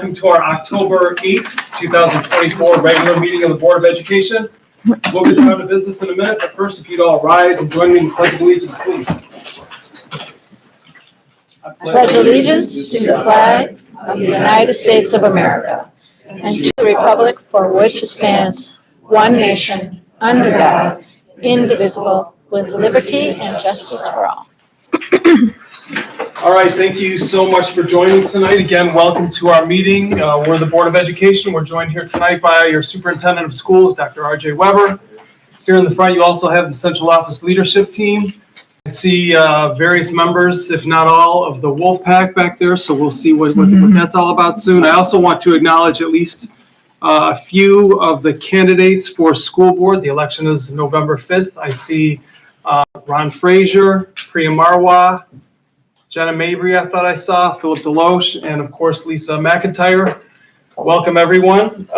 welcome to our October 8th, 2024 regular meeting of the Board of Education. We'll get down to business in a minute, but first, if you'd all rise and join me in the Pledge of Allegiance, please. I pledge allegiance to the flag of the United States of America and to the republic for which it stands, one nation, under God, indivisible, with liberty and justice for all. All right, thank you so much for joining tonight. Again, welcome to our meeting. We're the Board of Education. We're joined here tonight by your Superintendent of Schools, Dr. R.J. Weber. Here in the front, you also have the Central Office Leadership Team. I see various members, if not all, of the Wolf Pack back there, so we'll see what that's all about soon. I also want to acknowledge at least a few of the candidates for school board. The election is November 5th. I see Ron Frazier, Priya Marwa, Jenna Mabry, I thought I saw, Philip Deloche, and of course, Lisa McIntyre. Welcome, everyone.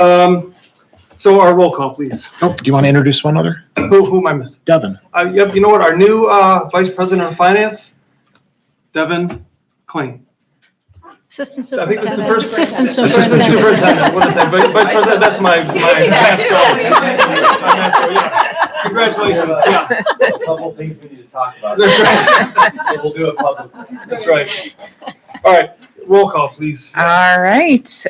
So our roll call, please. Oh, do you want to introduce one other? Who am I missing? Devin. Yep, you know what? Our new Vice President of Finance, Devin Kling. Assistant I think this is the Superintendent. first Assistant Assistant Superintendent. What is that? Vice President, that's my master. Yeah. Congratulations. Yeah. A couple things we need to talk about. That's right. We'll do it publicly. That's right. All right, roll call, please. All right.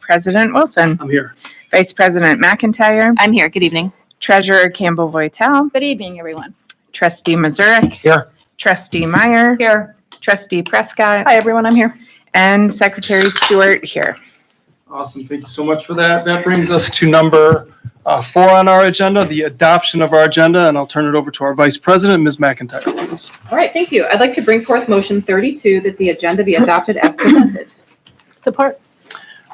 President Wilson. I'm here. Vice President McIntyre. I'm here. Good evening. Treasurer Campbell Voitel. Good evening, everyone. Trustee Mazurek. Here. Trustee Meyer. Here. Trustee Prescott. Hi, everyone. I'm here. And Secretary Stewart here. Awesome. Thank you so much for that. That brings us to number 4 on our agenda, the adoption of our agenda, and I'll turn it over to our Vice President, Ms. McIntyre, please. All right, thank you. I'd like to bring forth motion 32 that the agenda be adopted as presented. Support.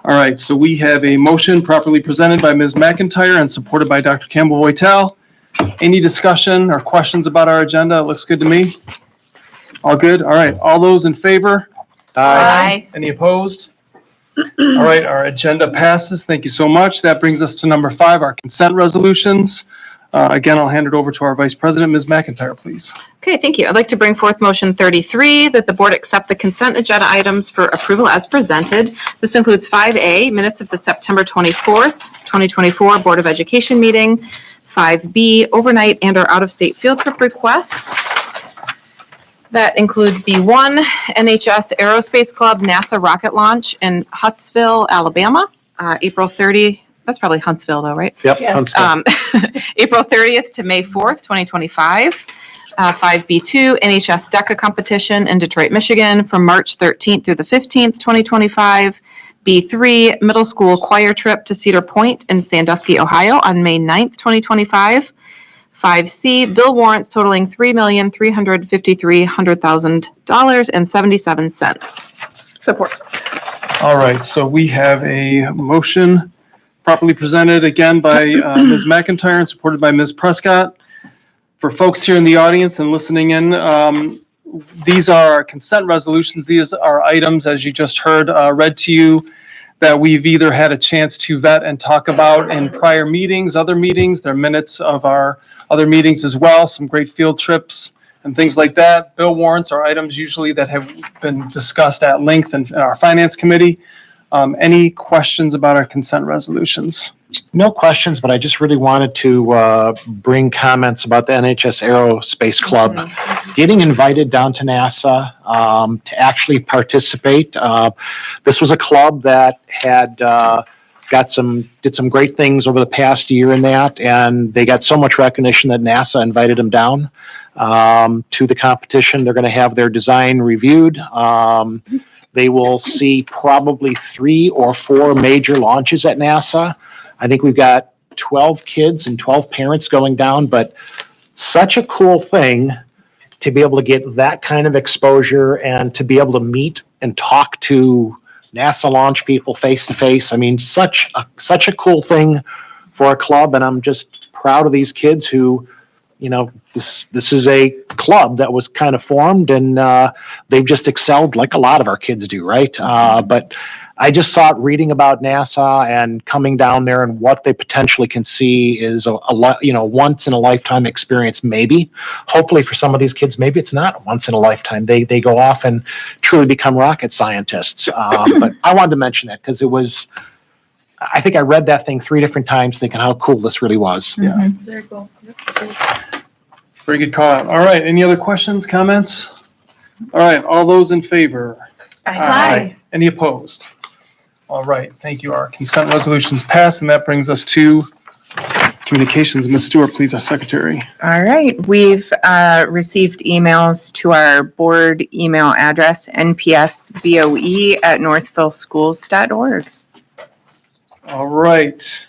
All right, so we have a motion properly presented by Ms. McIntyre and supported by Dr. Campbell Voitel. Any discussion or questions about our agenda? It looks good to me. All good? All right, all those in favor? Aye. Any opposed? All right, our agenda passes. Thank you so much. That brings us to number 5, our consent resolutions. Again, I'll hand it over to our Vice President, Ms. McIntyre, please. Okay, thank you. I'd like to bring forth motion 33 that the board accept the consent agenda items for approval as presented. This includes 5A, minutes of the September 24th, 2024 Board of Education meeting, 5B, overnight and or out-of-state field trip requests. That includes B1, NHS Aerospace Club NASA rocket launch in Huntsville, Alabama, April 30. That's probably Huntsville though, right? Yep. Yes. April 30th to May 4th, 2025. 5B2, NHS DECA competition in Detroit, Michigan from March 13th through the 15th, 2025. B3, middle school choir trip to Cedar Point in Sandusky, Ohio on May 9th, 2025. 5C, bill warrants totaling $3,353,000.77. Support. All right, so we have a motion properly presented again by Ms. McIntyre and supported by Ms. Prescott. For folks here in the audience and listening in, these are our consent resolutions. These are items, as you just heard, read to you, that we've either had a chance to vet and talk about in prior meetings, other meetings. They're minutes of our other meetings as well, some great field trips and things like that. Bill warrants are items usually that have been discussed at length in our Finance Committee. Any questions about our consent resolutions? No questions, but I just really wanted to bring comments about the NHS Aerospace Club getting invited down to NASA to actually participate. This was a club that had did some great things over the past year in that, and they got so much recognition that NASA invited them down to the competition. They're going to have their design reviewed. They will see probably 3 or 4 major launches at NASA. I think we've got 12 kids and 12 parents going down, but such a cool thing to be able to get that kind of exposure and to be able to meet and talk to NASA launch people face to face. I mean, such a cool thing for a club, and I'm just proud of these kids who, you know, this is a club that was kind of formed, and they've just excelled like a lot of our kids do, right? But I just thought reading about NASA and coming down there and what they potentially can see is once in a lifetime experience, maybe. Hopefully for some of these kids, maybe it's not once in a lifetime. They go off and truly become rocket scientists. But I wanted to mention that because I think I read that thing 3 different times thinking how cool this really was. Yeah. Very cool. Very good call out. All right, any other questions, comments? All right, all those in favor? Aye. Any opposed? All right, thank you. Our consent resolution's passed, and that brings us to communications. Ms. Stewart, please, our secretary. All right, we've received emails to our board email address, npsboe@northvilleschools.org. All right.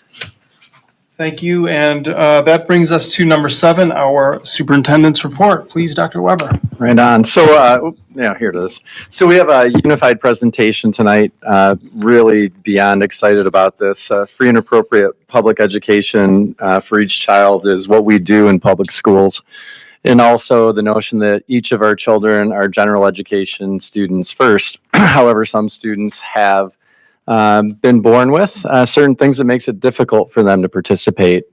Thank you, and that brings us to number 7, our superintendent's report. Please, Dr. Weber. Right on. So, here it is. So we have a unified presentation tonight. Really beyond excited about this. Free and appropriate public education for each child is what we do in public schools. And also the notion that each of our children are general education students first. However, some students have been born with certain things that makes it difficult for them to participate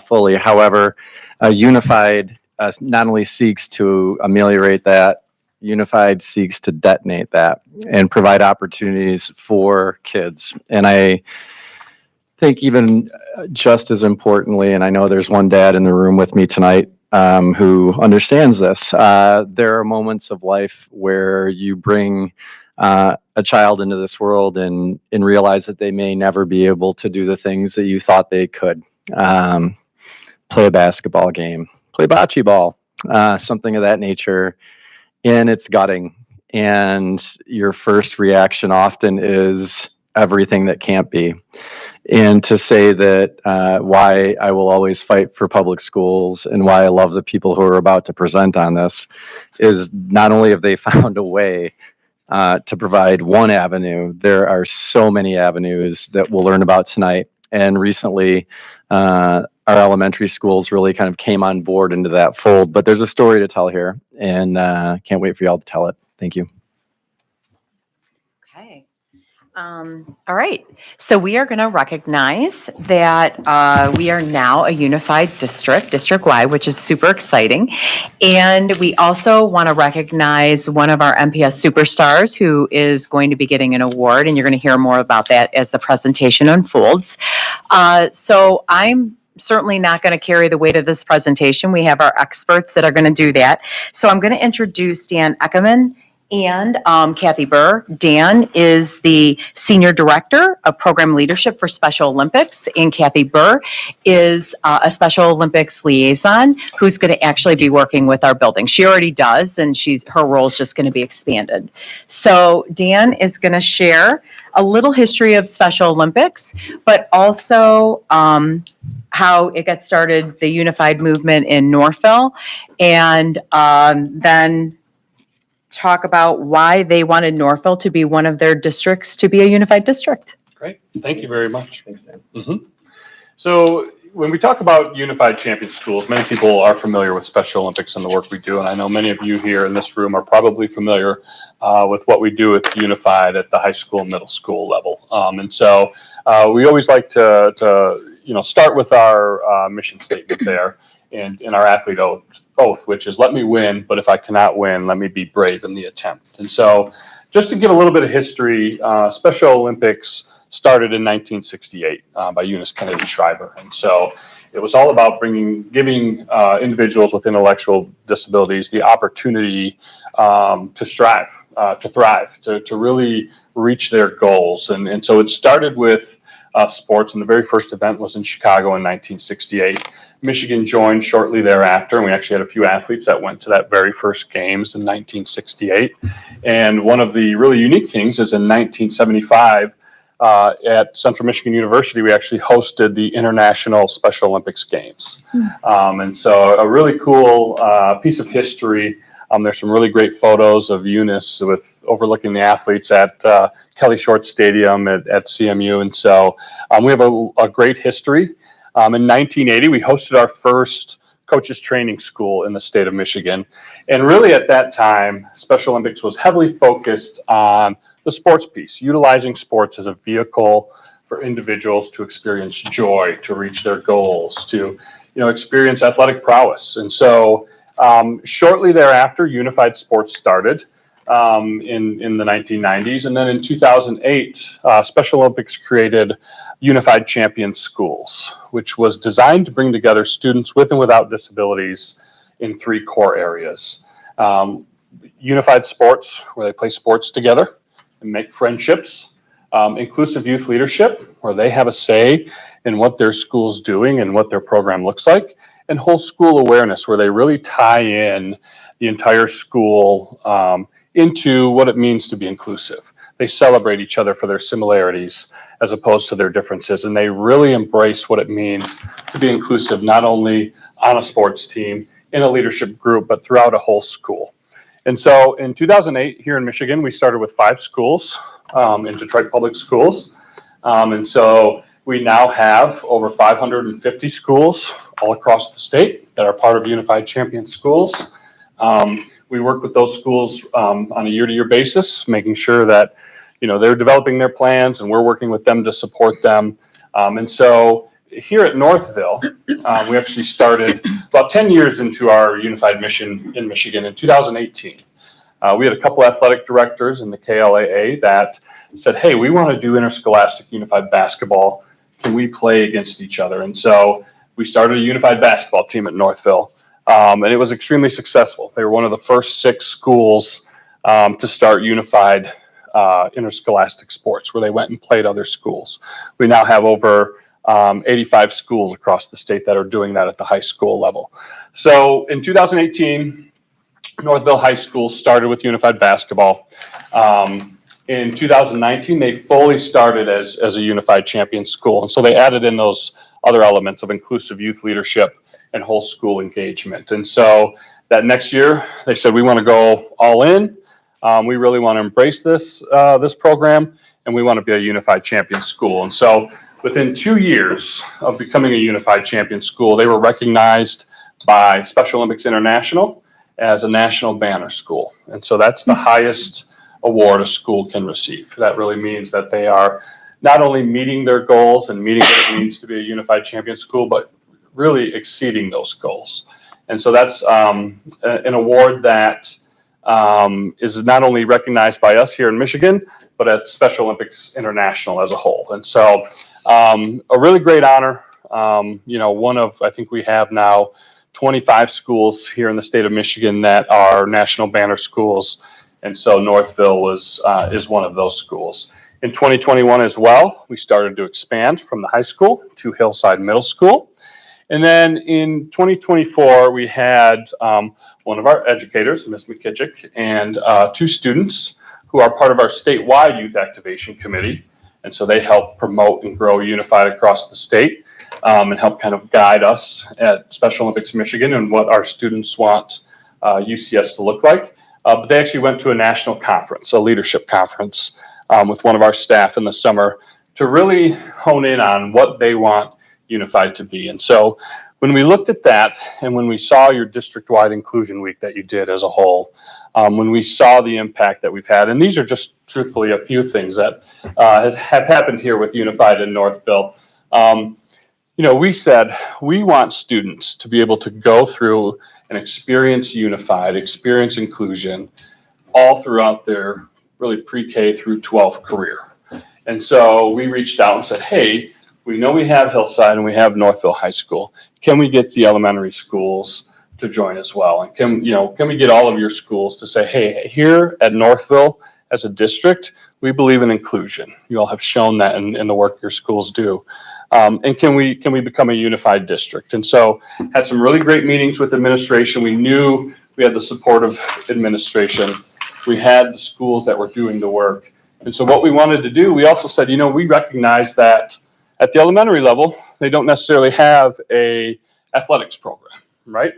fully. However, Unified not only seeks to ameliorate that, Unified seeks to detonate that and provide opportunities for kids. And I think even just as importantly, and I know there's one dad in the room with me tonight who understands this, there are moments of life where you bring a child into this world and realize that they may never be able to do the things that you thought they could. Play a basketball game, play bocce ball, something of that nature, and it's gutting. And your first reaction often is everything that can't be. And to say that why I will always fight for public schools and why I love the people who are about to present on this is not only have they found a way to provide one avenue, there are so many avenues that we'll learn about tonight. And recently, our elementary schools really kind of came on board into that fold. But there's a story to tell here, and can't wait for y'all to tell it. Thank you. Okay. All right. So we are going to recognize that we are now a unified district-wide, which is super exciting. And we also want to recognize one of our NPS superstars who is going to be getting an award, and you're going to hear more about that as the presentation unfolds. So I'm certainly not going to carry the weight of this presentation. We have our experts that are going to do that. So I'm going to introduce Dan Eckerman and Kathy Burr. Dan is the Senior Director of Program Leadership for Special Olympics, and Kathy Burr is a Special Olympics liaison who's going to actually be working with our building. She already does, and her role is just going to be expanded. So Dan is going to share a little history of Special Olympics, but also how it got started, the unified movement in Northville, and then talk about why they wanted Northville to be one of their districts to be a unified district. Great. Thank you very much. Thanks, Dan. So when we talk about unified champion schools, many people are familiar with Special Olympics and the work we do. And I know many of you here in this room are probably familiar with what we do with Unified at the high school, middle school level. And so we always like to start with our mission statement there and our athlete oath, which is let me win, but if I cannot win, let me be brave in the attempt. And so just to give a little bit of history, Special Olympics started in 1968 by Eunice Kennedy Shriver. And so it was all about giving individuals with intellectual disabilities the opportunity to strive, to thrive, to really reach their goals. And so it started with sports, and the very first event was in Chicago in 1968. Michigan joined shortly thereafter, and we actually had a few athletes that went to that very first games in 1968. And one of the really unique things is in 1975, at Central Michigan University, we actually hosted the International Special Olympics Games. And so a really cool piece of history. There's some really great photos of Eunice with overlooking the athletes at Kelly Short Stadium at CMU. And so we have a great history. In 1980, we hosted our first coaches training school in the state of Michigan. And really at that time, Special Olympics was heavily focused on the sports piece, utilizing sports as a vehicle for individuals to experience joy, to reach their goals, to experience athletic prowess. And so shortly thereafter, unified sports started in the 1990s. And then in 2008, Special Olympics created Unified Champion Schools, which was designed to bring together students with and without disabilities in 3 core areas. Unified sports, where they play sports together and make friendships. Inclusive youth leadership, where they have a say in what their school's doing and what their program looks like. And whole school awareness, where they really tie in the entire school into what it means to be inclusive. They celebrate each other for their similarities as opposed to their differences. And they really embrace what it means to be inclusive, not only on a sports team, in a leadership group, but throughout a whole school. And so in 2008, here in Michigan, we started with 5 schools in Detroit Public Schools. And so we now have over 550 schools all across the state that are part of Unified Champion Schools. We work with those schools on a year-to-year basis, making sure that they're developing their plans and we're working with them to support them. And so here at Northville, we actually started about 10 years into our unified mission in Michigan in 2018. We had a couple athletic directors in the KLAA that said, hey, we want to do interscholastic unified basketball. Can we play against each other? And so we started a unified basketball team at Northville, and it was extremely successful. They were one of the first 6 schools to start unified interscholastic sports, where they went and played other schools. We now have over 85 schools across the state that are doing that at the high school level. So in 2018, Northville High School started with unified basketball. In 2019, they fully started as a unified champion school. And so they added in those other elements of inclusive youth leadership and whole school engagement. And so that next year, they said, we want to go all in. We really want to embrace this program, and we want to be a unified champion school. And so within 2 years of becoming a unified champion school, they were recognized by Special Olympics International as a national banner school. And so that's the highest award a school can receive. That really means that they are not only meeting their goals and meeting what it means to be a unified champion school, but really exceeding those goals. And so that's an award that is not only recognized by us here in Michigan, but at Special Olympics International as a whole. And so a really great honor. One of, I think we have now 25 schools here in the state of Michigan that are national banner schools. And so Northville is one of those schools. In 2021 as well, we started to expand from the high school to Hillside Middle School. And then in 2024, we had one of our educators, Ms. McKitchick, and 2 students who are part of our statewide youth activation committee. And so they help promote and grow Unified across the state and help kind of guide us at Special Olympics Michigan and what our students want UCS to look like. But they actually went to a national conference, a leadership conference with one of our staff in the summer to really hone in on what they want Unified to be. And so when we looked at that and when we saw your district-wide inclusion week that you did as a whole, when we saw the impact that we've had, and these are just truthfully a few things that have happened here with Unified in Northville. We said we want students to be able to go through and experience Unified, experience inclusion all throughout their really pre-K through 12 career. And so we reached out and said, hey, we know we have Hillside and we have Northville High School. Can we get the elementary schools to join as well? And can we get all of your schools to say, hey, here at Northville as a district, we believe in inclusion. You all have shown that in the work your schools do. And can we become a unified district? And so had some really great meetings with administration. We knew we had the support of administration. We had the schools that were doing the work. And so what we wanted to do, we also said, we recognize that at the elementary level, they don't necessarily have a athletics program, right?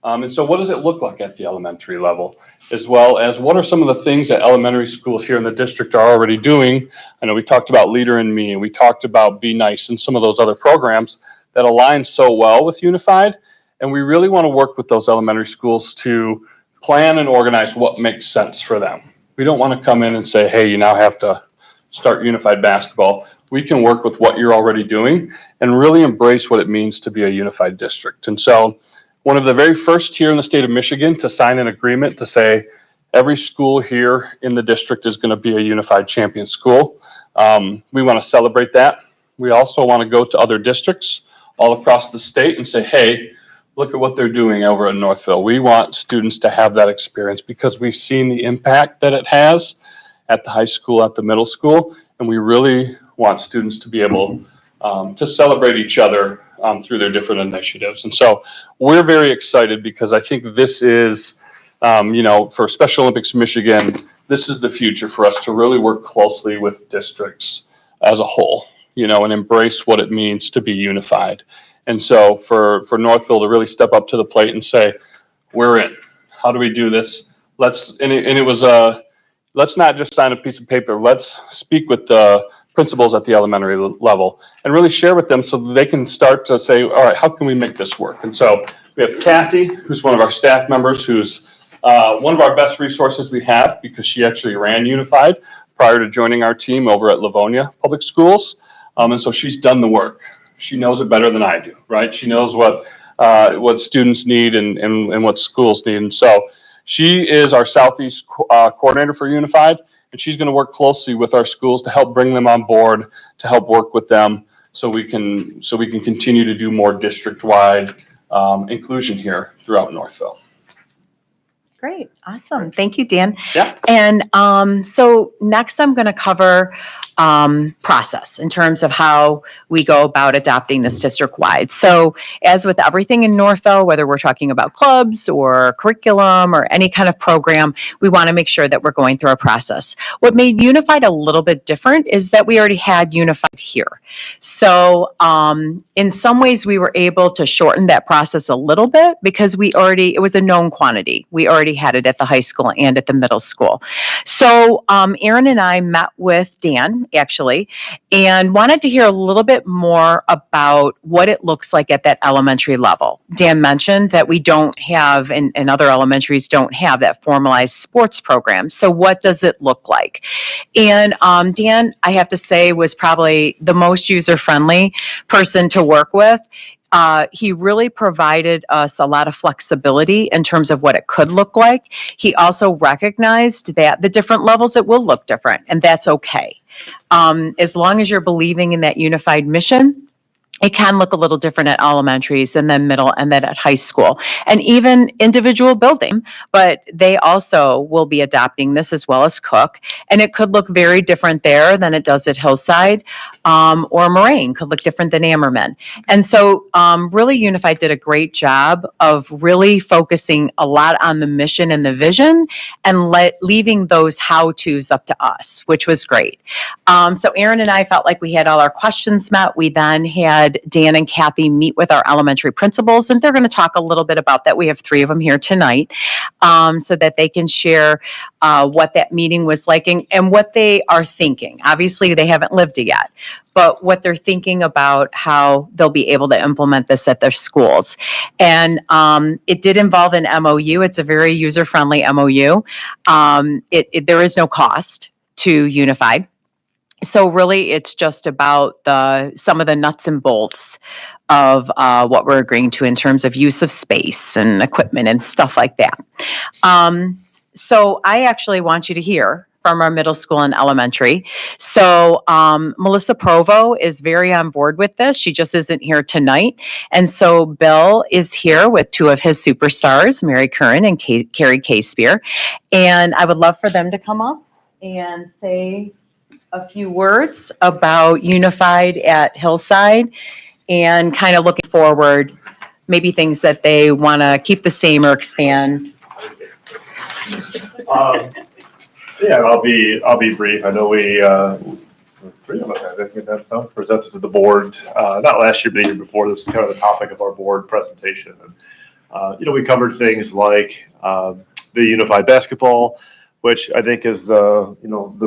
And so what does it look like at the elementary level, as well as what are some of the things that elementary schools here in the district are already doing? I know we talked about Leader in Me, and we talked about Be Nice and some of those other programs that align so well with Unified. And we really want to work with those elementary schools to plan and organize what makes sense for them. We don't want to come in and say, hey, you now have to start unified basketball. We can work with what you're already doing and really embrace what it means to be a unified district. And so one of the very first here in the state of Michigan to sign an agreement to say every school here in the district is going to be a unified champion school. We want to celebrate that. We also want to go to other districts all across the state and say, hey, look at what they're doing over at Northville. We want students to have that experience because we've seen the impact that it has at the high school, at the middle school, and we really want students to be able to celebrate each other through their different initiatives. And so we're very excited because I think this is, for Special Olympics Michigan, this is the future for us to really work closely with districts as a whole, and embrace what it means to be unified. And so for Northville to really step up to the plate and say, we're in. How do we do this? Let's not just sign a piece of paper. Let's speak with the principals at the elementary level and really share with them so they can start to say, all right, how can we make this work? And so we have Kathy, who's one of our staff members, who's one of our best resources we have because she actually ran Unified prior to joining our team over at Livonia Public Schools. And so she's done the work. She knows it better than I do, right? She knows what students need and what schools need. And so she is our Southeast coordinator for Unified, and she's going to work closely with our schools to help bring them on board, to help work with them so we can continue to do more district-wide inclusion here throughout Northville. Great. Awesome. Thank you, Dan. Yeah. And so next I'm going to cover process in terms of how we go about adopting this district-wide. So as with everything in Northville, whether we're talking about clubs or curriculum or any kind of program, we want to make sure that we're going through a process. What made Unified a little bit different is that we already had Unified here. So in some ways we were able to shorten that process a little bit because it was a known quantity. We already had it at the high school and at the middle school. So Aaron and I met with Dan actually, and wanted to hear a little bit more about what it looks like at that elementary level. Dan mentioned that we don't have, and other elementaries don't have that formalized sports program. So what does it look like? And Dan, I have to say, was probably the most user-friendly person to work with. He really provided us a lot of flexibility in terms of what it could look like. He also recognized that the different levels, it will look different, and that's okay. As long as you're believing in that unified mission, it can look a little different at elementaries and then middle and then at high school and even individual building, but they also will be adopting this as well as Cook. And it could look very different there than it does at Hillside, or Moraine could look different than Ammerman. And so really Unified did a great job of really focusing a lot on the mission and the vision and leaving those how-tos up to us, which was great. So Aaron and I felt like we had all our questions met. We then had Dan and Kathy meet with our elementary principals, and they're going to talk a little bit about that. We have 3 of them here tonight, so that they can share what that meeting was like and what they are thinking. Obviously, they haven't lived it yet, but what they're thinking about how they'll be able to implement this at their schools. And it did involve an MOU. It's a very user-friendly MOU. There is no cost to Unified. So really, it's just about some of the nuts and bolts of what we're agreeing to in terms of use of space and equipment and stuff like that. So I actually want you to hear from our middle school and elementary. So Melissa Provo is very on board with this. She just isn't here tonight. And so Bill is here with 2 of his superstars, Mary Curran and Carrie K-Spear. And I would love for them to come up and say a few words about Unified at Hillside and kind of looking forward, maybe things that they want to keep the same or expand. Yeah, I'll be brief. I know we pretty much I think that's presented to the board not last year, but the year before. This is kind of the topic of our board presentation, and we covered things like the unified basketball, which I think is the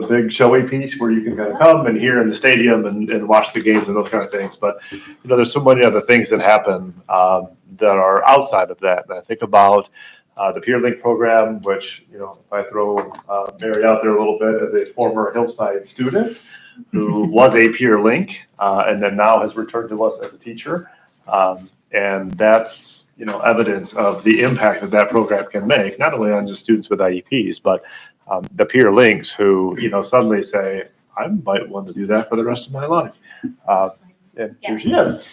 big showy piece where you can kind of come and hear in the stadium and watch the games and those kind of things. But there's so many other things that happen that are outside of that. And I think about The Peer Link program, which, if I throw Mary out there a little bit, as a former Hillside student who was a Peer Link and then now has returned to us as a teacher. And that's, evidence of the impact that program can make, not only on just students with IEPs, but the peer links who, suddenly say, I might want to do that for the rest of my life. And here she is.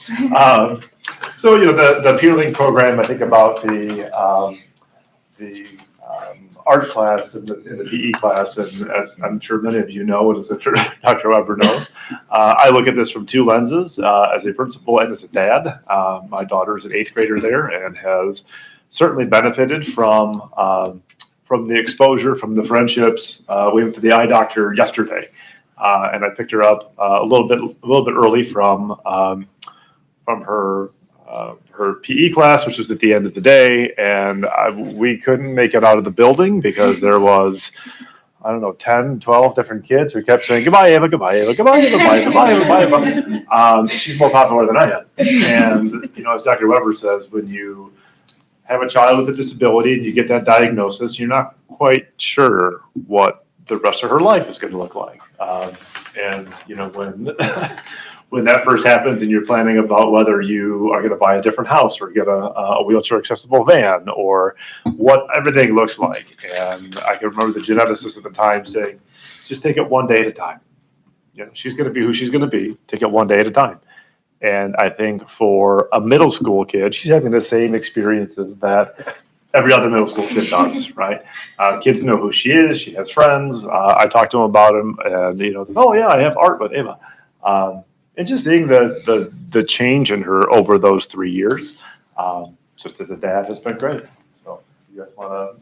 So, the peer link program, I think about the art class and the PE class, and as I'm sure many of you know, and as Dr. Weber knows, I look at this from two lenses, as a principal and as a dad. My daughter is an 8th grader there and has certainly benefited from the exposure, from the friendships. We went to the eye doctor yesterday, and I picked her up a little bit early from her PE class, which was at the end of the day, and we couldn't make it out of the building because there was, 10, 12 different kids who kept saying, goodbye, Ava, goodbye, Ava, goodbye, Ava, goodbye, goodbye, Ava, goodbye, Ava. She's more popular than I am. And, as Dr. Weber says, when you have a child with a disability and you get that diagnosis, you're not quite sure what the rest of her life is going to look like. And, when that first happens and you're planning about whether you are going to buy a different house or get a wheelchair accessible van or what everything looks like. And I can remember the geneticist at the time saying, just take it one day at a time. She's going to be who she's going to be. Take it one day at a time. And I think for a middle school kid, she's having the same experiences that every other middle school kid does, right? Kids know who she is. She has friends. I talk to them about them and, oh yeah, I have art with Ava. And just seeing the change in her over those 3 years, just as a dad, has been great. So, you guys want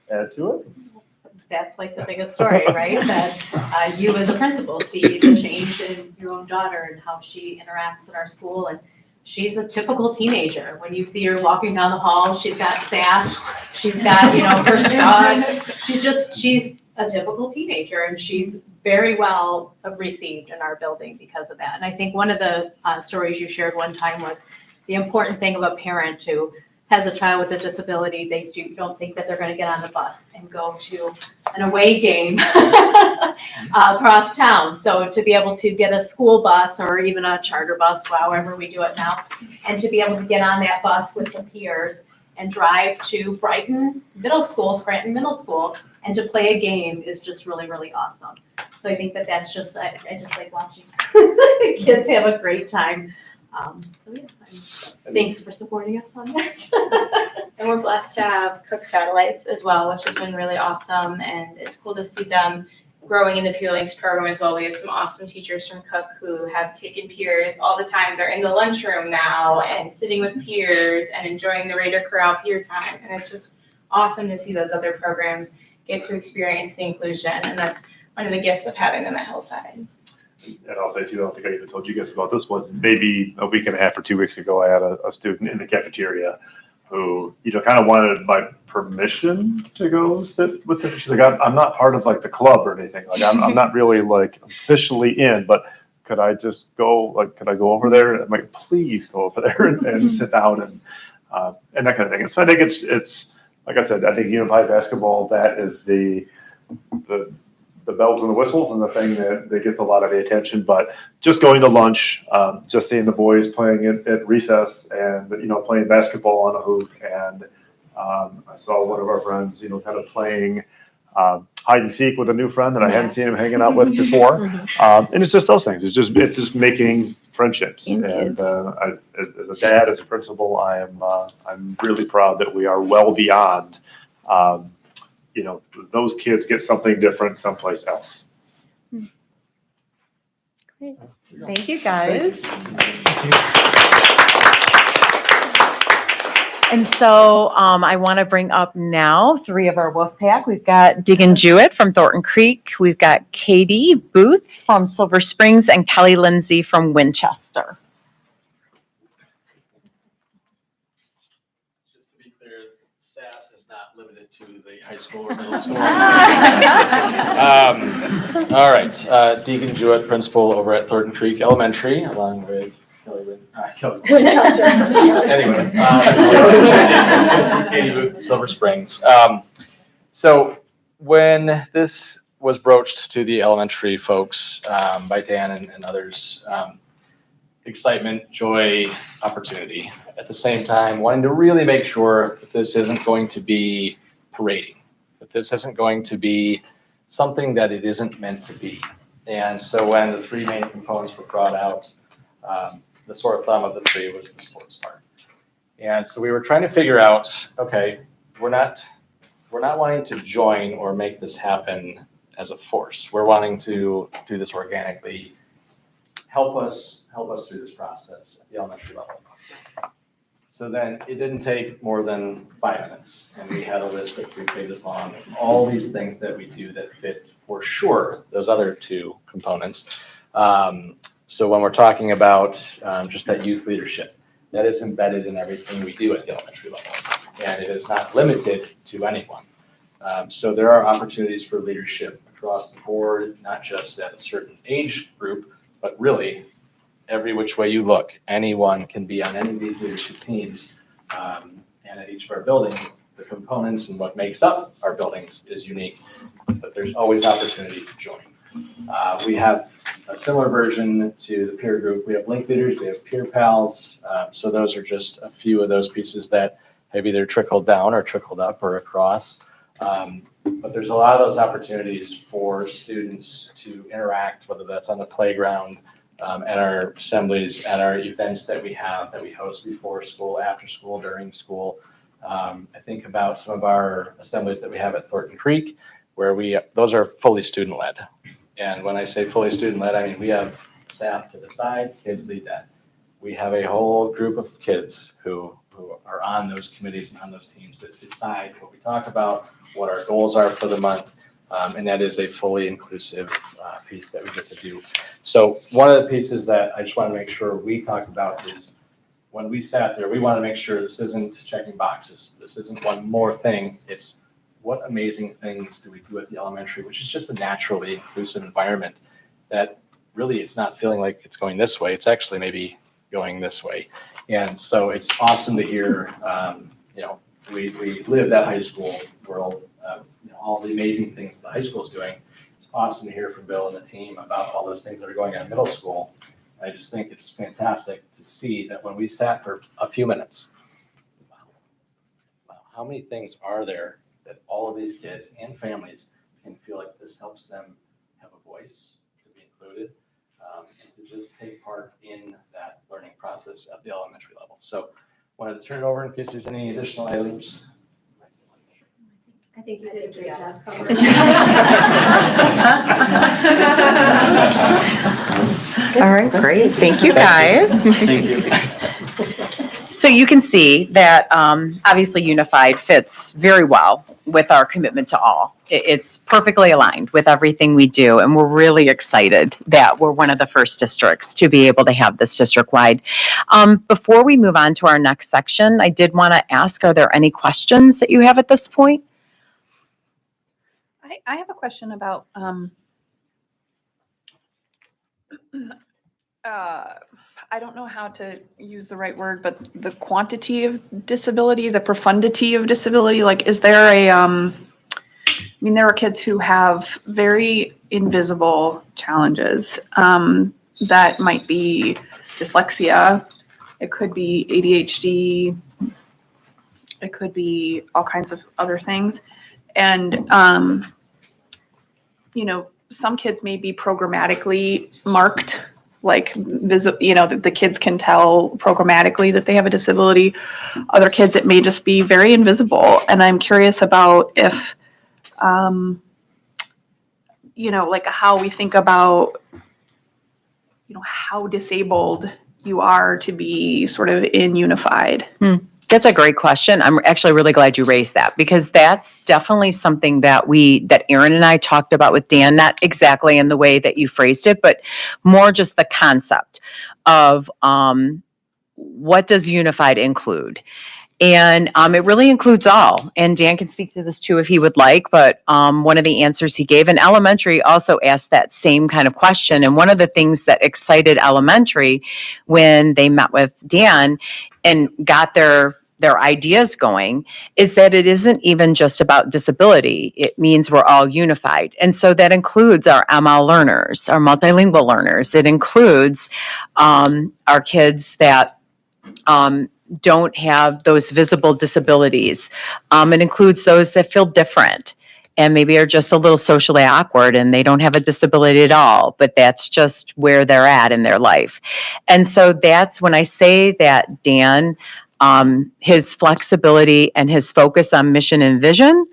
to add to it? That's like the biggest story, right? That you as a principal see the change in your own daughter and how she interacts in our school. And she's a typical teenager. When you see her walking down the hall, she's got sass, she's got, her stride. She's a typical teenager, and she's very well received in our building because of that. And I think one of the stories you shared one time was the important thing of a parent who has a child with a disability. They don't think that they're going to get on the bus and go to an away game across town. So to be able to get a school bus or even a charter bus, however we do it now, and to be able to get on that bus with the peers and drive to Brighton Middle School, Scranton Middle School, and to play a game is just really, really awesome. So I think that's just, I just like watching kids have a great time. Thanks for supporting us on that. And we're blessed to have Cook Satellites as well, which has been really awesome. And it's cool to see them growing in the Peer Links program as well. We have some awesome teachers from Cook who have taken peers all the time. They're in the lunchroom now and sitting with peers and enjoying the Raider Corral peer time. And it's just awesome to see those other programs get to experience the inclusion. And that's one of the gifts of having them at Hillside. And I'll say too, I don't think I even told you guys about this one. Maybe a week and a half or 2 weeks ago, I had a student in the cafeteria who, kind of wanted my permission to go sit with them. She's like, I'm not part of like the club or anything. Like, I'm not really like officially in, but could I just go, could I go over there? I'm like, please go over there and sit down and that kind of thing. And so I think it's like I said, I think unified basketball, that is the bells and the whistles and the thing that gets a lot of the attention. But just going to lunch, just seeing the boys playing at recess and, playing basketball on a hoop. And I saw one of our friends, kind of playing hide and seek with a new friend that I hadn't seen him hanging out with before. And it's just those things. It's just making friendships. And as a dad, as a principal, I'm really proud that we are well beyond those kids get something different someplace else. Great. Thank you, guys. And so I want to bring up now 3 of our wolf pack. We've got Deegan Jewett from Thornton Creek. We've got Katie Booth from Silver Springs and Kelly Lindsay from Winchester. Limited to the high school or middle school. All right, Deegan Jewett, principal over at Thornton Creek Elementary, along with Kelly Anyway, Katie Booth, Silver Springs. So when this was broached to the elementary folks by Dan and others, excitement, joy, opportunity. At the same time, wanting to really make sure that this isn't going to be parading, that this isn't going to be something that it isn't meant to be. And so when the three main components were brought out, the sore thumb of the three was the sports part. And so we were trying to figure out, okay, we're not wanting to join or make this happen as a force. We're wanting to do this organically. Help us through this process at the elementary level. So then it didn't take more than 5 minutes, and we had a list that's 3 pages long of all these things that we do that fit for sure those other two components. So when we're talking about just that youth leadership, that is embedded in everything we do at the elementary level, and it is not limited to anyone. So there are opportunities for leadership across the board, not just at a certain age group, but really every which way you look. Anyone can be on any of these leadership teams, and at each of our buildings, the components and what makes up our buildings is unique, but there's always opportunity to join. We have a similar version to the peer group. We have link leaders, we have peer pals. So those are just a few of those pieces that have either trickled down or trickled up or across. But there's a lot of those opportunities for students to interact, whether that's on the playground, at our assemblies, at our events that we have, that we host before school, after school, during school. I think about some of our assemblies that we have at Thornton Creek, where those are fully student-led. And when I say fully student-led, I mean we have staff to the side, kids lead that. We have a whole group of kids who are on those committees and on those teams that decide what we talk about, what our goals are for the month, and that is a fully inclusive piece that we get to do. So one of the pieces that I just want to make sure we talked about is when we sat there, we want to make sure this isn't checking boxes. This isn't one more thing. It's what amazing things do we do at the elementary, which is just a naturally inclusive environment that really is not feeling like it's going this way. It's actually maybe going this way. And so it's awesome to hear, we live that high school world, all the amazing things the high school is doing. It's awesome to hear from Bill and the team about all those things that are going on in middle school. I just think it's fantastic to see that when we sat for a few minutes, wow, how many things are there that all of these kids and families can feel like this helps them have a voice, to be included, and to just take part in that learning process at the elementary level. So wanted to turn it over in case there's any additional items. I think you did a great job All right, great. Thank you, guys. Thank you. So you can see that obviously Unified fits very well with our commitment to all. It's perfectly aligned with everything we do, and we're really excited that we're one of the first districts to be able to have this district-wide. Before we move on to our next section, I did want to ask, are there any questions that you have at this point? I have a question about I don't know how to use the right word, but the quantity of disability, the profundity of disability. Like, is there there are kids who have very invisible challenges that might be dyslexia. It could be ADHD. It could be all kinds of other things. And, some kids may be programmatically marked, like, the kids can tell programmatically that they have a disability. Other kids, it may just be very invisible. And I'm curious about if, like how we think about, how disabled you are to be sort of in Unified. That's a great question. I'm actually really glad you raised that, because that's definitely something that Erin and I talked about with Dan, not exactly in the way that you phrased it, but more just the concept of what does Unified include. And it really includes all. And Dan can speak to this too if he would like, but one of the answers he gave in elementary also asked that same kind of question. And one of the things that excited elementary when they met with Dan and got their ideas going is that it isn't even just about disability. It means we're all unified. And so that includes our ML learners, our multilingual learners. It includes our kids that don't have those visible disabilities. It includes those that feel different and maybe are just a little socially awkward and they don't have a disability at all, but that's just where they're at in their life. And so that's when I say that Dan, his flexibility and his focus on mission and vision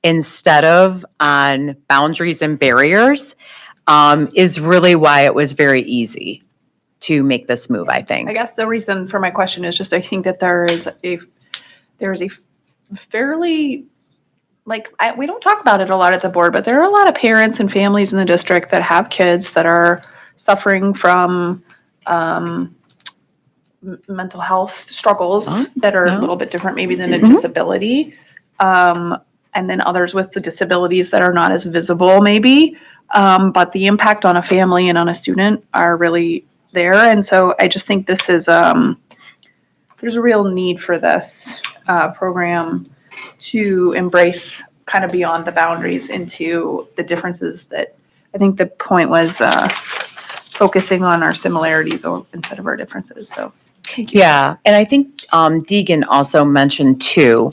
instead of on boundaries and barriers is really why it was very easy to make this move, I think. I guess the reason for my question is just I think that there is a fairly, we don't talk about it a lot at the board, but there are a lot of parents and families in the district that have kids that are suffering from mental health struggles that are a little bit different maybe than a disability. And then others with the disabilities that are not as visible maybe. But the impact on a family and on a student are really there. And so I just think this is, there's a real need for this program to embrace kind of beyond the boundaries into the differences that I think the point was focusing on our similarities instead of our differences. So thank you. Yeah. And I think Deegan also mentioned too,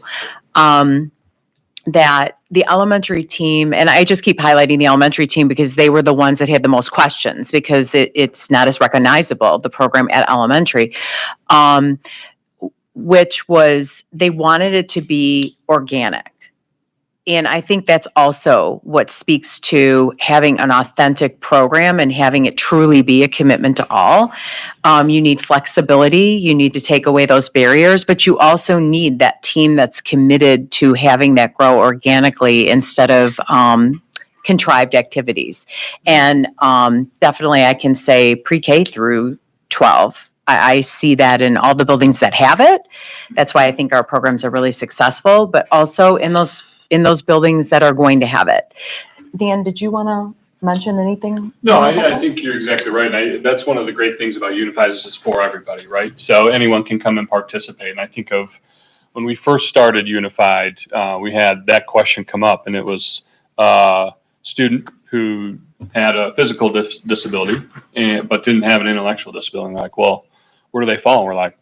that the elementary team, and I just keep highlighting the elementary team because they were the ones that had the most questions because it's not as recognizable, the program at elementary, which was they wanted it to be organic. And I think that's also what speaks to having an authentic program and having it truly be a commitment to all. You need flexibility. You need to take away those barriers, but you also need that team that's committed to having that grow organically instead of contrived activities. And definitely I can say pre-K through 12. I see that in all the buildings that have it. That's why I think our programs are really successful, but also in those buildings that are going to have it. Dan, did you want to mention anything? No, I think you're exactly right. And that's one of the great things about Unified is it's for everybody, right? So anyone can come and participate. And I think of when we first started Unified, we had that question come up, and it was a student who had a physical disability, but didn't have an intellectual disability. And like, well, where do they fall? And we're like,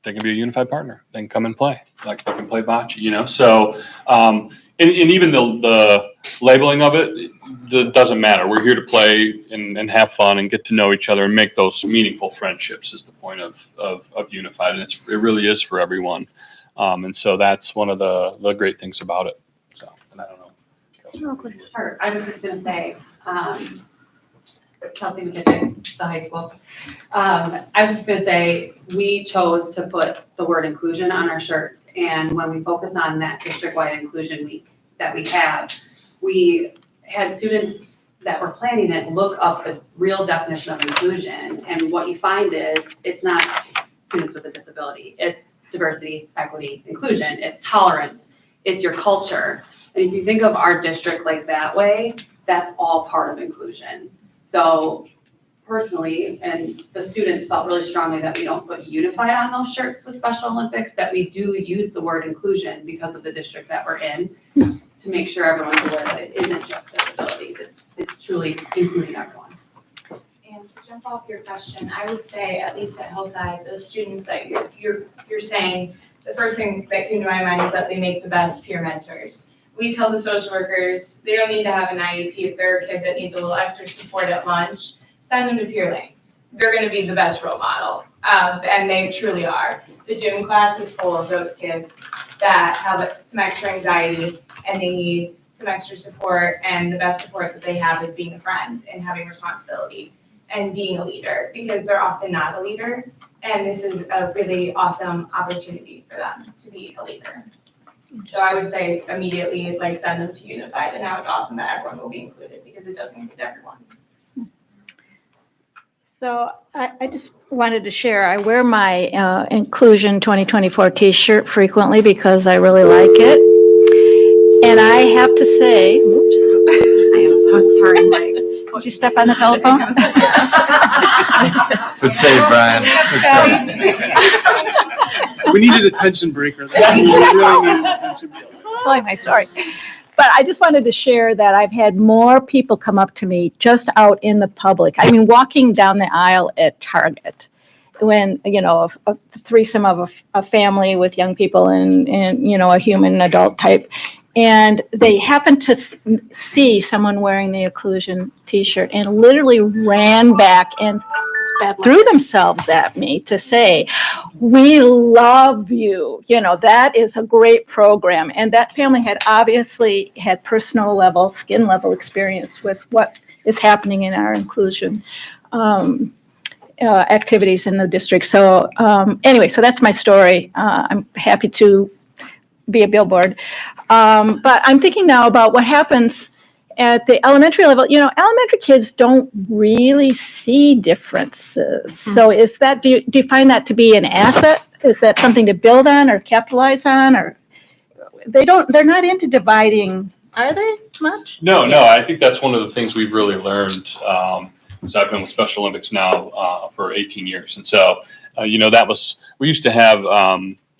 they can be a Unified partner. They can come and play. Like they can play bocce, So, and even the labeling of it doesn't matter. We're here to play and have fun and get to know each other and make those meaningful friendships is the point of Unified. And it really is for everyone. And so that's one of the great things about it. So, and I don't know. Sure. I was just going to say, Chelsea McKitchen, the high school. I was just going to say, we chose to put the word inclusion on our shirts. And when we focus on that district-wide inclusion week that we have, we had students that were planning it look up the real definition of inclusion. And what you find is it's not students with a disability. It's diversity, equity, inclusion. It's tolerance. It's your culture. And if you think of our district like that way, that's all part of inclusion. So personally, and the students felt really strongly that we don't put Unified on those shirts with Special Olympics, that we do use the word inclusion because of the district that we're in to make sure everyone's aware that it isn't just disabilities. It's truly including everyone. And to jump off your question, I would say, at least at Hillside, those students that you're saying, the first thing that came to my mind is that they make the best peer mentors. We tell the social workers they don't need to have an IEP if they're a kid that needs a little extra support at lunch. Send them to peer links. They're going to be the best role model, and they truly are. The gym class is full of those kids that have some extra anxiety and they need some extra support, and the best support that they have is being a friend and having responsibility and being a leader, because they're often not a leader, and this is a really awesome opportunity for them to be a leader. So I would say immediately, send them to Unified, and now it's awesome that everyone will be included because it does include everyone. So I just wanted to share, I wear my Inclusion 2024 t-shirt frequently because I really like it. And I have to say, oops, I am so sorry, Mike. did you step on the telephone? Good save, Brian. We needed a tension breaker. We really needed a tension breaker. Telling my story. But I just wanted to share that I've had more people come up to me just out in the public. I mean, walking down the aisle at Target when, a threesome of a family with young people and, a human adult type. And they happened to see someone wearing the inclusion t-shirt and literally ran back and threw themselves at me to say, we love you. That is a great program. And that family had obviously had personal level, skin level experience with what is happening in our inclusion activities in the district. So anyway, so that's my story. I'm happy to be a billboard. But I'm thinking now about what happens at the elementary level. Elementary kids don't really see differences. So is that, do you find that to be an asset? Is that something to build on or capitalize on? Or they're not into dividing, are they, much? No, I think that's one of the things we've really learned. So I've been with Special Olympics now for 18 years. And so, we used to have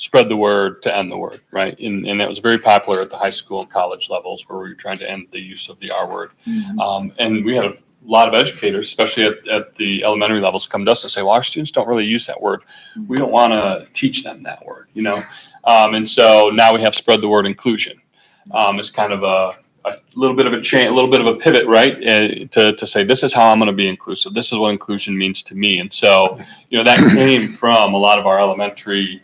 spread the word to end the word, right? And that was very popular at the high school and college levels where we were trying to end the use of the R word. And we had a lot of educators, especially at the elementary levels, come to us and say, well, our students don't really use that word. We don't want to teach them that word, and so now we have spread the word inclusion. It's kind of a little bit of a change, a little bit of a pivot, right? To say, this is how I'm going to be inclusive. This is what inclusion means to me. And so, that came from a lot of our elementary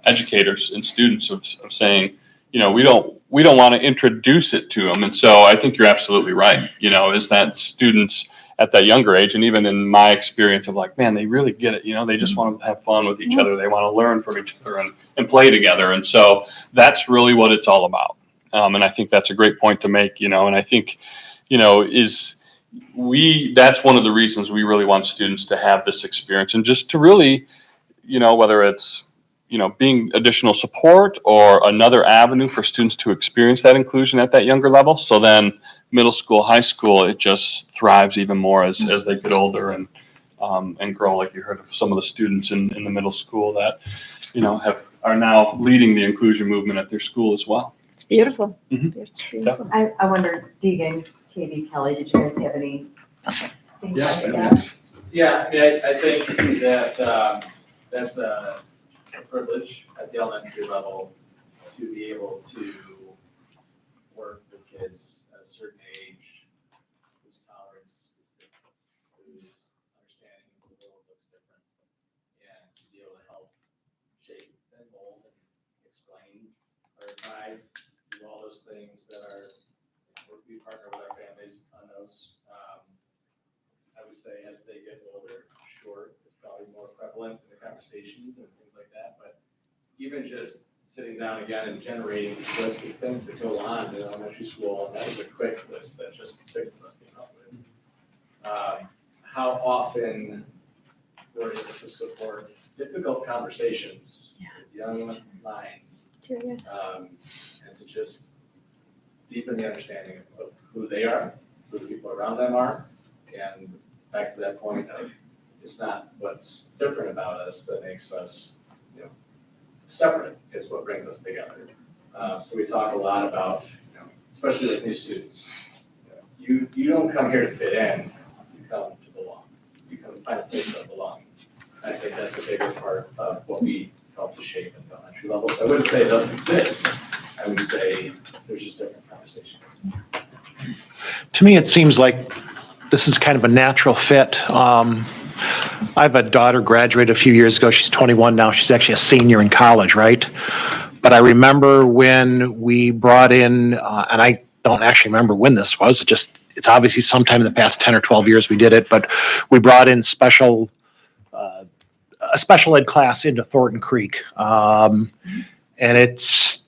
educators and students of saying, we don't want to introduce it to them. And so I think you're absolutely right. Is that students at that younger age, and even in my experience of like, man, they really get it. They just want to have fun with each other. They want to learn from each other and play together. And so that's really what it's all about. And I think that's a great point to make, and I think, that's one of the reasons we really want students to have this experience and just to really, whether it's, being additional support or another avenue for students to experience that inclusion at that younger level. So then middle school, high school, it just thrives even more as they get older and grow. Like you heard of some of the students in the middle school that, are now leading the inclusion movement at their school as well. It's beautiful. Mm-hmm. It's beautiful. I wonder, Deegan, Katie, Kelly, did you guys have any? Yeah, I think that that's a privilege at the elementary level to be able to work with kids at a certain age whose tolerance is different, whose understanding of the world looks different, and to be able to help shape and mold and explain or guide, do all those things that we partner with our families on those. I would say as they get older, sure, it's probably more prevalent in the conversations and things like that, but even just sitting down again and generating this list of things that go on in elementary school, and that was a quick list that just 6 of us came up with. How often we're able to support difficult conversations with young minds, and to just deepen the understanding of who they are, who the people around them are, and back to that point of it's not what's different about us that makes us, separate. It's what brings us together. So we talk a lot about, especially with new students. You don't come here to fit in. You come to belong. You come find a place of belonging. I think that's a bigger part of what we help to shape at the elementary level. So I wouldn't say it doesn't exist. I would say there's just different conversations. To me, it seems like this is kind of a natural fit. I have a daughter graduated a few years ago. She's 21 now. She's actually a senior in college, right? But I remember when we brought in, and I don't actually remember when this was. It's obviously sometime in the past 10 or 12 years we did it. But we brought in a special ed class into Thornton Creek, and it's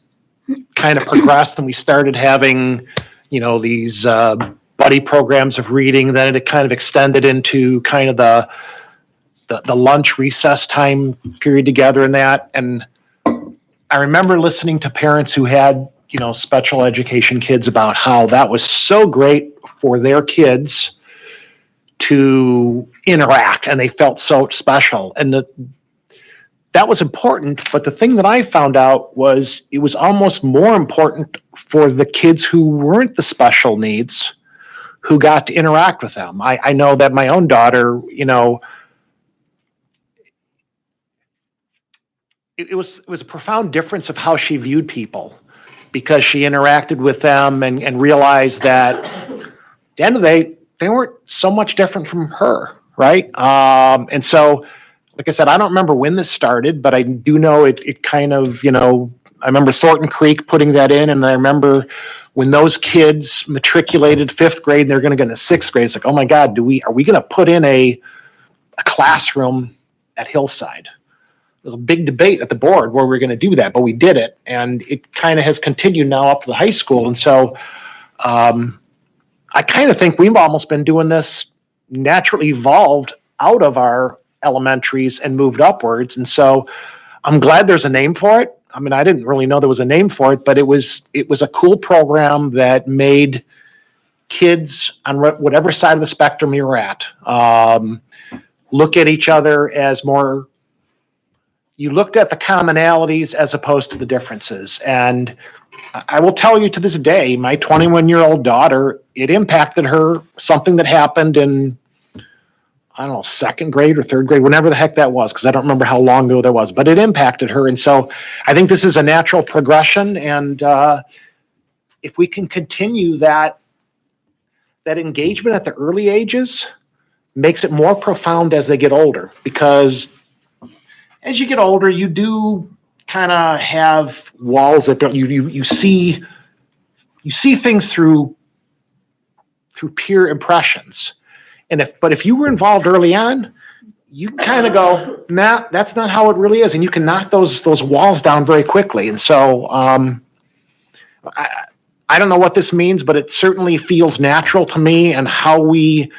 kind of progressed. And we started having, these buddy programs of reading. Then it kind of extended into kind of the lunch recess time period together and that. And I remember listening to parents who had, special education kids about how that was so great for their kids to interact, and they felt so special. And that was important, but the thing that I found out was it was almost more important for the kids who weren't the special needs, who got to interact with them. I know that my own daughter, it was a profound difference of how she viewed people, because she interacted with them and realized that at the end of the day, they weren't so much different from her, right? And so, like I said, I don't remember when this started, but I do know it kind of, I remember Thornton Creek putting that in, and I remember when those kids matriculated 5th grade and they're going to get into 6th grade, it's like, oh my God, are we going to put in a classroom at Hillside? There was a big debate at the board where we're going to do that, but we did it, and it kind of has continued now up to the high school. And so I kind of think we've almost been doing this naturally evolved out of our elementaries and moved upwards. And so I'm glad there's a name for it. I mean, I didn't really know there was a name for it, but it was a cool program that made kids on whatever side of the spectrum you're at look at each other as more. You looked at the commonalities as opposed to the differences. And I will tell you, to this day, my 21-year-old daughter, it impacted her, something that happened in, I don't know, 2nd grade or 3rd grade, whenever the heck that was, because I don't remember how long ago that was, but it impacted her. And so I think this is a natural progression. And if we can continue that engagement at the early ages, makes it more profound as they get older, because as you get older, you do kind of have walls that don't, you see things through peer impressions. But if you were involved early on, you kind of go, nah, that's not how it really is. And you can knock those walls down very quickly. And so I don't know what this means, but it certainly feels natural to me, and how we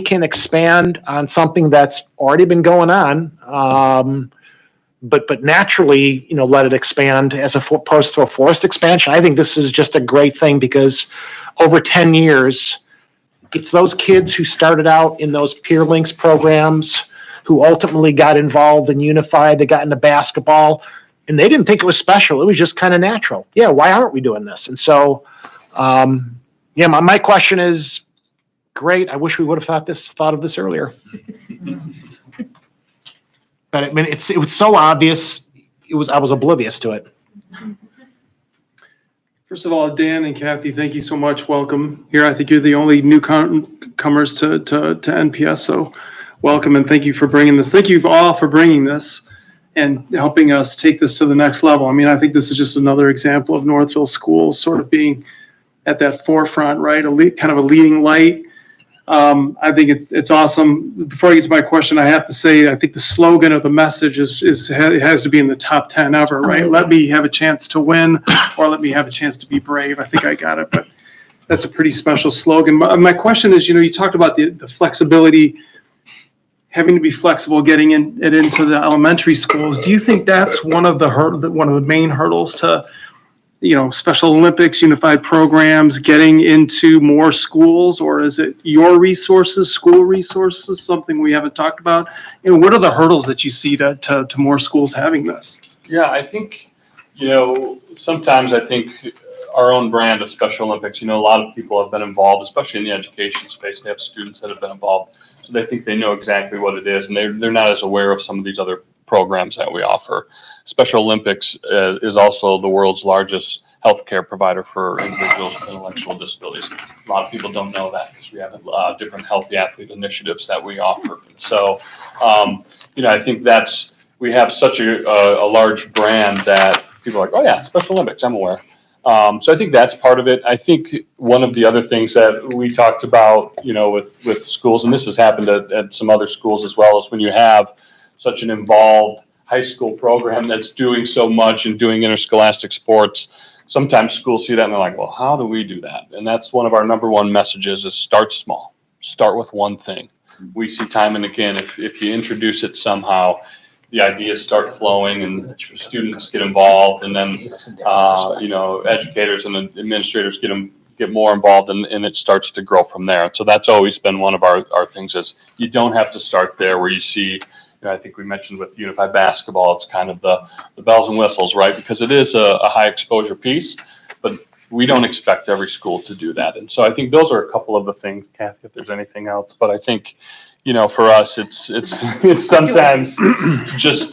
can expand on something that's already been going on. But naturally, let it expand as opposed to a forced expansion. I think this is just a great thing, because over 10 years, it's those kids who started out in those peer links programs who ultimately got involved in Unified. They got into basketball, and they didn't think it was special. It was just kind of natural. Yeah, why aren't we doing this? And so, my question is, great. I wish we would have thought of this earlier. But I mean, it was so obvious. I was oblivious to it. First of all, Dan and Kathy, thank you so much. Welcome here. I think you're the only newcomers to NPS, so welcome, and thank you for bringing this. Thank you all for bringing this and helping us take this to the next level. I mean, I think this is just another example of Northville schools sort of being at that forefront, right? Kind of a leading light. I think it's awesome. Before I get to my question, I have to say, I think the slogan of the message it has to be in the top 10 ever, right? Let me have a chance to win, or let me have a chance to be brave. I think I got it, but that's a pretty special slogan. My question is, you talked about the flexibility, having to be flexible, getting it into the elementary schools. Do you think that's one of the main hurdles to Special Olympics, unified programs, getting into more schools, or is it your resources, school resources, something we haven't talked about? And what are the hurdles that you see to more schools having this? Yeah, I think, sometimes I think our own brand of Special Olympics, a lot of people have been involved, especially in the education space. They have students that have been involved, so they think they know exactly what it is, and they're not as aware of some of these other programs that we offer. Special Olympics is also the world's largest healthcare provider for individuals with intellectual disabilities. A lot of people don't know that, because we have different healthy athlete initiatives that we offer. So, I think we have such a large brand that people are like, oh yeah, Special Olympics, I'm aware. So I think that's part of it. I think one of the other things that we talked about, with schools, and this has happened at some other schools as well, is when you have such an involved high school program that's doing so much and doing interscholastic sports. sometimes schools see that and they're like, well, how do we do that? And that's one of our number one messages is start small. Start with one thing. We see time and again, if you introduce it somehow, the ideas start flowing and students get involved, and then, educators and administrators get more involved, and it starts to grow from there. So that's always been one of our things is you don't have to start there where you see, I think we mentioned with unified basketball, it's kind of the bells and whistles, right? Because it is a high exposure piece, but we don't expect every school to do that. And so I think those are a couple of the things, Kathy, if there's anything else, but I think, for us, it's sometimes just,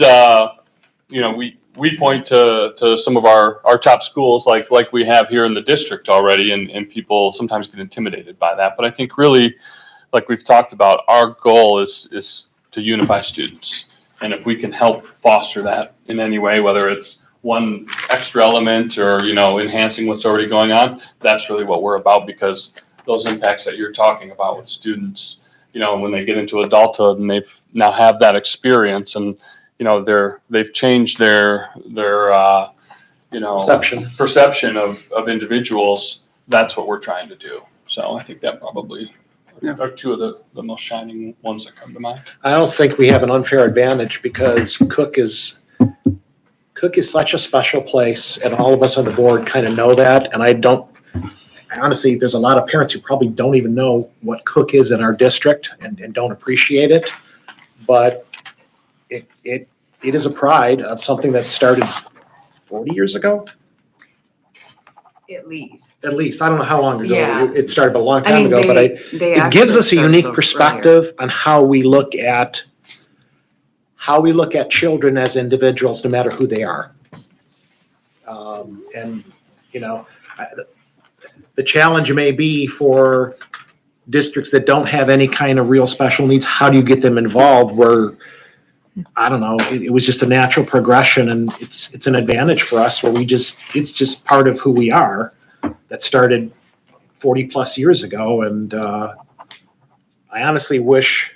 we point to some of our top schools like we have here in the district already, and people sometimes get intimidated by that. But I think really, like we've talked about, our goal is to unify students. And if we can help foster that in any way, whether it's one extra element or, enhancing what's already going on, that's really what we're about, because those impacts that you're talking about with students, when they get into adulthood and they've now have that experience and, they've changed their perception of individuals, that's what we're trying to do. So I think that probably are two of the most shining ones that come to mind. I almost think we have an unfair advantage because Cook is such a special place, and all of us on the board kind of know that. And honestly, there's a lot of parents who probably don't even know what Cook is in our district and don't appreciate it. But it is a pride of something that started 40 years ago. At least. I don't know how long ago. Yeah. It started a long time ago, but it gives us a unique perspective on how we look at children as individuals, no matter who they are. The challenge may be for districts that don't have any kind of real special needs. How do you get them involved? Where, I don't know, it was just a natural progression, and it's an advantage for us where it's just part of who we are. That started 40 plus years ago, and I honestly wish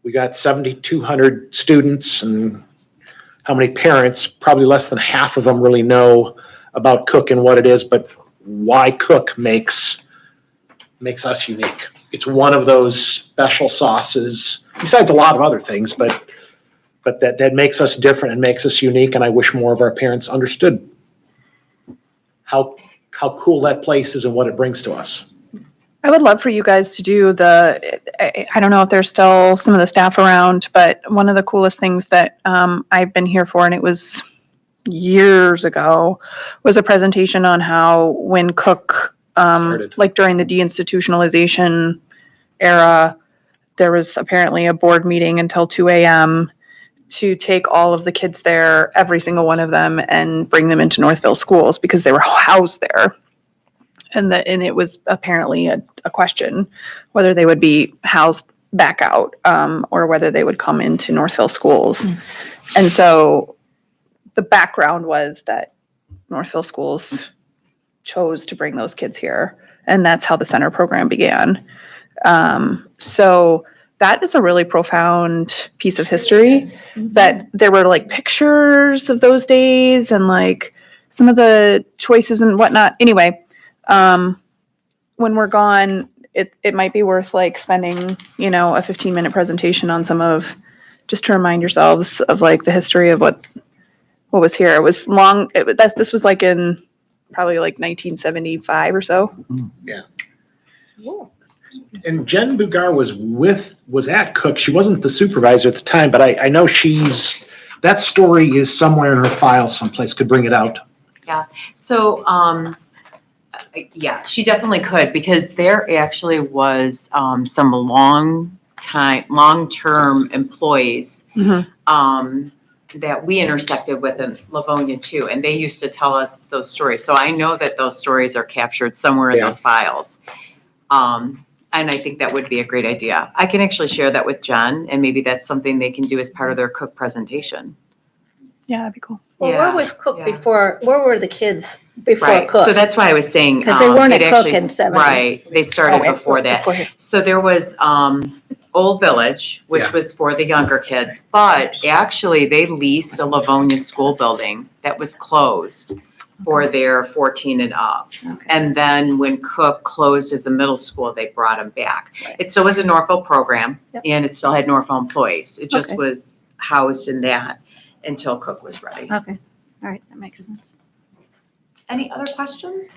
we got 7,200 students, and how many parents? Probably less than half of them really know about Cook and what it is, but why Cook makes us unique. It's one of those special sauces, besides a lot of other things, but that makes us different and makes us unique. And I wish more of our parents understood how cool that place is and what it brings to us. I would love for you guys to do I don't know if there's still some of the staff around, but one of the coolest things that I've been here for, and it was years ago, was a presentation on how when Cook, like during the deinstitutionalization era, there was apparently a board meeting until 2 a.m. to take all of the kids there, every single one of them, and bring them into Northville schools because they were housed there. And it was apparently a question whether they would be housed back out or whether they would come into Northville schools. Mm. And so the background was that Northville schools chose to bring those kids here, and that's how the center program began. So that is a really profound piece of history, that there were like pictures of those days and like some of the choices and whatnot. Anyway, when we're gone, it might be worth like spending, a 15-minute presentation on some of, just to remind yourselves of like the history of what was here. It was long. This was like in probably like 1975 or so. Yeah. Cool. And Jen Bugar was at Cook. She wasn't the supervisor at the time, but I know that story is somewhere in her file someplace. Could bring it out. Yeah. So, yeah, she definitely could, because there actually was some long-term employees that we intersected with in Livonia too, and they used to tell us those stories. So I know that those stories are captured somewhere in those files. And I think that would be a great idea. I can actually share that with Jen, and maybe that's something they can do as part of their Cook presentation. Yeah, that'd be cool. Well, where was Cook before? Where were the kids before Cook? So that's why I was saying. Because they weren't at Cook in 70. Right, they started before that. So there was Old Village, which was for the younger kids, but actually they leased a Livonia school building that was closed for their 14 and up. Okay. And then when Cook closed as a middle school, they brought them back. Right. It still was a Northville program, Yep. and it still had Northville employees. It just Okay. was housed in that until Cook was ready. Okay, all right, that makes sense. Any other questions?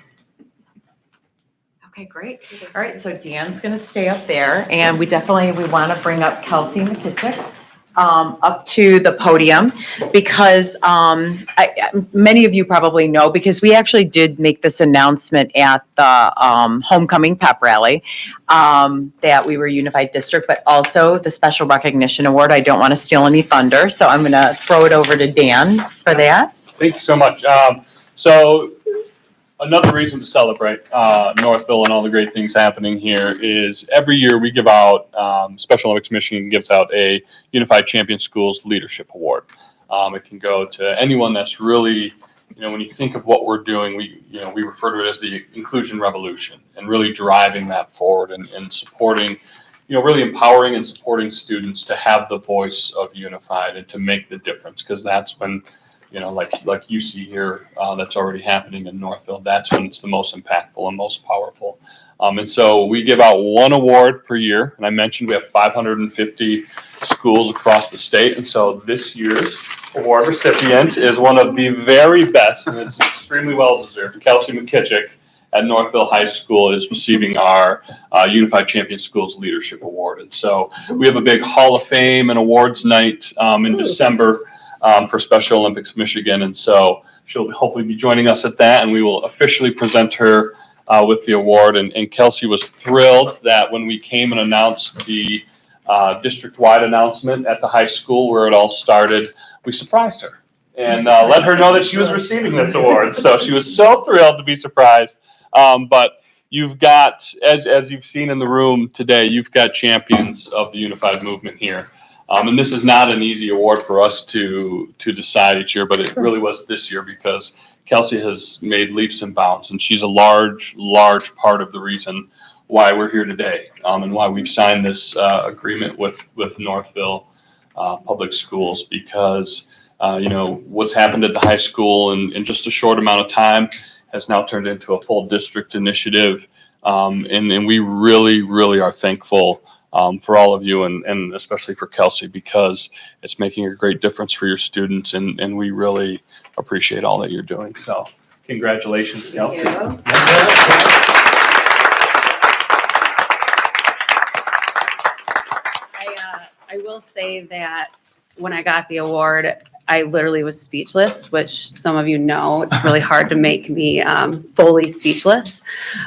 Okay, great. All right, so Dan's going to stay up there, and we want to bring up Kelsey McKissick up to the podium because many of you probably know, because we actually did make this announcement at the homecoming pep rally that we were a unified district, but also the special recognition award. I don't want to steal any thunder, so I'm going to throw it over to Dan for that. Thank you so much. So another reason to celebrate Northville and all the great things happening here is every year we give out, Special Olympics Michigan gives out a Unified Champion Schools Leadership Award. It can go to anyone that's really, when you think of what we're doing, we refer to it as the inclusion revolution and really driving that forward and supporting, really empowering and supporting students to have the voice of Unified and to make the difference, because that's when, like you see here, that's already happening in Northville. That's when it's the most impactful and most powerful. And so we give out one award per year. And I mentioned we have 550 schools across the state. And so this year's award recipient is one of the very best, and it's extremely well deserved. Kelsey McKissick at Northville High School is receiving our Unified Champion Schools Leadership Award. And so we have a big Hall of Fame and awards night in December for Special Olympics Michigan. And so she'll hopefully be joining us at that, and we will officially present her with the award. And Kelsey was thrilled that when we came and announced the district-wide announcement at the high school where it all started, we surprised her and let her know that she was receiving this award. So she was so thrilled to be surprised. But you've got, as you've seen in the room today, you've got champions of the unified movement here. And this is not an easy award for us to decide each year, but it really was this year because Kelsey has made leaps and bounds, and she's a large part of the reason why we're here today, and why we've signed this agreement with Northville Public Schools, because what's happened at the high school in just a short amount of time has now turned into a full district initiative, and we really are thankful for all of you, and especially for Kelsey, because it's making a great difference for your students, and we really appreciate all that you're doing. So congratulations, Kelsey. I will say that when I got the award, I literally was speechless, which some of you know, it's really hard to make me fully speechless.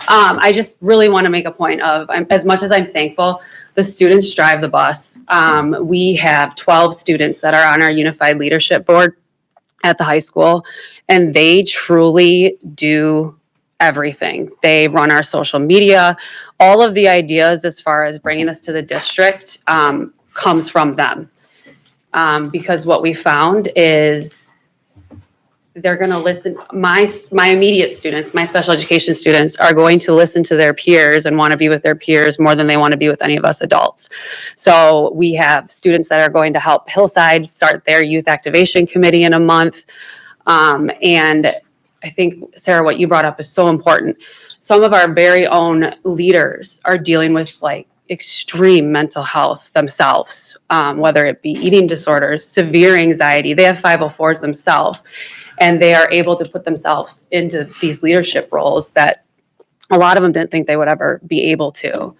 I just really want to make a point of, as much as I'm thankful, the students drive the bus. We have 12 students that are on our Unified Leadership Board at the high school, and they truly do everything. They run our social media. All of the ideas as far as bringing us to the district comes from them. Because what we found is they're going to listen. My immediate students, my special education students, are going to listen to their peers and want to be with their peers more than they want to be with any of us adults. So we have students that are going to help Hillside start their youth activation committee in a month. And I think, Sarah, what you brought up is so important. Some of our very own leaders are dealing with extreme mental health themselves, whether it be eating disorders, severe anxiety. They have 504s themselves, and they are able to put themselves into these leadership roles that a lot of them didn't think they would ever be able to.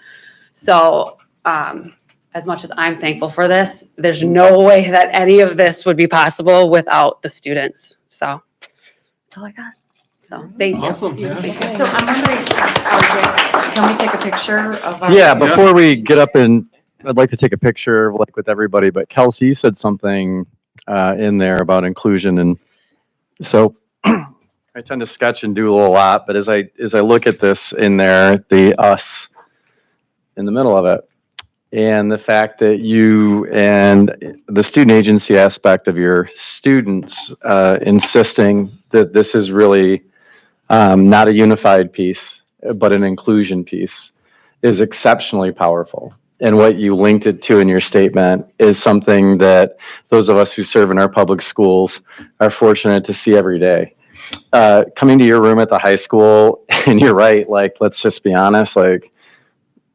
So as much as I'm thankful for this, there's no way that any of this would be possible without the students. So that's all I got. So thank you. Awesome. Yeah. Thank you. So I'm wondering, RJ, can we take a picture of our? Yeah, before we get up, and I'd like to take a picture with everybody, but Kelsey, you said something in there about inclusion, and so I tend to sketch and do a lot, but as I look at this in there, the us in the middle of it, and the fact that you and the student agency aspect of your students insisting that this is really not a unified piece, but an inclusion piece, is exceptionally powerful. And what you linked it to in your statement is something that those of us who serve in our public schools are fortunate to see every day. coming to your room at the high school, and you're right, like, let's just be honest, like,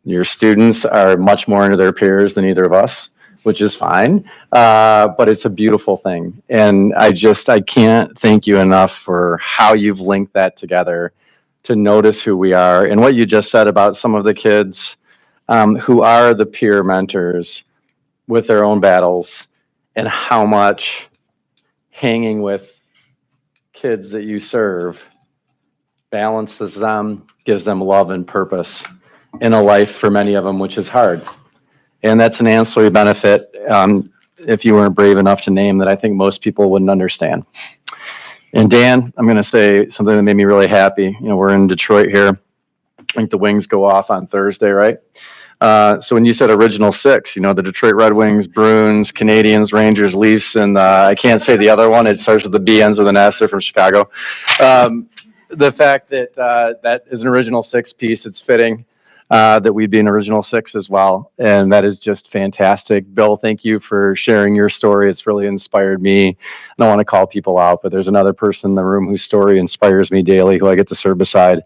your students are much more into their peers than either of us, which is fine. But it's a beautiful thing. And I can't thank you enough for how you've linked that together to notice who we are. And what you just said about some of the kids who are the peer mentors with their own battles, and how much hanging with kids that you serve balances them, gives them love and purpose in a life for many of them, which is hard. And that's an ancillary benefit, if you weren't brave enough to name, that I think most people wouldn't understand. And Dan, I'm going to say something that made me really happy. You know, we're in Detroit here. I think the Wings go off on Thursday, right? So when you said original six, you know, the Detroit Red Wings, Bruins, Canadians, Rangers, Leafs, and I can't say the other one. It starts with the B, ends with an S. They're from Chicago. The fact that that is an original six piece, it's fitting that we'd be an original six as well. And that is just fantastic. Bill, thank you for sharing your story. It's really inspired me. I don't want to call people out, but there's another person in the room whose story inspires me daily, who I get to serve beside.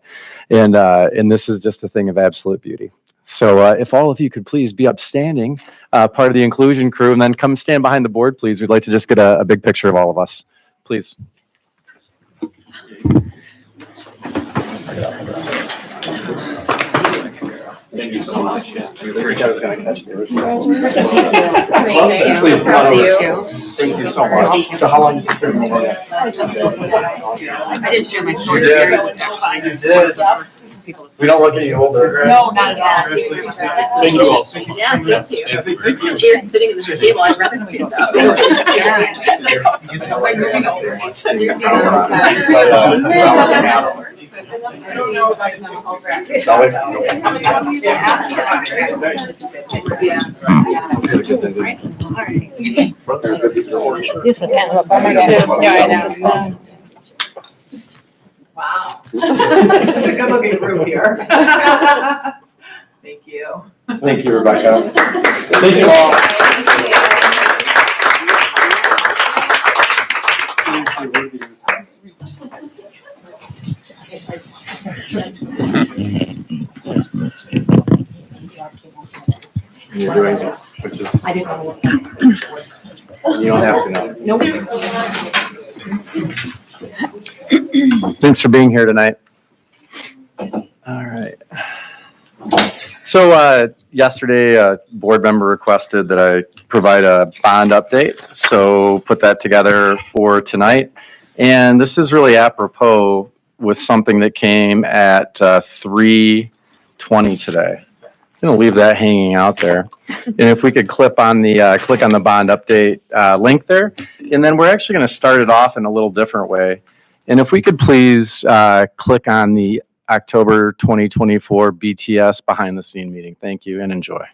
And this is just a thing of absolute beauty. So if all of you could please be upstanding, part of the inclusion crew, and then come stand behind the board, please. We'd like to just get a big picture of all of us, please. Thank you so much. I was going to catch the original. Please, come on over. Thank you so much. So how long did you serve in the Army? I didn't share my story. You did. We don't look any older. No, not at all. Thank you all. Yeah, thank you. Here, sitting at this table, I'd rather stand up. I don't know if I can hold back. This is kind of a bummer too. Yeah, I know. Wow. Come look at the room here. Thank you. Thank you, Rebecca. Thank you all. You're doing this, which is, I didn't know what. you don't have to know. Nope. Thanks for being here tonight. All right. So yesterday, a board member requested that I provide a bond update. So put that together for tonight. And this is really apropos with something that came at 3:20 today. I'm going to leave that hanging out there. And if we could click on the bond update link there. And then we're actually going to start it off in a little different way. And if we could please click on the October 2024 BTS behind the scene meeting. Thank you and enjoy.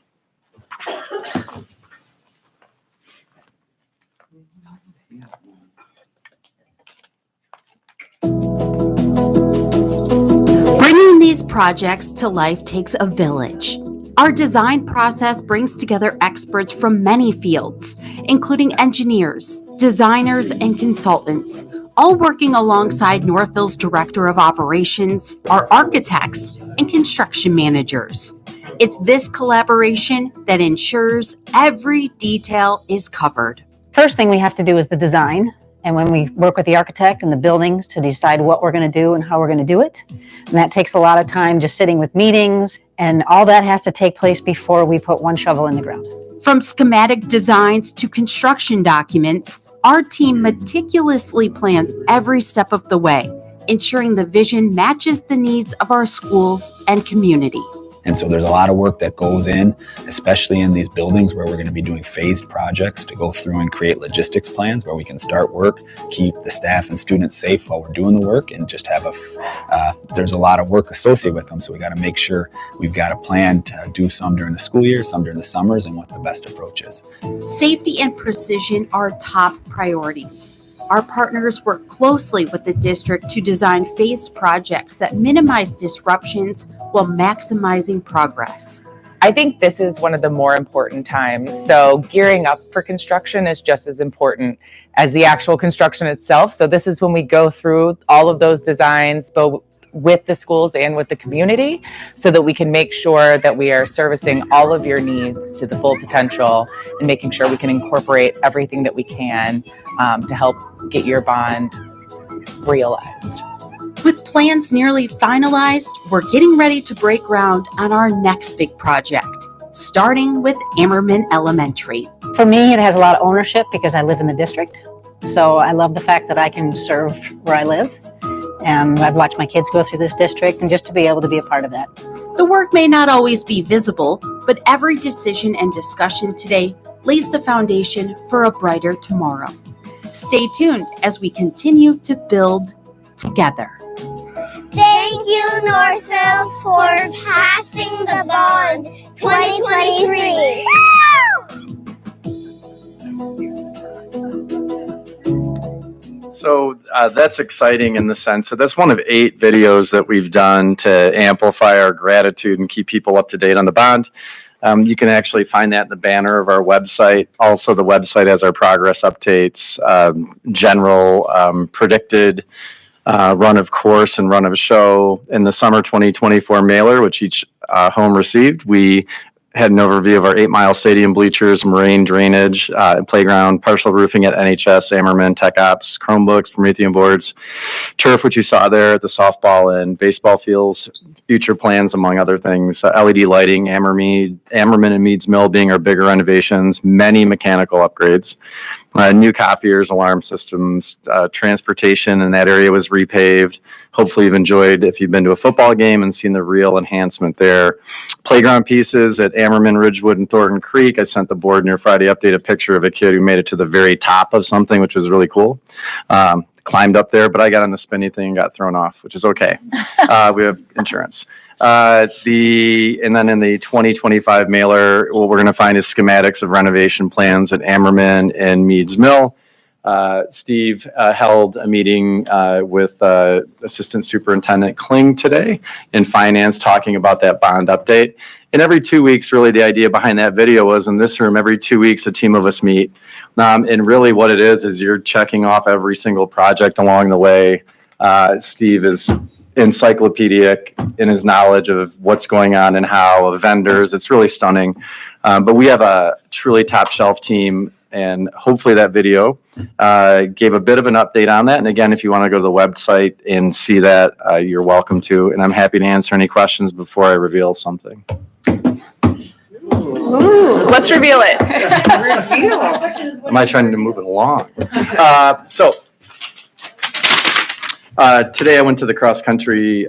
Bringing these projects to life takes a village. Our design process brings together experts from many fields, including engineers, designers, and consultants, all working alongside Northville's Director of Operations, our architects, and construction managers. It's this collaboration that ensures every detail is covered. First thing we have to do is the design. And when we work with the architect and the buildings to decide what we're going to do and how we're going to do it. And that takes a lot of time just sitting with meetings, and all that has to take place before we put one shovel in the ground. From schematic designs to construction documents, our team meticulously plans every step of the way, ensuring the vision matches the needs of our schools and community. And so there's a lot of work that goes in, especially in these buildings where we're going to be doing phased projects to go through and create logistics plans where we can start work, keep the staff and students safe while we're doing the work, and just have there's a lot of work associated with them. So we got to make sure we've got a plan to do some during the school year, some during the summers, and what the best approach is. Safety and precision are top priorities. Our partners work closely with the district to design phased projects that minimize disruptions while maximizing progress. I think this is one of the more important times. So gearing up for construction is just as important as the actual construction itself. So this is when we go through all of those designs, both with the schools and with the community, so that we can make sure that we are servicing all of your needs to the full potential and making sure we can incorporate everything that we can to help get your bond realized. With plans nearly finalized, we're getting ready to break ground on our next big project, starting with Ammerman Elementary. For me, it has a lot of ownership because I live in the district. So I love the fact that I can serve where I live. And I've watched my kids go through this district, and just to be able to be a part of that. The work may not always be visible, but every decision and discussion today lays the foundation for a brighter tomorrow. Stay tuned as we continue to build together. Thank you, Northville, for passing the bond 2023. So that's exciting in the sense that that's one of 8 videos that we've done to amplify our gratitude and keep people up to date on the bond. You can actually find that in the banner of our website. Also, the website has our progress updates, general predicted run of course and run of show. In the summer 2024 mailer, which each home received, we had an overview of our 8-mile stadium bleachers, marine drainage, playground, partial roofing at NHS, Ammerman, Tech Ops, Chromebooks, Promethean boards, turf, which you saw there, the softball and baseball fields, future plans, among other things, LED lighting, Ammerman and Meads Mill being our bigger renovations, many mechanical upgrades. New copiers, alarm systems, transportation in that area was repaved. Hopefully you've enjoyed, if you've been to a football game and seen the real enhancement there. Playground pieces at Ammerman, Ridgewood, and Thornton Creek. I sent the board in your Friday update a picture of a kid who made it to the very top of something, which was really cool. Climbed up there, but I got on the spinny thing and got thrown off, which is okay. We have insurance. And then in the 2025 mailer, what we're going to find is schematics of renovation plans at Ammerman and Meads Mill. Steve held a meeting with Assistant Superintendent Kling today in finance, talking about that bond update. And every 2 weeks, really the idea behind that video was, in this room, every 2 weeks, a team of us meet. And really what it is you're checking off every single project along the way. Steve is encyclopedic in his knowledge of what's going on and how, of vendors. It's really stunning. But we have a truly top shelf team, and hopefully that video gave a bit of an update on that. And again, if you want to go to the website and see that, you're welcome to. And I'm happy to answer any questions before I reveal something. Ooh, let's reveal it. Am I trying to move it along? Today I went to the cross country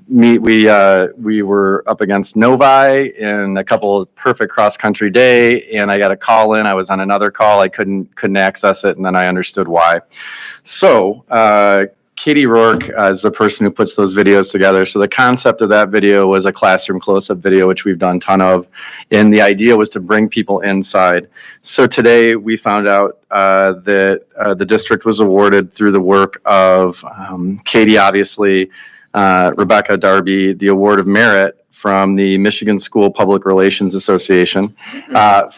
meet. We were up against Novi in a couple of perfect cross country day, and I got a call in. I was on another call. I couldn't access it, and then I understood why. So Katie Rourke is the person who puts those videos together. So the concept of that video was a classroom close-up video, which we've done a ton of. And the idea was to bring people inside. So today we found out that the district was awarded, through the work of Katie, obviously, Rebecca, Darby, the Award of Merit from the Michigan School Public Relations Association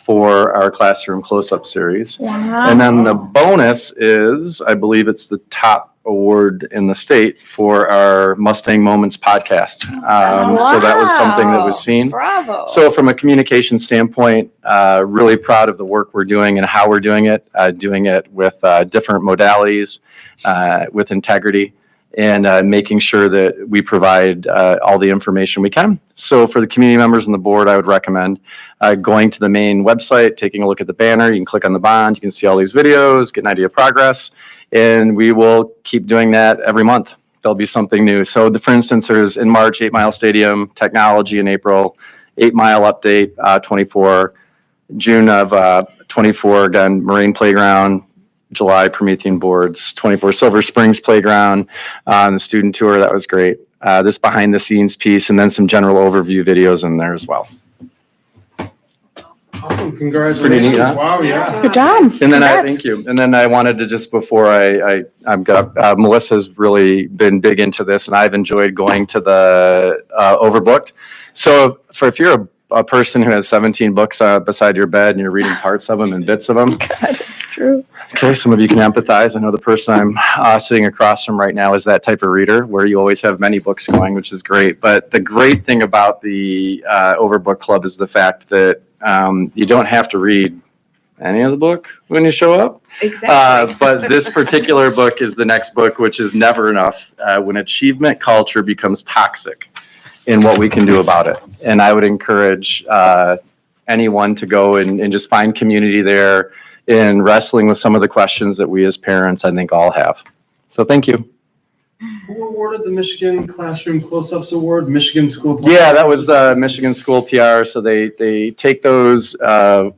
for our classroom close-up series. Wow. And then the bonus is, I believe it's the top award in the state for our Mustang Moments podcast. So that was something that was seen. Bravo. So from a communication standpoint, really proud of the work we're doing and how we're doing it with different modalities, with integrity, and making sure that we provide all the information we can. So for the community members on the board, I would recommend going to the main website, taking a look at the banner. You can click on the bond. You can see all these videos, get an idea of progress. And we will keep doing that every month. There'll be something new. So for instance, there's in March, 8-Mile Stadium, technology in April, 8-Mile update, 24, June of 24, again, Marine Playground, July, Promethean boards, 24, Silver Springs Playground, on the student tour. That was great. This behind the scenes piece, and then some general overview videos in there as well. Awesome, congratulations. Pretty neat, huh? Wow, yeah. Good job. And then thank you. And then I wanted to just, before I've got, Melissa's really been big into this, and I've enjoyed going to the Overbooked. So if you're a a person who has 17 books beside your bed and you're reading parts of them and bits of them. That is true. Okay, some of you can empathize. I know the person I'm sitting across from right now is that type of reader where you always have many books going, which is great. But the great thing about the Overbook Club is the fact that you don't have to read any of the book when you show up. Exactly. But this particular book is the next book, which is Never Enough, when achievement culture becomes toxic and what we can do about it. And I would encourage anyone to go and just find community there in wrestling with some of the questions that we as parents, I think, all have. So thank you. Who awarded the Michigan Classroom Close-Ups Award? Michigan School. Yeah, that was the Michigan School PR. So they take those and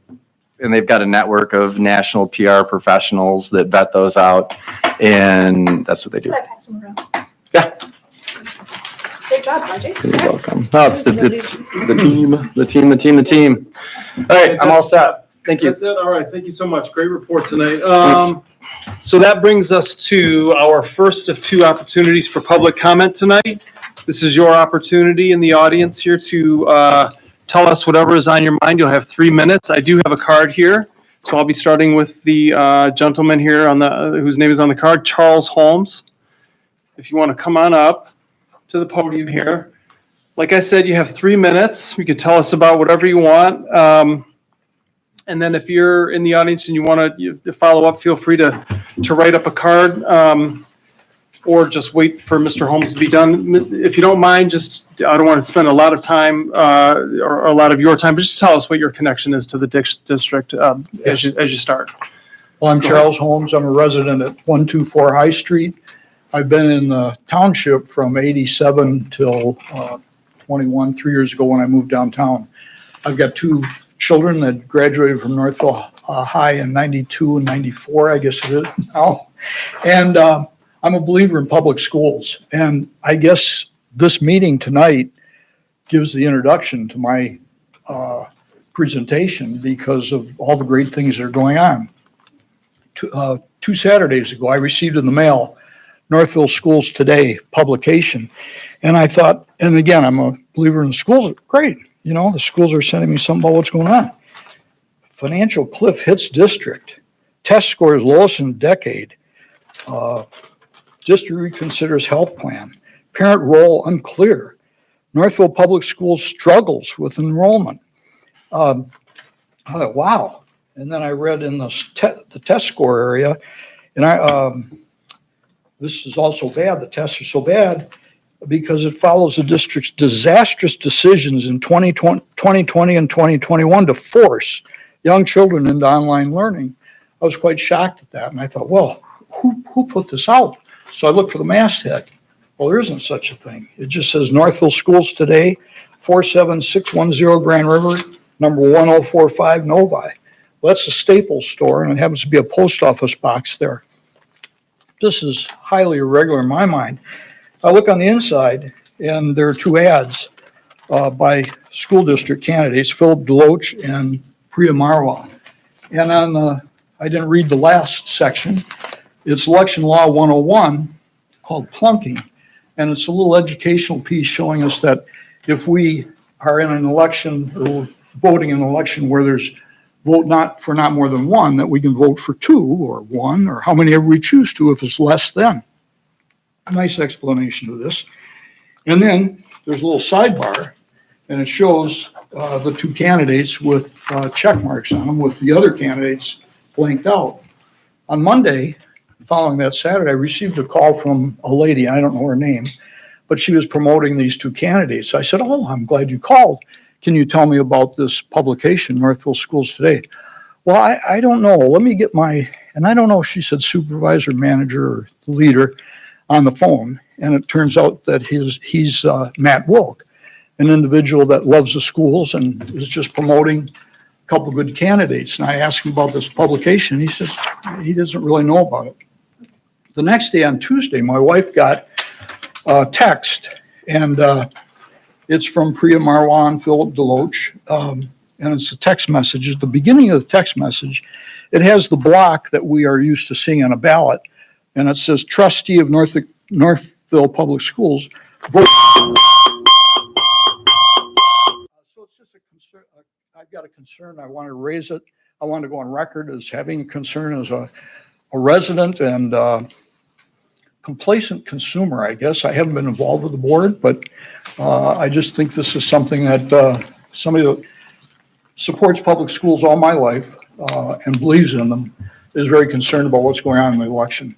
they've got a network of national PR professionals that vet those out, and that's what they do. Yeah. Great job, Roger. You're welcome. No, it's the team. All right, I'm all set. Thank you. That's it. All right. Thank you so much. Great report tonight. So that brings us to our first of two opportunities for public comment tonight. This is your opportunity in the audience here to tell us whatever is on your mind. You'll have 3 minutes. I do have a card here, so I'll be starting with the gentleman here on whose name is on the card, Charles Holmes. If you want to come on up to the podium here. Like I said, you have 3 minutes. You can tell us about whatever you want. And then if you're in the audience and you want to follow up, feel free to write up a card or just wait for Mr. Holmes to be done. If you don't mind, I don't want to spend a lot of time or a lot of your time, but just tell us what your connection is to the district as you start. Well, I'm Charles Holmes. I'm a resident at 124 High Street. I've been in the township from 87 till 21, 3 years ago when I moved downtown. I've got 2 children that graduated from Northville High in 92 and 94, I guess it is now. And I'm a believer in public schools. And I guess this meeting tonight gives the introduction to my presentation because of all the great things that are going on. 2 Saturdays ago, I received in the mail Northville Schools Today publication. And I thought, and again, I'm a believer in the schools. Great. You know, the schools are sending me something about what's going on. Financial cliff hits district. Test scores lowest in a decade. District reconsiders health plan. Parent role unclear. Northville Public Schools struggles with enrollment. I thought, wow. And then I read in the test score area, and this is also bad. The tests are so bad because it follows the district's disastrous decisions in 2020 and 2021 to force young children into online learning. I was quite shocked at that, and I thought, well, who put this out? So I looked for the masthead. Well, there isn't such a thing. It just says Northville Schools Today, 47610 Grand River, number 1045 Novi. Well, that's a Staples store, and it happens to be a post office box there. This is highly irregular in my mind. I look on the inside, and there are 2 ads by school district candidates, Philip Deloach and Priya Marwa. And I didn't read the last section. It's Election Law 101 called Plunking. And it's a little educational piece showing us that if we are in an election or voting in an election where there's vote not more than 1, that we can vote for 2 or 1 or how many ever we choose to if it's less than. A nice explanation of this. And then there's a little sidebar, and it shows the 2 candidates with check marks on them with the other candidates blanked out. On Monday, following that Saturday, I received a call from a lady, I don't know her name, but she was promoting these 2 candidates. I said, oh, I'm glad you called. Can you tell me about this publication, Northville Schools Today? Well, I don't know. Let me get and I don't know if she said supervisor, manager, or leader on the phone. And it turns out that he's Matt Wilk, an individual that loves the schools and is just promoting a couple of good candidates. And I asked him about this publication. He says he doesn't really know about it. The next day on Tuesday, my wife got a text, and it's from Priya Marwa and Philip Deloach, and it's a text message. At the beginning of the text message, it has the block that we are used to seeing on a ballot, and it says, trustee of Northville Public Schools, vote. So it's just a I've got a concern. I want to raise it. I want to go on record as having a concern as a resident and complacent consumer, I guess. I haven't been involved with the board, but I just think this is something that somebody that supports public schools all my life and believes in them is very concerned about what's going on in the election.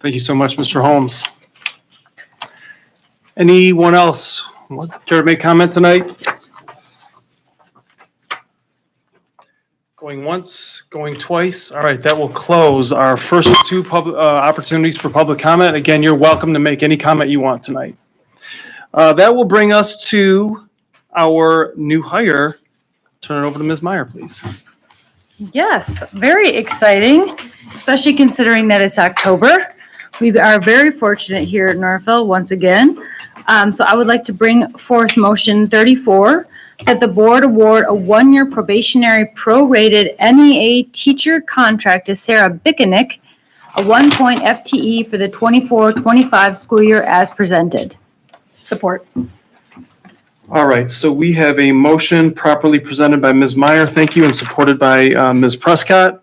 Thank you so much, Mr. Holmes. Anyone else care to make comment tonight? Going once, going twice. All right, that will close our first two opportunities for public comment. Again, you're welcome to make any comment you want tonight. That will bring us to our new hire. Turn it over to Ms. Meyer, please. Yes, very exciting, especially considering that it's October. We are very fortunate here at Northville once again. So I would like to bring forth motion 34, that the board award a one-year probationary prorated NEA teacher contract to Sarah Bickenick, a 1-point FTE for the 24-25 school year as presented. Support. All right, so we have a motion properly presented by Ms. Meyer, thank you, and supported by Ms. Prescott.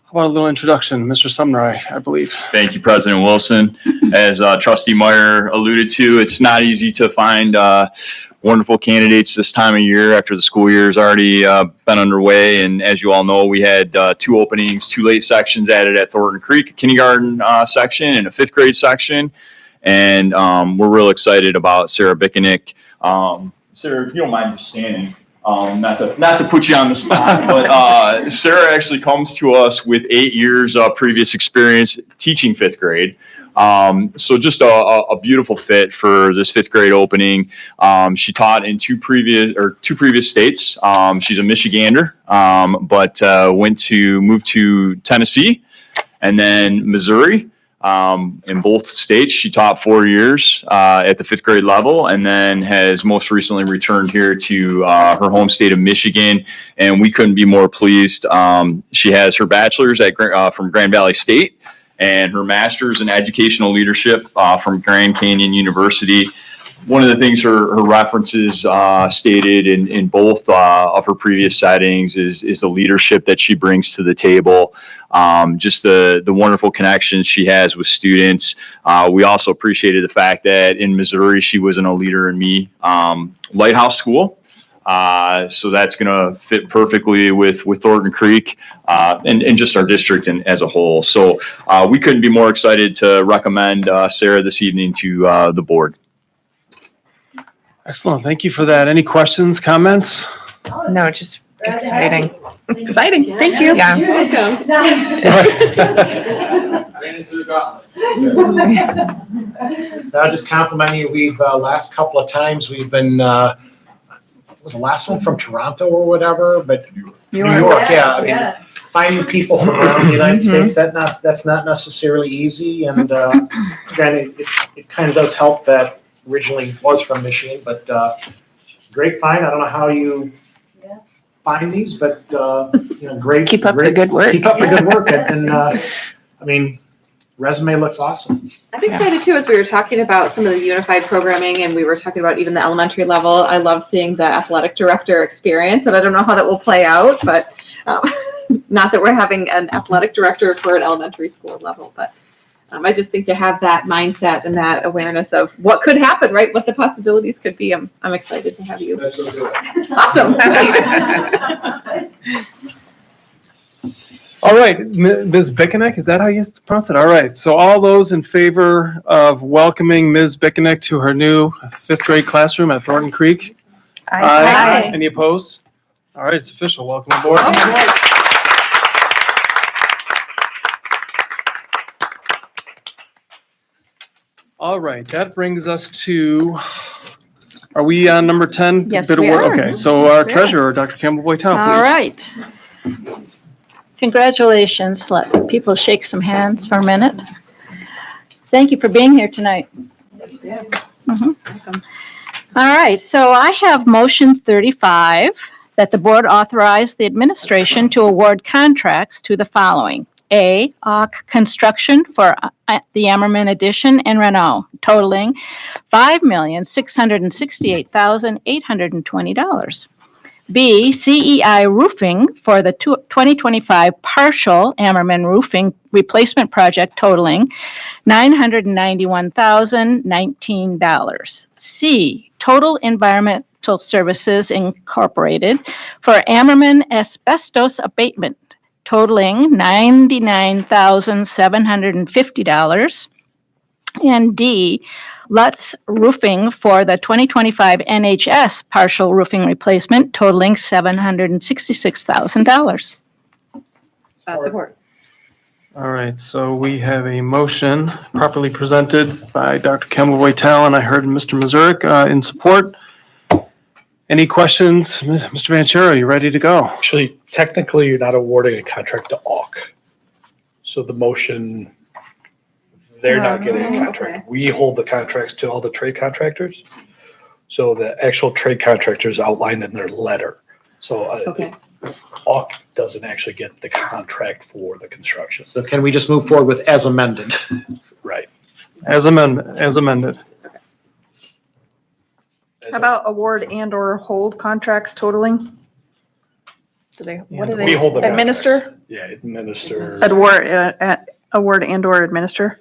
How about a little introduction? Mr. Sumner, I believe. Thank you, President Wilson. As Trustee Meyer alluded to, it's not easy to find wonderful candidates this time of year after the school year has already been underway. And as you all know, we had 2 openings, 2 late sections added at Thornton Creek, a kindergarten section and a 5th grade section. And we're real excited about Sarah Bickenick. Sarah, if you don't mind just standing, not to put you on the spot, but Sarah actually comes to us with 8 years of previous experience teaching 5th grade. So just a beautiful fit for this 5th grade opening. She taught in two previous states. She's a Michigander, but moved to Tennessee and then Missouri. In both states, she taught 4 years at the 5th grade level, and then has most recently returned here to her home state of Michigan, and we couldn't be more pleased. She has her bachelor's from Grand Valley State and her master's in educational leadership from Grand Canyon University. One of the things her references stated in both of her previous settings is the leadership that she brings to the table. Just the wonderful connections she has with students. We also appreciated the fact that in Missouri, she was in a Leader in Me Lighthouse School. So that's going to fit perfectly with Thornton Creek and just our district as a whole. So we couldn't be more excited to recommend Sarah this evening to the board. Excellent. Thank you for that. Any questions, comments? No, just exciting. Exciting. Thank you. Yeah. You're welcome. I'll just compliment you. We've last couple of times we've been was the last one from Toronto or whatever, but New York, yeah. I mean, finding people from around the United States, that's not necessarily easy, and again, it kind of does help that originally was from Michigan, but great find. I don't know how you find these, but great. Keep up the good work. Keep up the good work, and I mean, resume looks awesome. I'm excited too, as we were talking about some of the unified programming and we were talking about even the elementary level. I love seeing the athletic director experience, and I don't know how that will play out, but not that we're having an athletic director for an elementary school level, but I just think to have that mindset and that awareness of what could happen, right? What the possibilities could be. I'm excited to have you. Awesome. All right, Ms. Bickenick, is that how you pronounce it? All right, so all those in favor of welcoming Ms. Bickenick to her new 5th grade classroom at Thornton Creek? Aye. Any opposed? All right, it's official. Welcome aboard. All right, that brings us to, are we on number 10? Yes, Bid we award? are. Okay, so our treasurer, Dr. Campbell Boytow, please. All right. Congratulations. Let people shake some hands for a minute. Thank you for being here tonight. All right, so I have motion 35, that the board authorize the administration to award contracts to the following. A, construction for the Ammerman addition and Renault, totaling $5,668,820. B, CEI Roofing for the 2025 partial Ammerman roofing replacement project totaling $991,019. C, Total Environmental Services Incorporated for Ammerman asbestos abatement totaling $99,750. And D, Lutz Roofing for the 2025 NHS partial roofing replacement totaling $766,000. Support. All right, so we have a motion properly presented by Dr. Campbell-Boytel, and I heard Mr. Mazurik in support. Any questions? Mr. Vanchero, you ready to go? Actually, technically, you're not awarding a contract to AUK. So the motion, they're not getting a contract. We hold the contracts to all the trade contractors. So the actual trade contractors outlined in their letter. So AUK doesn't actually get the contract for the construction. So can we just move forward with as amended? Right. As amended. How about award and or hold contracts totaling? What do We hold the they administer? Yeah, administer. Award and or administer?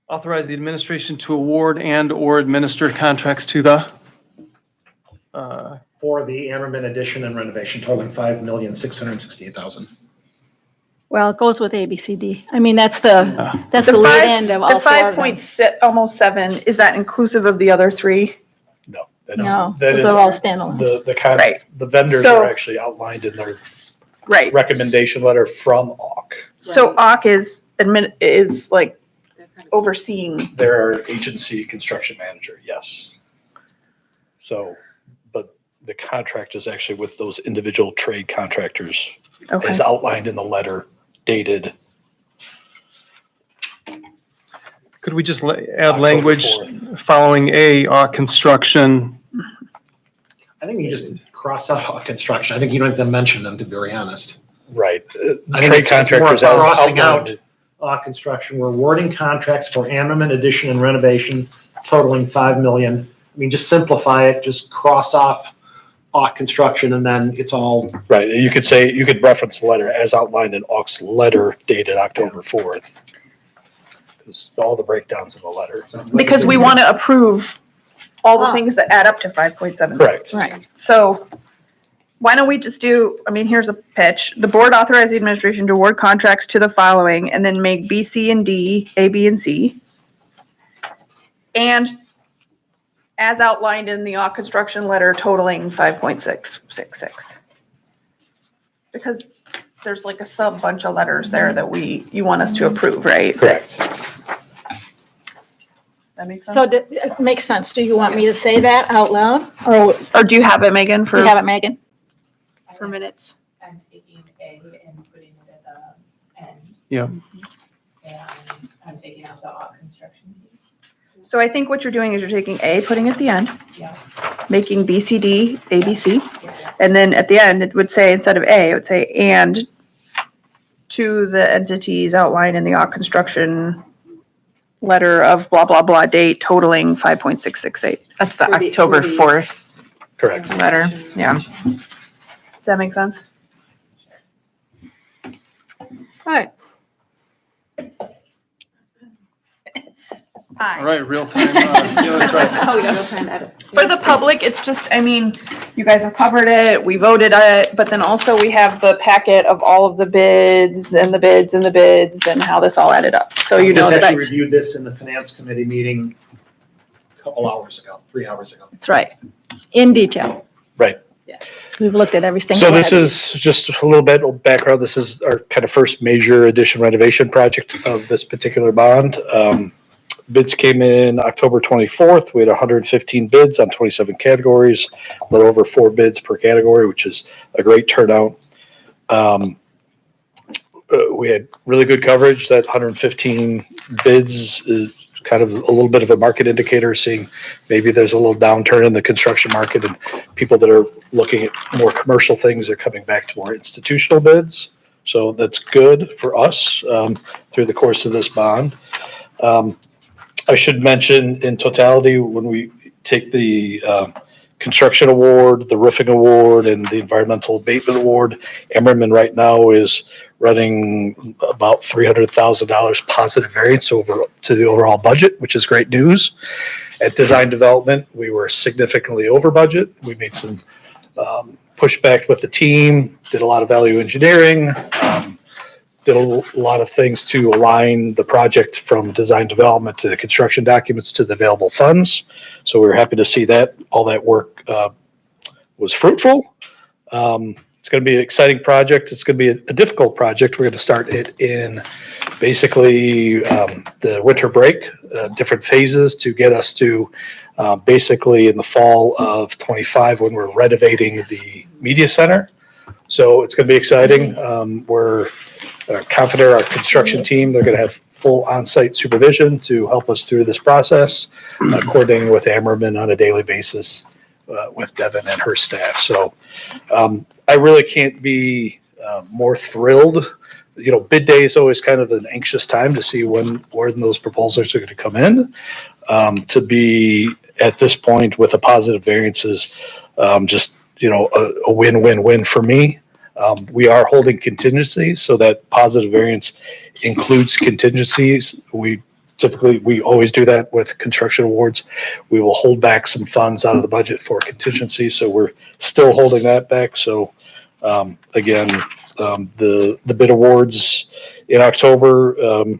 Authorize the administration to award and or administer contracts to the For the Ammerman addition and renovation totaling $5,668,000. Well, it goes with ABCD. I mean, that's the lead end of all The four of them. 5.6, almost 7, is that inclusive of the other 3? No. No, That is they're all standalone. The vendors So- are actually outlined in their Right. recommendation letter from AUK. So AUK is like overseeing. They're our agency construction manager, yes. So, but the contract is actually with those individual trade contractors Okay. as outlined in the letter dated. Could we just add language following A, construction? I think you just cross out construction. I think you don't have to mention them, to be very honest. Right. I think Trade it's contractors more as crossing outlined. out construction. We're awarding contracts for Ammerman addition and renovation totaling $5 million. I mean, just simplify it, just cross off construction, and then it's all. Right. You could reference the letter as outlined in AUK's letter dated October 4th. Because all the breakdowns in the letter. Because we want to approve all the things that add up to 5.7. Correct. Right. So why don't we just do, here's a pitch. The board authorizes the administration to award contracts to the following and then make B, C, and D, A, B, and C. And as outlined in the AUK construction letter totaling 5.666. Because there's like a sub bunch of letters there that you want us to approve, right? Correct. That makes sense? So it makes sense. Do you want me to say that out loud? Or do you have it, Megan? Do you have it, Megan? For minutes. I'm taking A and putting it at the end, Yeah. and I'm taking out the AUK construction. So I think what you're doing is you're taking A, putting it at the end, Yeah. making B, C, D, A, B, C. And then at the end, it would say, instead of A, it would say, and to the entities outlined in the AUK construction letter of blah, blah, blah date totaling 5.668. That's the October 4th Correct. letter. Yeah. Does that make sense? All right. All right, real time. Yeah, that's right. Oh, yeah, real-time edit. For the public, it's just, you guys have covered it, we voted it, but then also we have the packet of all of the bids and the bids and the bids and how this all added up. So you know Just that actually reviewed this in the finance committee meeting a couple hours ago, 3 hours ago. That's right. In detail. Right. We've looked at everything. So this is just a little bit of background. This is our kind of first major addition renovation project of this particular bond. Bids came in October 24th. We had 115 bids on 27 categories, a little over 4 bids per category, which is a great turnout. We had really good coverage. That 115 bids is kind of a little bit of a market indicator, seeing maybe there's a little downturn in the construction market and people that are looking at more commercial things are coming back to more institutional bids. So that's good for us through the course of this bond. I should mention in totality, when we take the construction award, the roofing award, and the environmental abatement award. Emmerman right now is running about $300,000 positive variance over to the overall budget, which is great news. At design development, we were significantly over budget. We made some pushback with the team, did a lot of value engineering, did a lot of things to align the project from design development to the construction documents to the available funds. So we were happy to see that all that work was fruitful. It's going to be an exciting project. It's going to be a difficult project. We're going to start it in basically the winter break, different phases to get us to basically in the fall of 25 when we're renovating the media center. So it's going to be exciting. We're confident our construction team, they're going to have full on-site supervision to help us through this process, coordinating with Ammerman on a daily basis with Devin and her staff. So I really can't be more thrilled. You know, bid day is always kind of an anxious time to see when those proposals are going to come in. To be at this point with a positive variances, just, you know, a win-win-win for me. We are holding contingencies, so that positive variance includes contingencies. We always do that with construction awards. We will hold back some funds out of the budget for contingency, so we're still holding that back. So again, the bid awards in October,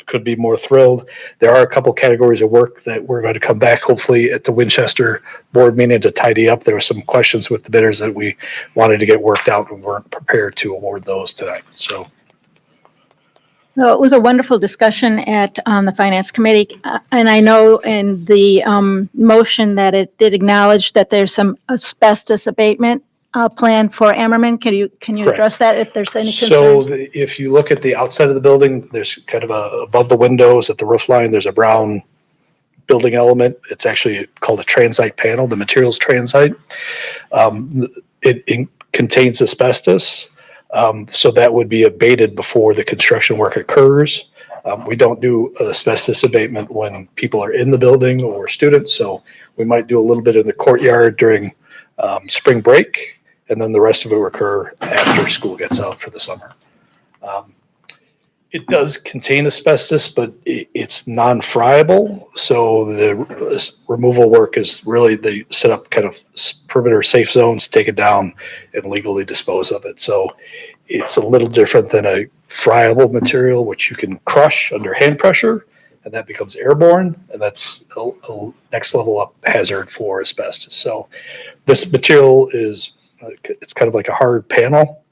could be more thrilled. There are a couple categories of work that we're going to come back hopefully at the Winchester board meeting to tidy up. There were some questions with the bidders that we wanted to get worked out and weren't prepared to award those tonight. So it was a wonderful discussion at the Finance Committee. And I know in the motion that it did acknowledge that there's some asbestos abatement plan for Ammerman. Can you Correct. address that if there's any So concerns? if you look at the outside of the building, there's kind of above the windows at the roof line, there's a brown building element. It's actually called a transite panel. The material's transite. It contains asbestos. So that would be abated before the construction work occurs. We don't do asbestos abatement when people are in the building or students. So we might do a little bit in the courtyard during spring break, and then the rest of it will occur after school gets out for the summer. It does contain asbestos, but it's non-friable. So the removal work is really, they set up kind of perimeter safe zones, take it down and legally dispose of it. So it's a little different than a friable material, which you can crush under hand pressure, and that becomes airborne, and that's a next level up hazard for asbestos. So this material is, it's kind of like a hard panel,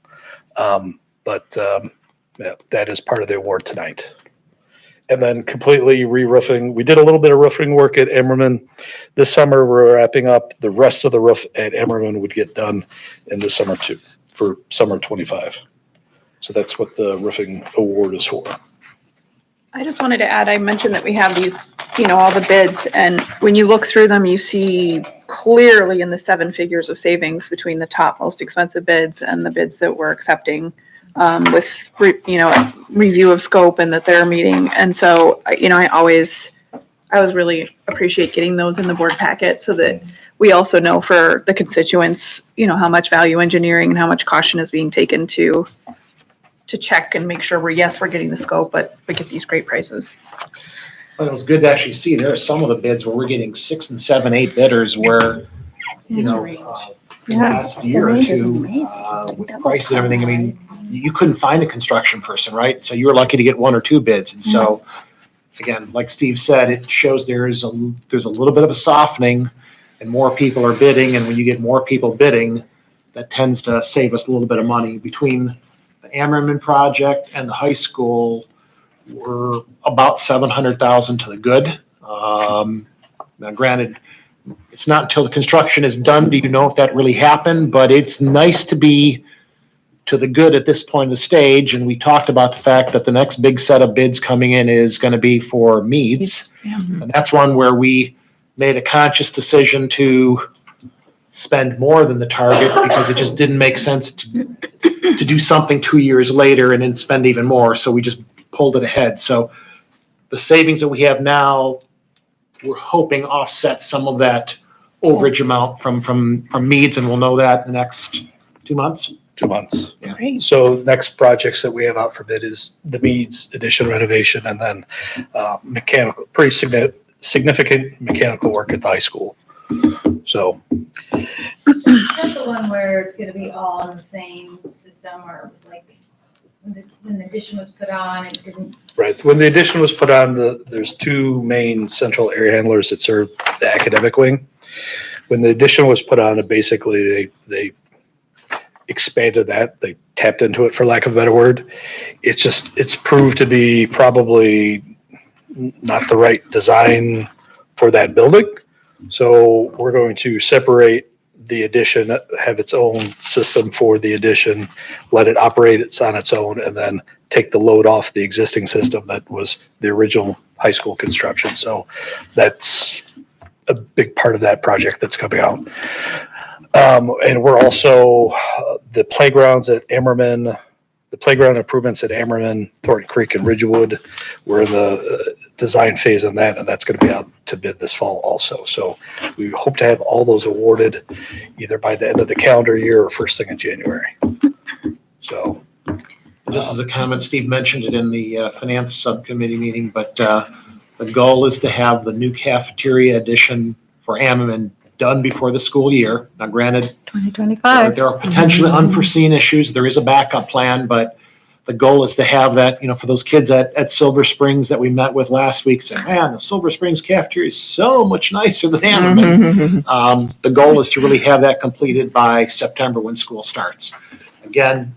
yeah, that is part of the award tonight. And then completely re-roofing. We did a little bit of roofing work at Emmerman. This summer, we're wrapping up. The rest of the roof at Emmerman would get done in the summer too, for summer 25. So that's what the roofing award is for. I just wanted to add, I mentioned that we have these, all the bids, and when you look through them, you see clearly in the 7 figures of savings between the top most expensive bids and the bids that we're accepting with, review of scope and that they're meeting. And so, I always really appreciate getting those in the board packet so that we also know for the constituents, how much value engineering and how much caution is being taken to check and make sure we're getting the scope, but we get these great prices. Well, it was good to actually see there are some of the bids where we're getting 6 and 7, 8 bidders where, in the last year or two, with the prices and everything, I mean, you couldn't find a construction person, right? So you were lucky to get 1 or 2 bids. And so, again, like Steve said, it shows there's a little bit of a softening and more people are bidding. And when you get more people bidding, that tends to save us a little bit of money. Between the Ammerman project and the high school, we're about $700,000 to the good. Now, granted, it's not until the construction is done do you know if that really happened, but it's nice to be to the good at this point of the stage. And we talked about the fact that the next big set of bids coming in is going to be for Meads. And that's one where we made a conscious decision to spend more than the target because it just didn't make sense to do something 2 years later and then spend even more. So we just pulled it ahead. So the savings that we have now, we're hoping offset some of that overage amount from Meads, and we'll know that in the next 2 months. 2 months. Yeah. So next projects that we have out for bid is the Meads addition renovation, and then mechanical, pretty significant mechanical work at the high school. So That's the one where it's gonna be all on the same system, or it was like, when the addition was put on, it didn't. right, when the addition was put on, there's 2 main central air handlers that serve the academic wing. When the addition was put on, it basically they expanded that. They tapped into it, for lack of a better word. It's proved to be probably not the right design for that building. So we're going to separate the addition, have its own system for the addition, let it operate on its own, and then take the load off the existing system that was the original high school construction. So that's a big part of that project that's coming out. And we're also, the playgrounds at Ammerman, the playground improvements at Ammerman, Thornton Creek, and Ridgewood, we're in the design phase on that, and that's going to be out to bid this fall also. So we hope to have all those awarded either by the end of the calendar year or first thing in January. So. This is a comment, Steve mentioned it in the finance subcommittee meeting, but the goal is to have the new cafeteria addition for Ammerman done before the school year. Now granted, 2025. there are potentially unforeseen issues. There is a backup plan, but the goal is to have that, for those kids at Silver Springs that we met with last week, saying, man, the Silver Springs cafeteria is so much nicer than Ammerman. The goal is to really have that completed by September when school starts. Again,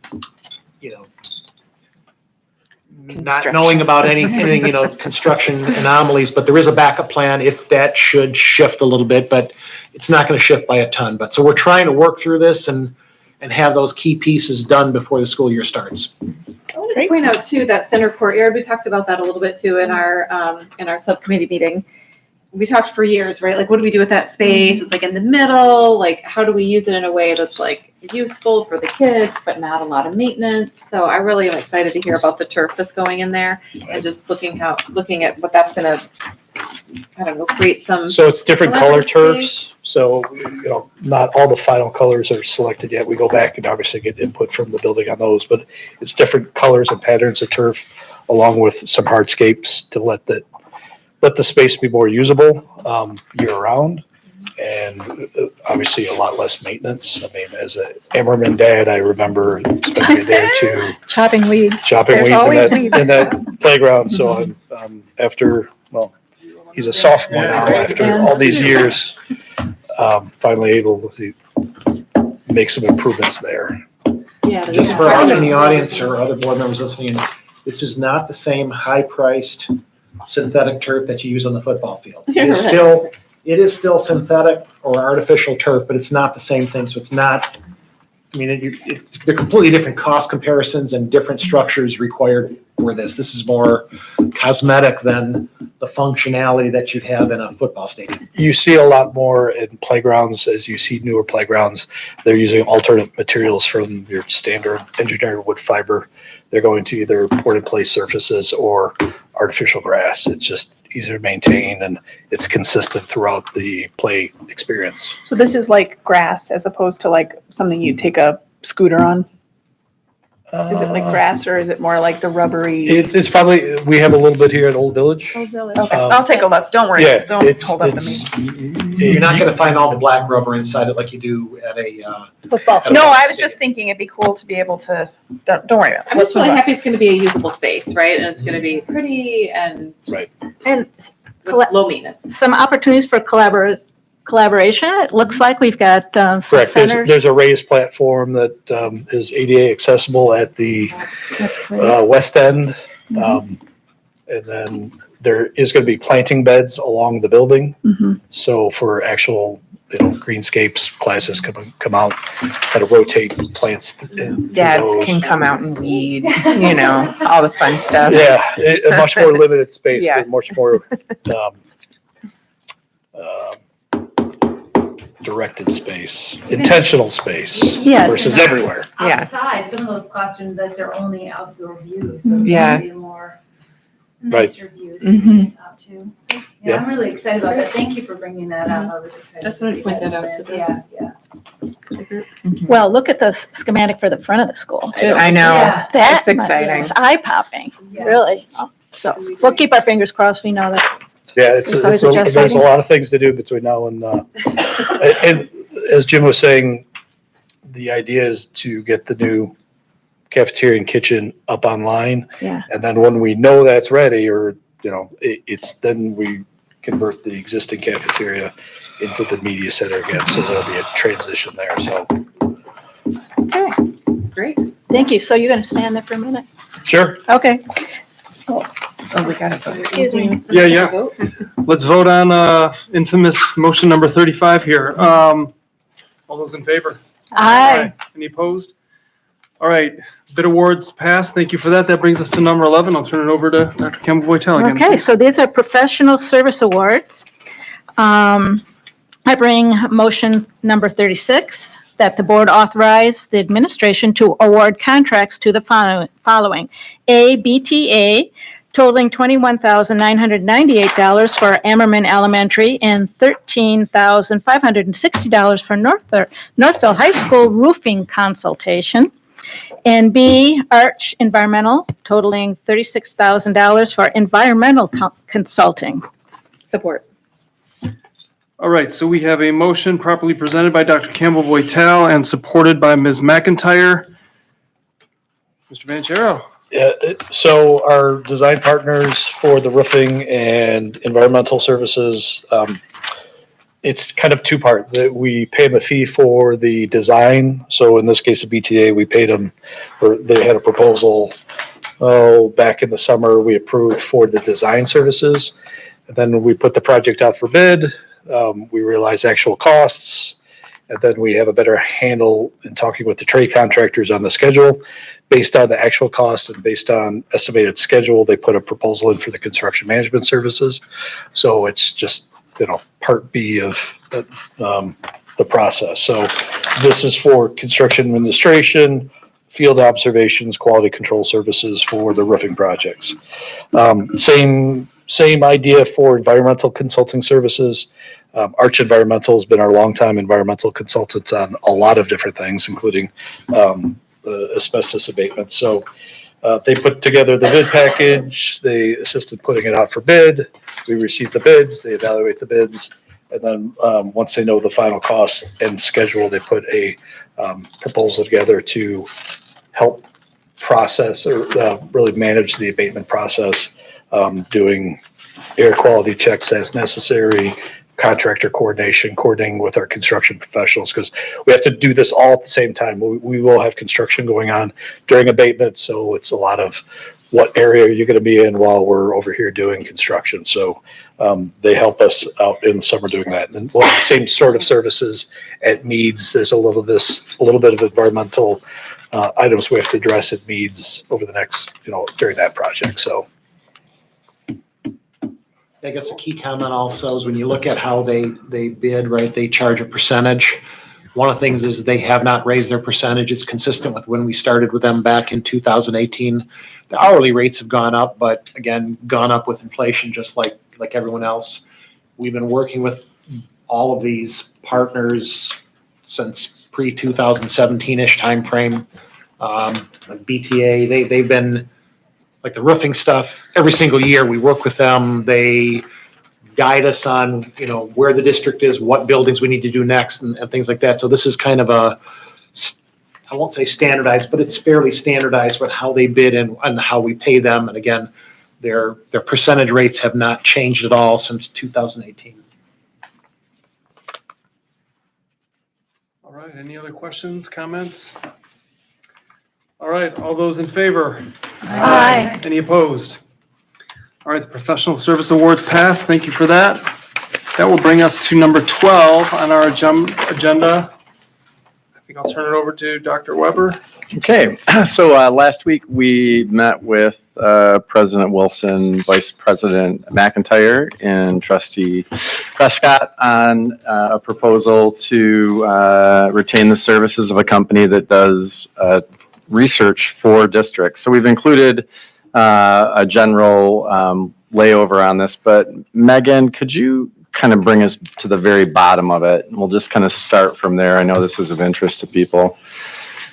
not knowing about anything, construction anomalies, but there is a backup plan if that should shift a little bit, but it's not going to shift by a ton. But so we're trying to work through this and have those key pieces done before the school year starts. I wanted to point out too, that center courtyard, we talked about that a little bit too in our subcommittee meeting. We talked for years, right? Like, what do we do with that space? It's like in the middle, like, how do we use it in a way that's like useful for the kids, but not a lot of maintenance? So I really am excited to hear about the turf that's going in there and just looking at what that's gonna, I don't know, create some. So it's different color collaborative turfs. So, not all the final colors are selected yet. We go back and obviously get input from the building on those, but it's different colors and patterns of turf along with some hardscapes to let the space be more usable year round, and obviously a lot less maintenance. I mean, as a Ammerman dad, I remember spending a day or two Chopping weeds. chopping There's always weeds in that playground. So I'm after, well, he's a sophomore now. After all these years, finally able to make some improvements there. Yeah. Just for out in the audience or other board members listening, this is not the same high-priced synthetic turf that you use on the football field. It is still synthetic or artificial turf, but it's not the same thing. So it's not, they're completely different cost comparisons and different structures required for this. This is more cosmetic than the functionality that you'd have in a football stadium. You see a lot more in playgrounds as you see newer playgrounds. They're using alternate materials from your standard engineered wood fiber. They're going to either poured in place surfaces or artificial grass. It's just easier to maintain and it's consistent throughout the play experience. So this is like grass as opposed to like something you take a scooter on? Is it like grass or is it more like the rubbery? It's probably, we have a little bit here at Old Village. Okay, I'll take a look. Don't worry. Yeah, Don't hold up to me. You're not going to find all the black rubber inside it like you do at a Football. No, I was just thinking it'd be cool to be able to, don't worry about it. I'm just really happy it's gonna be a usable space, right? And it's gonna be pretty and And with low maintenance. some opportunities for collaboration. It looks like we've got some Correct. centers. There's a raised platform that is ADA accessible at the That's great. west end. And then there is going to be planting beds along the building. So for actual, greenscapes classes come out, kind of rotate plants. Dads can come out and weed, all the fun stuff. Yeah, a much more limited space, Yeah. but much more directed space, intentional space Yes. versus everywhere. Yeah. Outside, some of those classroom beds are only outdoor views, so Yeah. maybe more. Right. nice reviews Mhm. too. Yeah. Yeah, I'm really excited about that. Thank you for bringing that up. I was excited. Just wanted to point that out to them. Yeah, yeah. Well, look at the schematic for the front of the school. too. I know. Yeah. That It's exciting. is eye-popping, Yeah. really. So we'll keep our fingers crossed. We know that. Yeah, There's always a there's chance. a lot of things to do between now and as Jim was saying, the idea is to get the new cafeteria and kitchen up online. Yeah. And then when we know that's ready, or, it's, then we convert the existing cafeteria into the media center again. So there'll be a transition there, so. Okay, It's great. thank you. So you're gonna stand there for a minute? Sure. Okay. Oh, we got it. Excuse me. Yeah. Let's vote on infamous motion number 35 here. All those in favor? Aye. Any opposed? All right, bid awards passed. Thank you for that. That brings us to number 11. I'll turn it over to Dr. Campbell Boytel again. Okay, so these are professional service awards. I bring motion number 36, that the board authorize the administration to award contracts to the following. A, BTA, totaling $21,998 for Ammerman Elementary and $13,560 for Northville High School roofing consultation. And B, Arch Environmental, totaling $36,000 for environmental consulting. Support. All right, so we have a motion properly presented by Dr. Campbell Boytel and supported by Ms. McIntyre. Mr. Vanchero. Yeah, so our design partners for the roofing and environmental services, it's kind of two-part. That we pay them a fee for the design. So in this case, the BTA, we paid them, or they had a proposal, back in the summer, we approved for the design services. And then we put the project out for bid. We realize actual costs. And then we have a better handle in talking with the trade contractors on the schedule. Based on the actual cost and based on estimated schedule, they put a proposal in for the construction management services. So it's just, part B of the process. So this is for construction administration, field observations, quality control services for the roofing projects. Same idea for environmental consulting services. Arch Environmental has been our longtime environmental consultants on a lot of different things, including asbestos abatement. So they put together the bid package. They assisted putting it out for bid. We received the bids. They evaluate the bids. And then once they know the final cost and schedule, they put a proposal together to help process or really manage the abatement process, doing air quality checks as necessary, contractor coordinating with our construction professionals, because we have to do this all at the same time. We will have construction going on during abatement, so it's a lot of what area are you going to be in while we're over here doing construction. So they help us out in the summer doing that. And then we'll have the same sort of services at Meads. There's a little bit of environmental items we have to address at Meads over the next, during that project. So. I guess a key comment also is when you look at how they bid, right, they charge a percentage. One of the things is they have not raised their percentage. It's consistent with when we started with them back in 2018. The hourly rates have gone up, but again, gone up with inflation just like everyone else. We've been working with all of these partners since pre-2017-ish timeframe. BTA, they've been, like the roofing stuff, every single year we work with them. They guide us on, where the district is, what buildings we need to do next and things like that. So this is kind of I won't say standardized, but it's fairly standardized with how they bid and how we pay them. And again, their percentage rates have not changed at all since 2018. All right, any other questions, comments? All right, all those in favor? Aye. Any opposed? All right, the professional service awards passed. Thank you for that. That will bring us to number 12 on our agenda. I think I'll turn it over to Dr. Weber. Okay, so last week we met with President Wilson, Vice President McIntyre, and Trustee Prescott on a proposal to retain the services of a company that does research for districts. So we've included a general layover on this, but Megan, could you kind of bring us to the very bottom of it? And we'll just kind of start from there. I know this is of interest to people.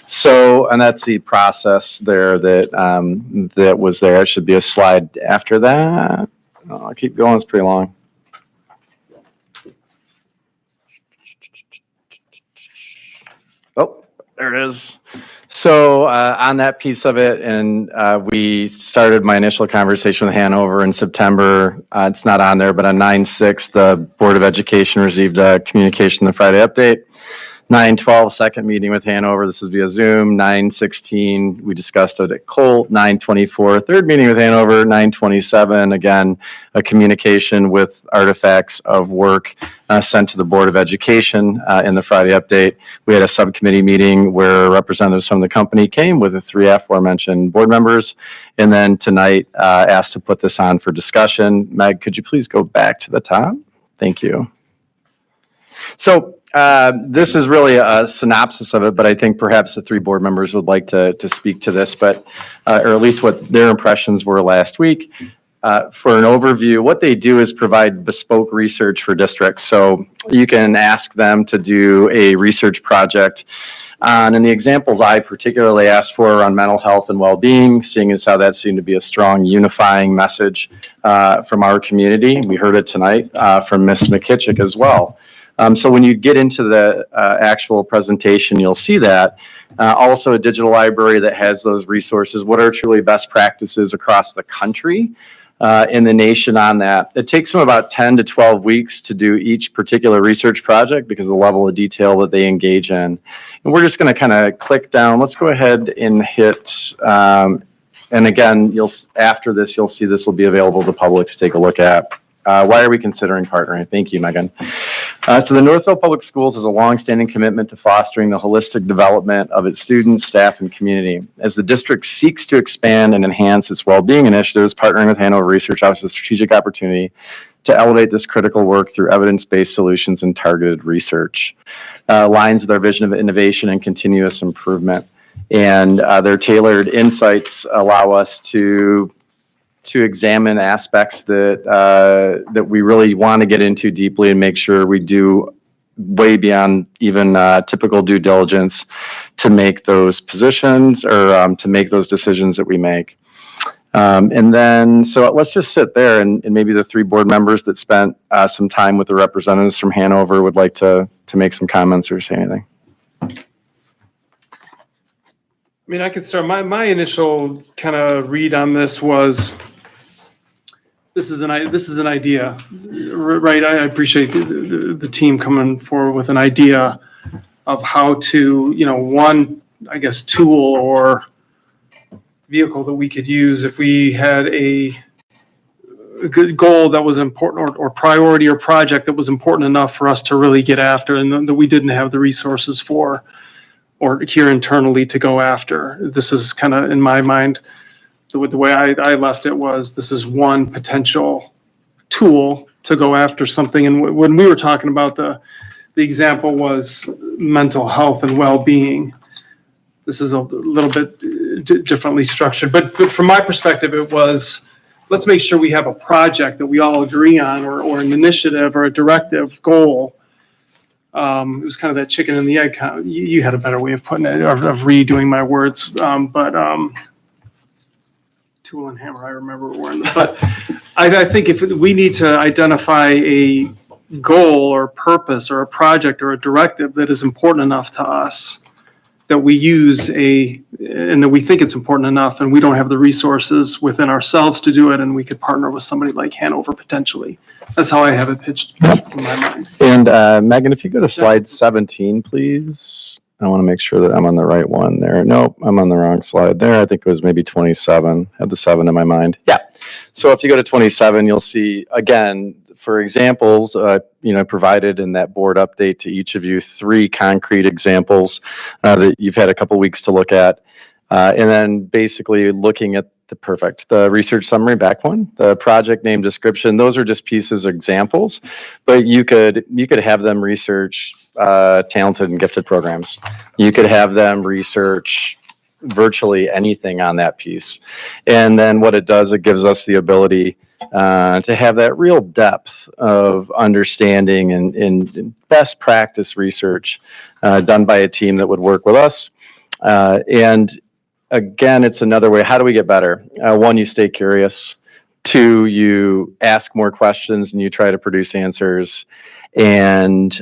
So, and that's the process there that was there. It should be a slide after that. I'll keep going. It's pretty long. Oh, there it is. So on that piece of it, and we started my initial conversation with Hanover in September. It's not on there, but on 9/6, the Board of Education received a communication, the Friday update. 9/12, second meeting with Hanover. This is via Zoom. 9/16, we discussed it at Colt. 9/24, third meeting with Hanover. 9/27, again, a communication with artifacts of work sent to the Board of Education in the Friday update. We had a subcommittee meeting where representatives from the company came with the three aforementioned board members. And then tonight, asked to put this on for discussion. Meg, could you please go back to the top? Thank you. So this is really a synopsis of it, but I think perhaps the three board members would like to speak to this, but or at least what their impressions were last week. For an overview, what they do is provide bespoke research for districts. So you can ask them to do a research project on, and the examples I particularly asked for are on mental health and well-being, seeing as how that seemed to be a strong unifying message from our community. We heard it tonight from Ms. McKitchick as well. So when you get into the actual presentation, you'll see that. Also a digital library that has those resources. What are truly best practices across the country, in the nation on that? It takes them about 10 to 12 weeks to do each particular research project because of the level of detail that they engage in. And we're just going to kind of click down. Let's go ahead and hit, and again, after this, you'll see this will be available to the public to take a look at. Why are we considering partnering? Thank you, Megan. So the Northville Public Schools has a longstanding commitment to fostering the holistic development of its students, staff, and community. As the district seeks to expand and enhance its well-being initiatives, partnering with Hanover Research offers a strategic opportunity to elevate this critical work through evidence-based solutions and targeted research. Aligns with our vision of innovation and continuous improvement. And their tailored insights allow us to examine aspects that we really want to get into deeply and make sure we do way beyond even typical due diligence to make those positions or to make those decisions that we make. And then, so let's just sit there and maybe the three board members that spent some time with the representatives from Hanover would like to make some comments or say anything. I mean, I could start. My initial kind of read on this was, this is an idea, right? I appreciate the team coming forward with an idea of how to, one, I guess, tool or vehicle that we could use if we had a good goal that was important or priority or project that was important enough for us to really get after and that we didn't have the resources for or here internally to go after. This is kind of, in my mind, the way I left it was, this is one potential tool to go after something. And when we were talking about the example was mental health and well-being. This is a little bit differently structured, but from my perspective, it was, let's make sure we have a project that we all agree on or an initiative or a directive goal. It was kind of that chicken and the egg. You had a better way of putting it, of redoing my words, but tool and hammer, I remember were in the, but I think if we need to identify a goal or purpose or a project or a directive that is important enough to us, that we use and that we think it's important enough and we don't have the resources within ourselves to do it, and we could partner with somebody like Hanover potentially. That's how I have it pitched in my mind. And Megan, if you go to slide 17, please. I want to make sure that I'm on the right one there. Nope, I'm on the wrong slide there. I think it was maybe 27. I had the 7 in my mind. Yeah. So if you go to 27, you'll see, again, for examples, provided in that board update to each of you, 3 concrete examples that you've had a couple weeks to look at. And then basically looking at the research summary, back one, the project name description, those are just pieces of examples, but you could have them research talented and gifted programs. You could have them research virtually anything on that piece. And then what it does, it gives us the ability to have that real depth of understanding and best practice research done by a team that would work with us. And again, it's another way. How do we get better? One, you stay curious. Two, you ask more questions and you try to produce answers. And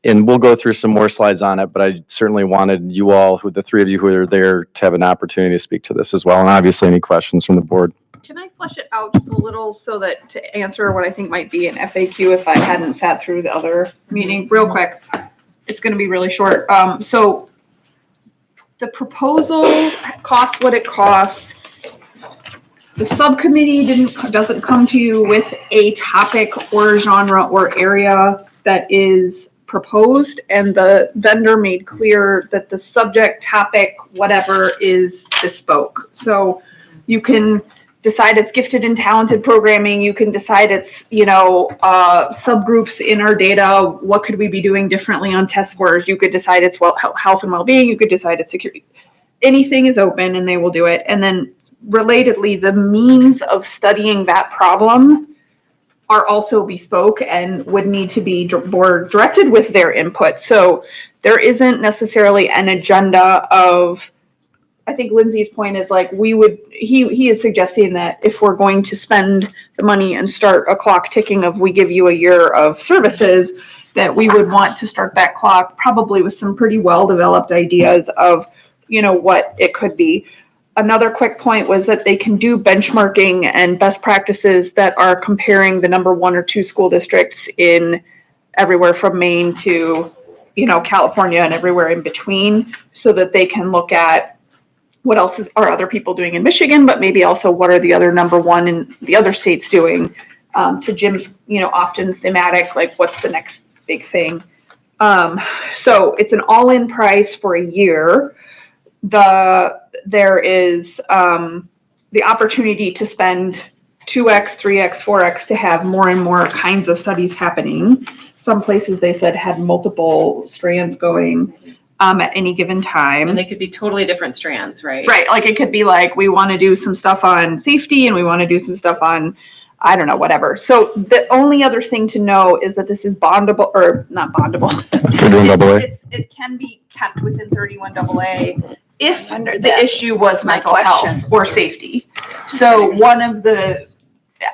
we'll go through some more slides on it, but I certainly wanted you all, the three of you who are there, to have an opportunity to speak to this as well. And obviously, any questions from the board. Can I flesh it out just a little so that to answer what I think might be an FAQ if I hadn't sat through the other meeting real quick? It's going to be really short. So the proposal costs what it costs. The subcommittee doesn't come to you with a topic or genre or area that is proposed, and the vendor made clear that the subject, topic, whatever is bespoke. So you can decide it's gifted and talented programming. You can decide it's, subgroups in our data. What could we be doing differently on test scores? You could decide it's health and well-being. You could decide it's security. Anything is open and they will do it. And then relatedly, the means of studying that problem are also bespoke and would need to be more directed with their input. So there isn't necessarily an agenda of, I think Lindsay's point is like, he is suggesting that if we're going to spend the money and start a clock ticking of we give you a year of services, that we would want to start that clock probably with some pretty well-developed ideas of, what it could be. Another quick point was that they can do benchmarking and best practices that are comparing the number 1 or 2 school districts in everywhere from Maine to, California and everywhere in between, so that they can look at what else are other people doing in Michigan, but maybe also what are the other number 1 in the other states doing, to Jim's, often thematic, like what's the next big thing. So it's an all-in price for a year. There is the opportunity to spend 2x, 3x, 4x to have more and more kinds of studies happening. Some places they said had multiple strands going at any given time. And they could be totally different strands, right? Right. Like it could be like, we want to do some stuff on safety and we want to do some stuff on, I don't know, whatever. So the only other thing to know is that this is bondable, or not bondable. It can be kept within 31AA if the issue was mental health or safety. So one of the,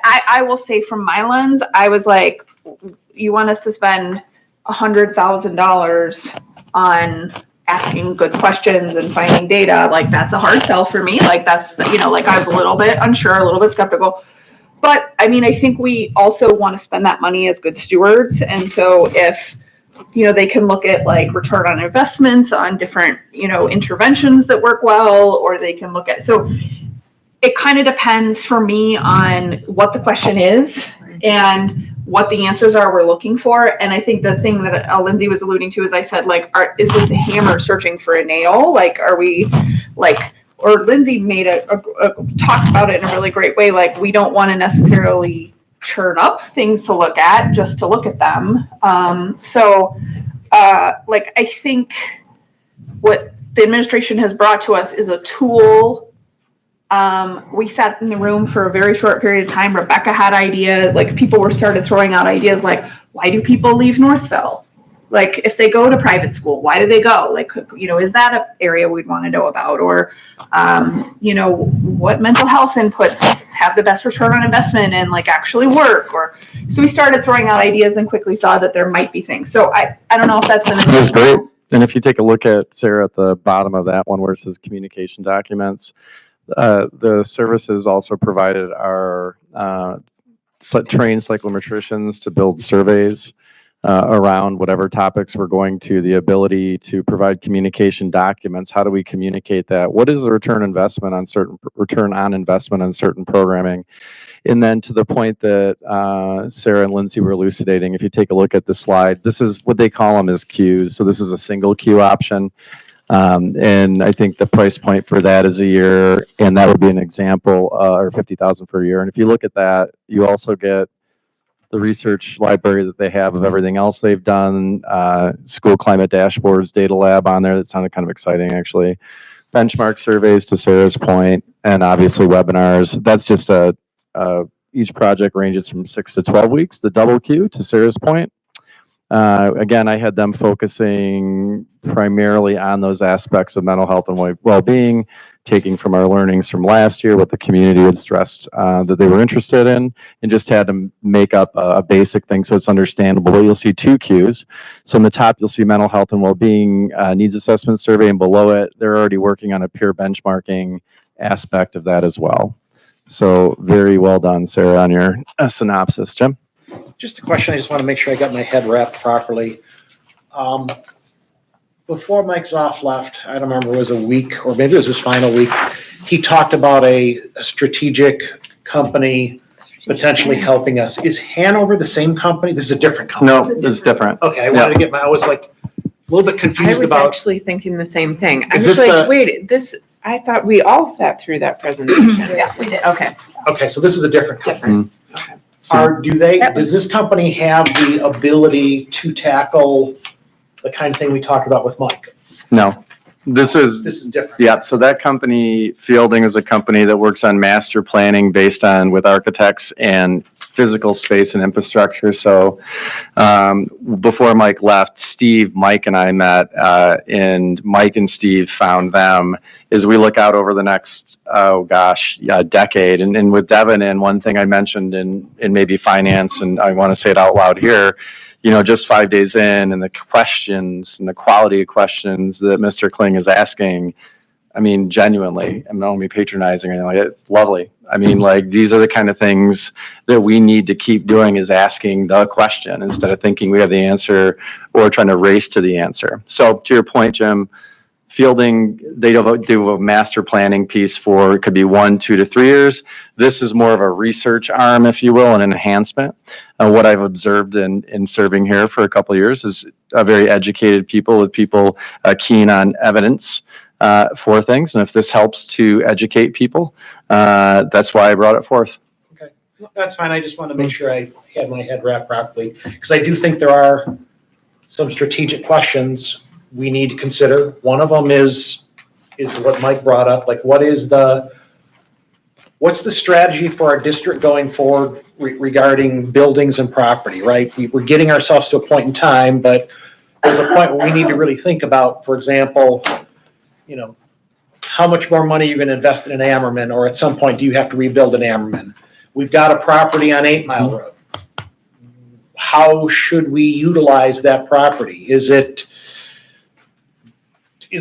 I will say from my lens, I was like, you want us to spend $100,000 on asking good questions and finding data, like that's a hard sell for me. Like that's, I was a little bit unsure, a little bit skeptical. But I mean, I think we also want to spend that money as good stewards. And so if, they can look at like return on investments on different, interventions that work well, or they can look at, so it kind of depends for me on what the question is and what the answers are we're looking for. And I think the thing that Lindsay was alluding to is I said, like, is this a hammer searching for a nail? Like, are we like, or Lindsay made talked about it in a really great way. Like, we don't want to necessarily churn up things to look at just to look at them. I think what the administration has brought to us is a tool. We sat in the room for a very short period of time. Rebecca had ideas, like people started throwing out ideas like, why do people leave Northville? Like if they go to private school, why do they go? Like, is that an area we'd want to know about? Or, what mental health inputs have the best return on investment and like actually work? Or, so we started throwing out ideas and quickly saw that there might be things. So I don't know if that's That's great. And if you take a look at, Sarah, at the bottom of that one where it says communication documents, the services also provided our trained psychometricians to build surveys around whatever topics we're going to, the ability to provide communication documents. How do we communicate that? What is the return on investment on certain programming? And then to the point that Sarah and Lindsay were elucidating, if you take a look at the slide, this is what they call them as queues. So this is a single queue option. And I think the price point for that is a year, and that would be an example, or $50,000 per year. And if you look at that, you also get the research library that they have of everything else they've done, school climate dashboards, data lab on there. That sounded kind of exciting, actually. benchmark surveys to Sarah's point, and obviously webinars. That's just each project ranges from 6 to 12 weeks. The double Q, to Sarah's point. Again, I had them focusing primarily on those aspects of mental health and well-being, taking from our learnings from last year, what the community had stressed that they were interested in, and just had to make up a basic thing so it's understandable. But you'll see 2 Qs. So in the top, you'll see mental health and well-being needs assessment survey, and below it, they're already working on a peer benchmarking aspect of that as well. So very well done, Sarah, on your synopsis. Jim? Just a question, I just want to make sure I got my head wrapped properly. Before Mike Zoff left, I don't remember, it was a week, or maybe it was his final week, he talked about a strategic company potentially helping us. Is Hanover the same company? This is a different company. No, this is different. Okay, I wanted to get I was like a little bit I confused was about. actually thinking the same thing. I Is was this like, the- wait, I thought we all sat through that presentation. Yeah, we did. Okay. Okay, so this is a different company. Okay. Does this company have the ability to tackle the kind of thing we talked about with Mike? No, this is different. Yeah, so that company, Fielding, is a company that works on master planning based on with architects and physical space and infrastructure. So before Mike left, Mike and I met, and Mike and Steve found them as we look out over the next, decade. And with Devin, and one thing I mentioned in maybe finance, and I want to say it out loud here, just 5 days in, and the questions and the quality of questions that Mr. Kling is asking, I mean, genuinely, I'm not only patronizing, it's lovely. I mean, these are the kind of things that we need to keep doing, is asking the question instead of thinking we have the answer or trying to race to the answer. So to your point, Jim, Fielding, they do a master planning piece for, it could be 1, 2 to 3 years. This is more of a research arm, if you will, an enhancement. What I've observed in serving here for a couple of years is a very educated people, with people keen on evidence for things. And if this helps to educate people, that's why I brought it forth. Okay, that's fine. I just want to make sure I had my head wrapped properly, because I do think there are some strategic questions we need to consider. One of them is what Mike brought up, what's the strategy for our district going forward regarding buildings and property, right? We're getting ourselves to a point in time, but there's a point where we need to really think about, for example, how much more money you're going to invest in an Ammerman, or at some point, do you have to rebuild an Ammerman? We've got a property on 8 Mile Road. How should we utilize that property? Is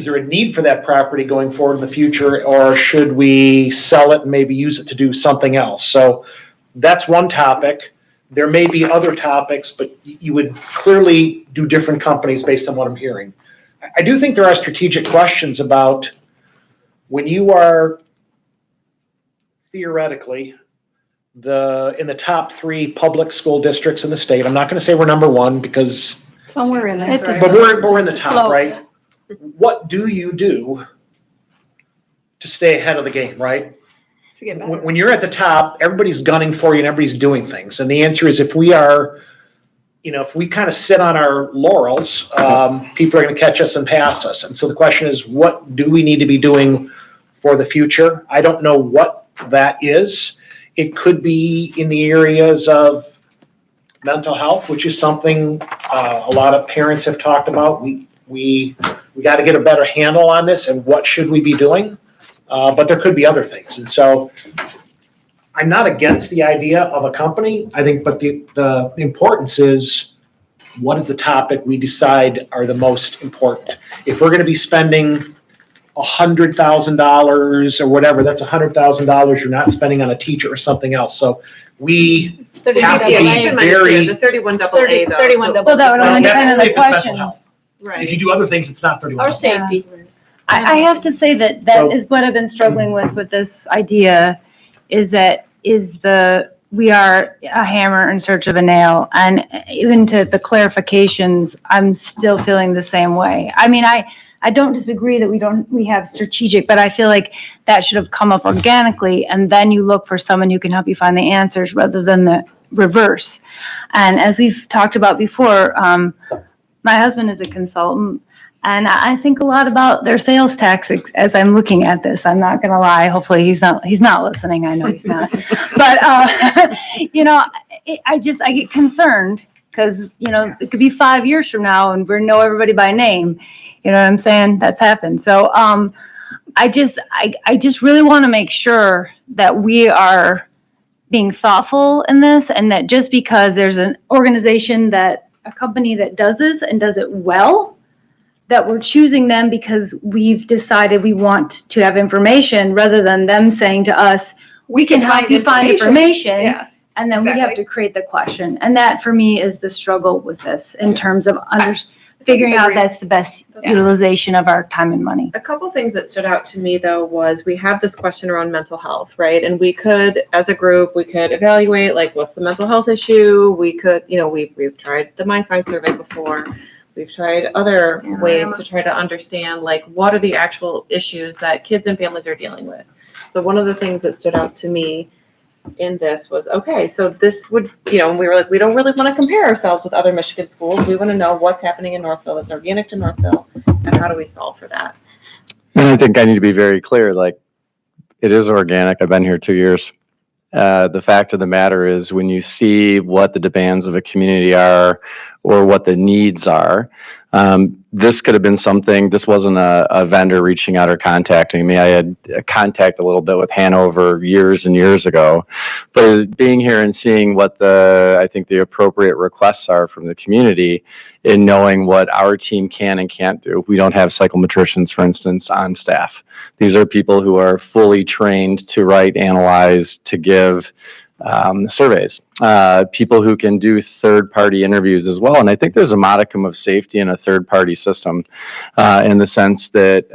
there a need for that property going forward in the future, or should we sell it and maybe use it to do something else? So that's one topic. There may be other topics, but you would clearly do different companies based on what I'm hearing. I do think there are strategic questions about when you are theoretically in the top 3 public school districts in the state. I'm not going to say we're number 1, because Somewhere in there. but we're in the top, Close. right? What do you do to stay ahead of the game, right? To get better. When you're at the top, everybody's gunning for you and everybody's doing things. And the answer is, if we kind of sit on our laurels, people are going to catch us and pass us. And so the question is, what do we need to be doing for the future? I don't know what that is. It could be in the areas of mental health, which is something a lot of parents have talked about. We got to get a better handle on this, and what should we be doing? But there could be other things. And so I'm not against the idea of a company, I think, but the importance is, what is the topic we decide are the most important? If we're going to be spending $100,000 or whatever, that's $100,000 you're not spending on a teacher or something else. So we have to be very. The 31 double A though. 31 double. Well, that would only That's depend on only the if it's mental question. health. Right. If you do other things, it's not 31. Or safety. I have to say that is what I've been struggling with this idea, we are a hammer in search of a nail. And even to the clarifications, I'm still feeling the same way. I mean, I don't disagree that we have strategic, but I feel like that should have come up organically, and then you look for someone who can help you find the answers rather than the reverse. And as we've talked about before, my husband is a consultant, And I think a lot about their sales tactics as I'm looking at this. I'm not gonna lie. Hopefully he's not listening. I know he's not. But, I get concerned because, it could be 5 years from now and we know everybody by name. You know what I'm saying? That's happened. So, I just really want to make sure that we are being thoughtful in this, and that just because there's an organization a company that does this and does it well, that we're choosing them because we've decided we want to have information rather than them saying to us, we can help you find information. Yeah, and then we have exactly. to create the question. And that for me is the struggle with this in terms of figuring out that's the best utilization of our time and money. A couple things that stood out to me though was we have this question around mental health, right? And we could, as a group, we could evaluate like what's the mental health issue. We could, we've tried the MyFi survey before. We've tried other ways to try to understand like what are the actual issues that kids and families are dealing with. So one of the things that stood out to me in this was, okay, so this would, we were like, we don't really want to compare ourselves with other Michigan schools. We want to know what's happening in Northville that's organic to Northville, and how do we solve for that? And I think I need to be very clear, like, it is organic. I've been here 2 years. The fact of the matter is when you see what the demands of a community are or what the needs are, this could have been something, this wasn't a vendor reaching out or contacting me. I had contact a little bit with Hanover years and years ago, but being here and seeing what I think the appropriate requests are from the community and knowing what our team can and can't do. We don't have psychometricians, for instance, on staff. These are people who are fully trained to write, analyze, to give surveys, people who can do third-party interviews as well. And I think there's a modicum of safety in a third-party system in the sense that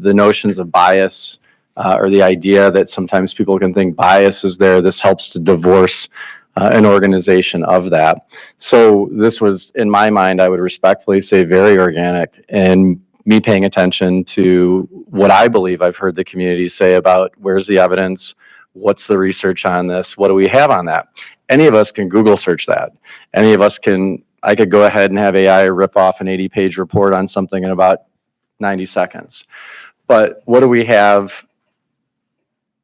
the notions of bias or the idea that sometimes people can think bias is there, this helps to divorce an organization of that. So this was, in my mind, I would respectfully say very organic, and me paying attention to what I believe I've heard the community say about where's the evidence, what's the research on this, what do we have on that? Any of us can Google search that. Any of us I could go ahead and have AI rip off an 80-page report on something in about 90 seconds. But what do we have?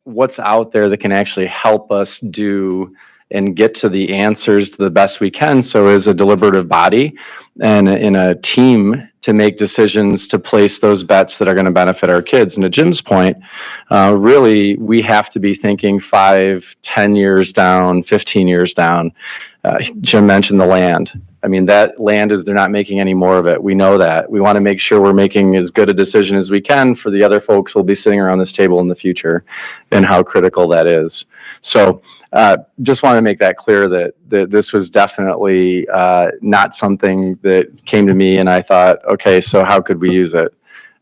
What's out there that can actually help us do and get to the answers to the best we can? So as a deliberative body and in a team to make decisions to place those bets that are going to benefit our kids. And to Jim's point, really, we have to be thinking 5, 10 years down, 15 years down. Jim mentioned the land. I mean, that land they're not making any more of it. We know that. We want to make sure we're making as good a decision as we can for the other folks who will be sitting around this table in the future and how critical that is. So just want to make that clear that this was definitely not something that came to me and I thought, okay, so how could we use it?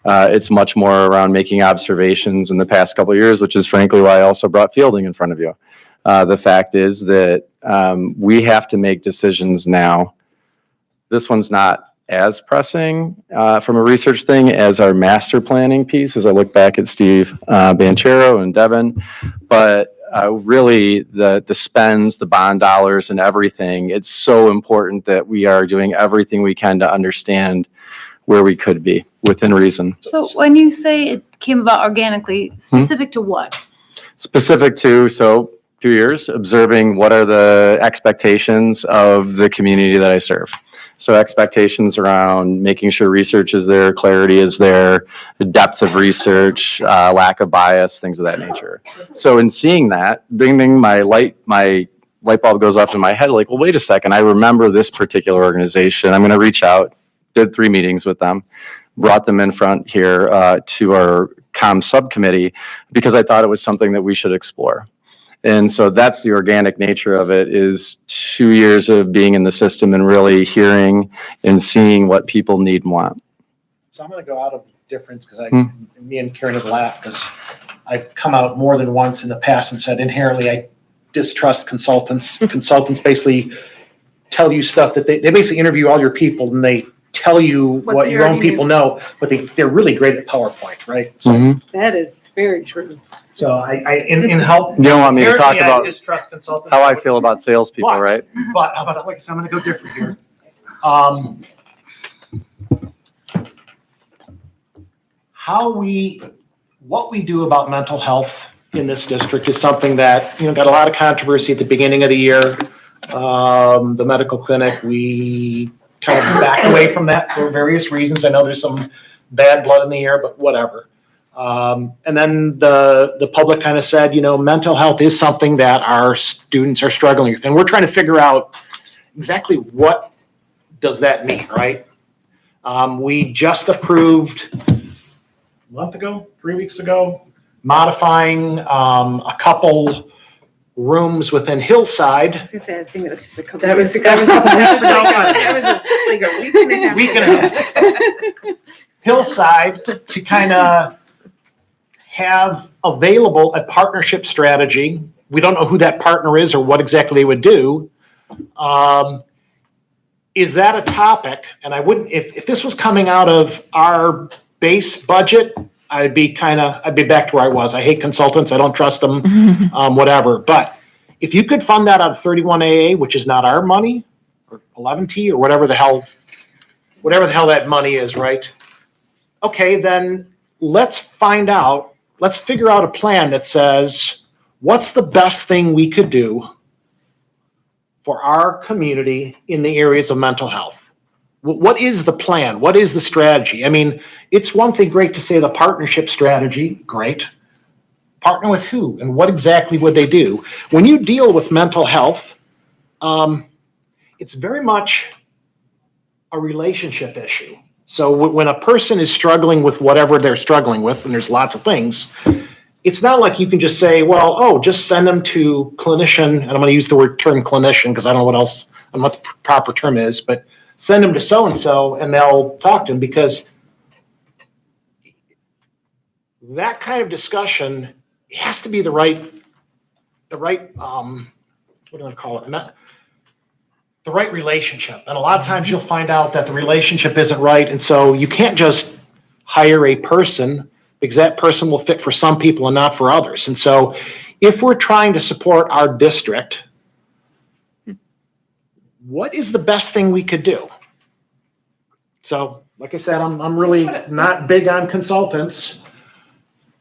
It's much more around making observations in the past couple of years, which is frankly why I also brought fielding in front of you. The fact is that we have to make decisions now. This one's not as pressing from a research thing as our master planning piece, as I look back at Steve Banchero and Devin, but really the spends, the bond dollars and everything, it's so important that we are doing everything we can to understand where we could be within reason. So when you say it came about organically, specific to what? Specific to, 2 years, observing what are the expectations of the community that I serve. So expectations around making sure research is there, clarity is there, the depth of research, lack of bias, things of that nature. So in seeing that, my light bulb goes off in my head, like, well, wait a second, I remember this particular organization. I'm going to reach out, did 3 meetings with them, brought them in front here to our comm subcommittee because I thought it was something that we should explore. And so that's the organic nature of it, is 2 years of being in the system and really hearing and seeing what people need and want. So I'm going to go out of difference because me and Karen have laughed because I've come out more than once in the past and said inherently I distrust consultants. Consultants basically tell you stuff that they basically interview all your people and they tell you what your own people know, but they're really great at PowerPoint, right? So That is very true. So in help. You don't want me to talk about distrust consultants. how I feel about salespeople, right? But how about, like I said, I'm going to go different here. what we do about mental health in this district is something that, got a lot of controversy at the beginning of the year. The medical clinic, we kind of backed away from that for various reasons. I know there's some bad blood in the air, but whatever. And then the public kind of said, mental health is something that our students are struggling with. And we're trying to figure out exactly what does that mean, right? We just approved a month ago, 3 weeks ago, modifying a couple rooms within Hillside. I think that was just a couple. That was a couple weeks ago. That was like a week and a half. Week and a half. Hillside to kind of have available a partnership strategy. We don't know who that partner is or what exactly they would do. Is that a topic? And I wouldn't, if this was coming out of our base budget, I'd be back to where I was. I hate consultants. I don't trust them, whatever. But if you could fund that out of 31AA, which is not our money, or 11T, or whatever the hell that money is, right? Okay, then let's figure out a plan that says, what's the best thing we could do for our community in the areas of mental health? What is the plan? What is the strategy? I mean, it's one thing great to say the partnership strategy, great. Partner with who and what exactly would they do? When you deal with mental health, it's very much a relationship issue. So when a person is struggling with whatever they're struggling with, and there's lots of things, it's not like you can just say, just send them to clinician, and I'm going to use the term clinician because I don't know what the proper term is, but send them to so-and-so and they'll talk to them, because that kind of discussion has to be the right, what do I call it? The right relationship. And a lot of times you'll find out that the relationship isn't right. And so you can't just hire a person, because that person will fit for some people and not for others. And so if we're trying to support our district, what is the best thing we could do? So, like I said, I'm really not big on consultants,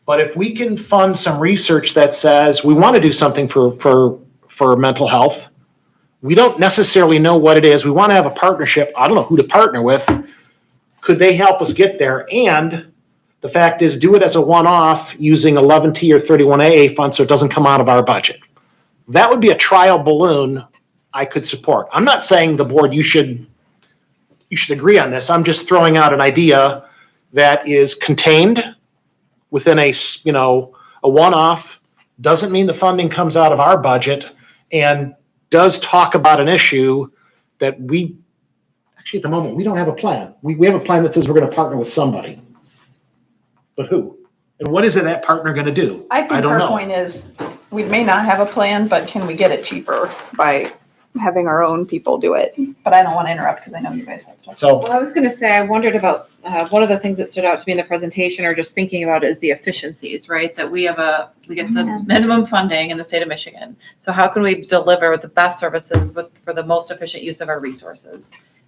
but if we can fund some research that says we want to do something for mental health, we don't necessarily know what it is. We want to have a partnership. I don't know who to partner with. Could they help us get there? And the fact is, do it as a one-off using 11T or 31AA funds so it doesn't come out of our budget. That would be a trial balloon I could support. I'm not saying the board, you should agree on this. I'm just throwing out an idea that is contained within a one-off, doesn't mean the funding comes out of our budget, and does talk about an issue that actually at the moment, we don't have a plan. We have a plan that says we're going to partner with somebody. But who? And what is that partner going to do? I think our point is, we may not have a plan, but can we get it cheaper by having our own people do it? But I don't want to interrupt because I know you guys have stuff. So, Well, I was going to say, I wondered about, one of the things that stood out to me in the presentation, or just thinking about, is the efficiencies, right? That we get the minimum funding in the state of Michigan. So how can we deliver the best services for the most efficient use of our resources?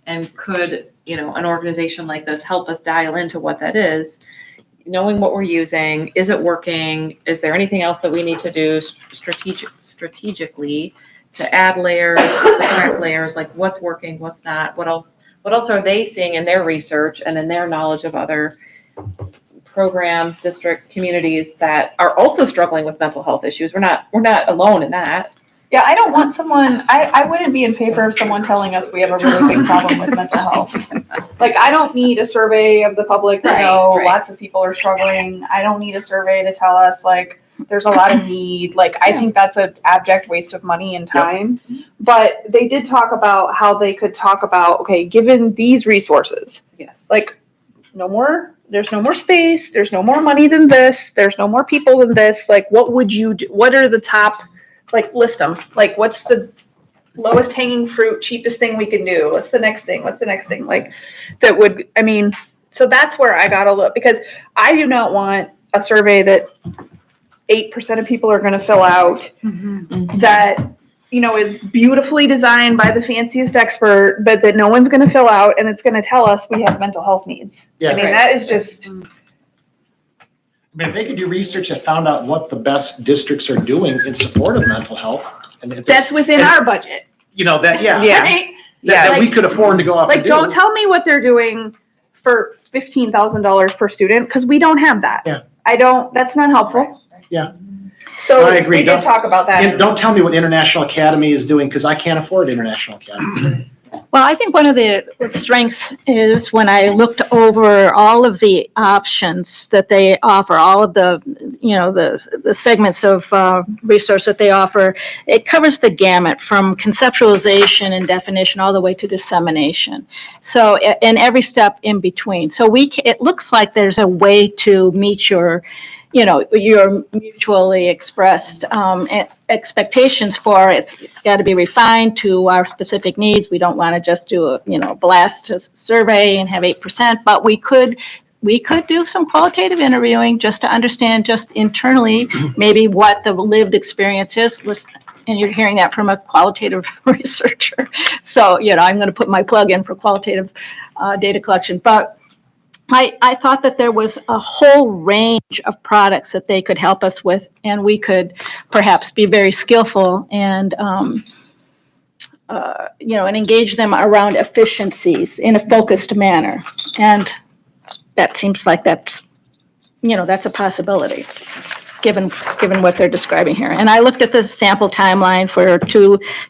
And could, an organization like this help us dial into what that is? Knowing what we're using, is it working? Is there anything else that we need to do strategically to add layers, subtract layers, like what's working, what's not, what else are they seeing in their research and in their knowledge of other programs, districts, communities that are also struggling with mental health issues? We're not alone in that. Yeah, I don't want someone, I wouldn't be in favor of someone telling us we have a really big problem with mental health. Like, I don't need a survey of the public to know lots of people are struggling. I don't need a survey to tell us, like, there's a lot of need. Like, I think that's an abject waste of money and time. Yep. But they did talk about how they could talk about, okay, given these resources, yes, like, there's no more space, there's no more money than this, there's no more people than this. Like, what would you do? What are the top, like, list them. Like, what's the lowest hanging fruit, cheapest thing we can do? What's the next thing? What's the next thing? Like, that would, so that's where I got to look, because I do not want a survey that 8% of people are going to fill out, that, is beautifully designed by the fanciest expert, but that no one's going to fill out, and it's going to tell us we have mental health needs. Yeah. That is just, mean, if they could do research that found out what the best districts are doing in support of mental health. And if That's within our budget. You know, that, yeah. Yeah. Right? That we could afford to go off and Like, do. don't tell me what they're doing for $15,000 per student, because we don't have that. Yeah. That's not helpful. Yeah. So I agree. we did talk about that. And don't tell me what International Academy is doing, because I can't afford International Academy. Well, I think one of the strengths is when I looked over all of the options that they offer, all of the, the segments of resource that they offer, it covers the gamut from conceptualization and definition all the way to dissemination. So, and every step in between. So it looks like there's a way to meet your mutually expressed expectations for it's got to be refined to our specific needs. We don't want to just do a blast survey and have 8%, but we could do some qualitative interviewing just to understand just internally maybe what the lived experience is. And you're hearing that from a qualitative researcher. So, I'm going to put my plug in for qualitative data collection, but I thought that there was a whole range of products that they could help us with, and we could perhaps be very skillful and, and engage them around efficiencies in a focused manner. And that seems like that's a possibility, given what they're describing here. And I looked at the sample timeline for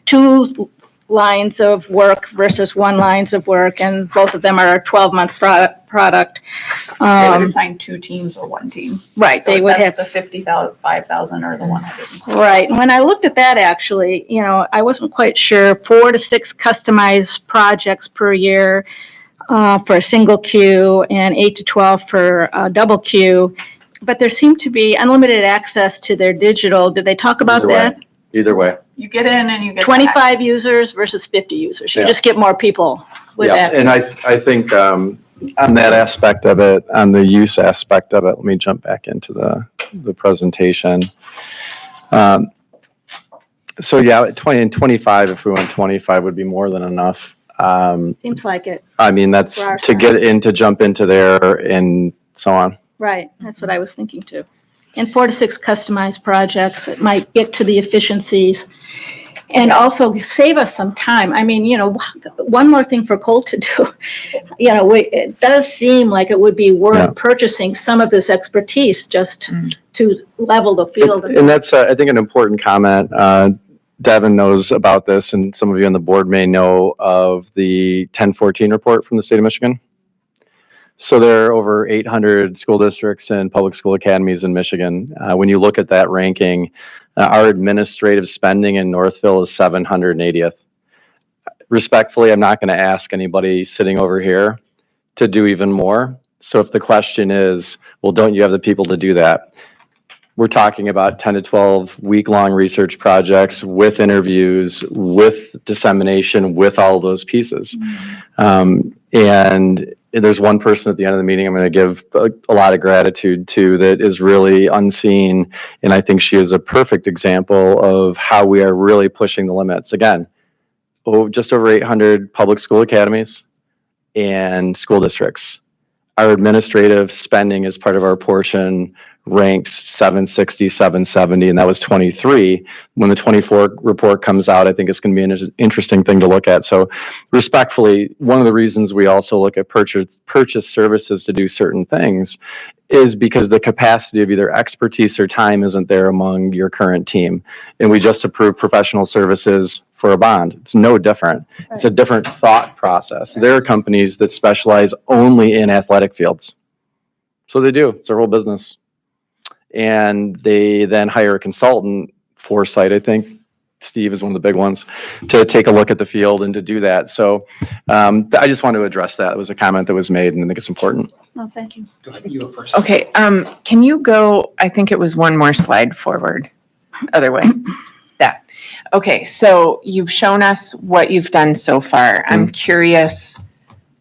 two lines of work versus 1 lines of work, and both of them are a 12-month product. They would assign 2 teams or 1 team. Right, So they would have the 50,000, 5,000, or the 100. Right. When I looked at that, actually, I wasn't quite sure. 4 to 6 customized projects per year for a single queue, and 8 to 12 for a double queue. But there seemed to be unlimited access to their digital. Did they talk about that? Either way. You get in and you get 25 users versus 50 users. You Yeah. just get more people with Yeah, that. and I think on that aspect of it, on the use aspect of it, let me jump back into the presentation. So yeah, 20 and 25, if we went 25 would be more than enough. Seems like it. I mean, that's For our to get to jump into there and so on. Right. That's what I was thinking too. And 4 to 6 customized projects that might get to the efficiencies and also save us some time. I mean, one more thing for Colt to do. It does seem like it would be worth purchasing some of this expertise just to level the field. And that's, I think, an important comment. Devin knows about this, and some of you on the board may know of the 1014 report from the state of Michigan. So there are over 800 school districts and public school academies in Michigan. When you look at that ranking, our administrative spending in Northville is 780th. Respectfully, I'm not going to ask anybody sitting over here to do even more. So if the question is, well, don't you have the people to do that? We're talking about 10 to 12 week-long research projects with interviews, with dissemination, with all those pieces. And there's one person at the end of the meeting I'm going to give a lot of gratitude to that is really unseen, and I think she is a perfect example of how we are really pushing the limits. Again, just over 800 public school academies and school districts. Our administrative spending as part of our portion ranks 760, 770, and that was 23. When the 24 report comes out, I think it's going to be an interesting thing to look at. So respectfully, one of the reasons we also look at purchase services to do certain things is because the capacity of either expertise or time isn't there among your current team. And we just approved professional services for a bond. It's no different. Right. It's a different thought process. There are companies that specialize only in athletic fields. So they do. It's their whole business. And they then hire a consultant, Foresight, I think, Steve is one of the big ones, to take a look at the field and to do that. So I just want to address that. It was a comment that was made, and I think it's important. Oh, thank you. Go ahead, you go first. Okay, can you go, I think it was one more slide forward, other way. That. Okay, so you've shown us what you've done so far. I'm curious,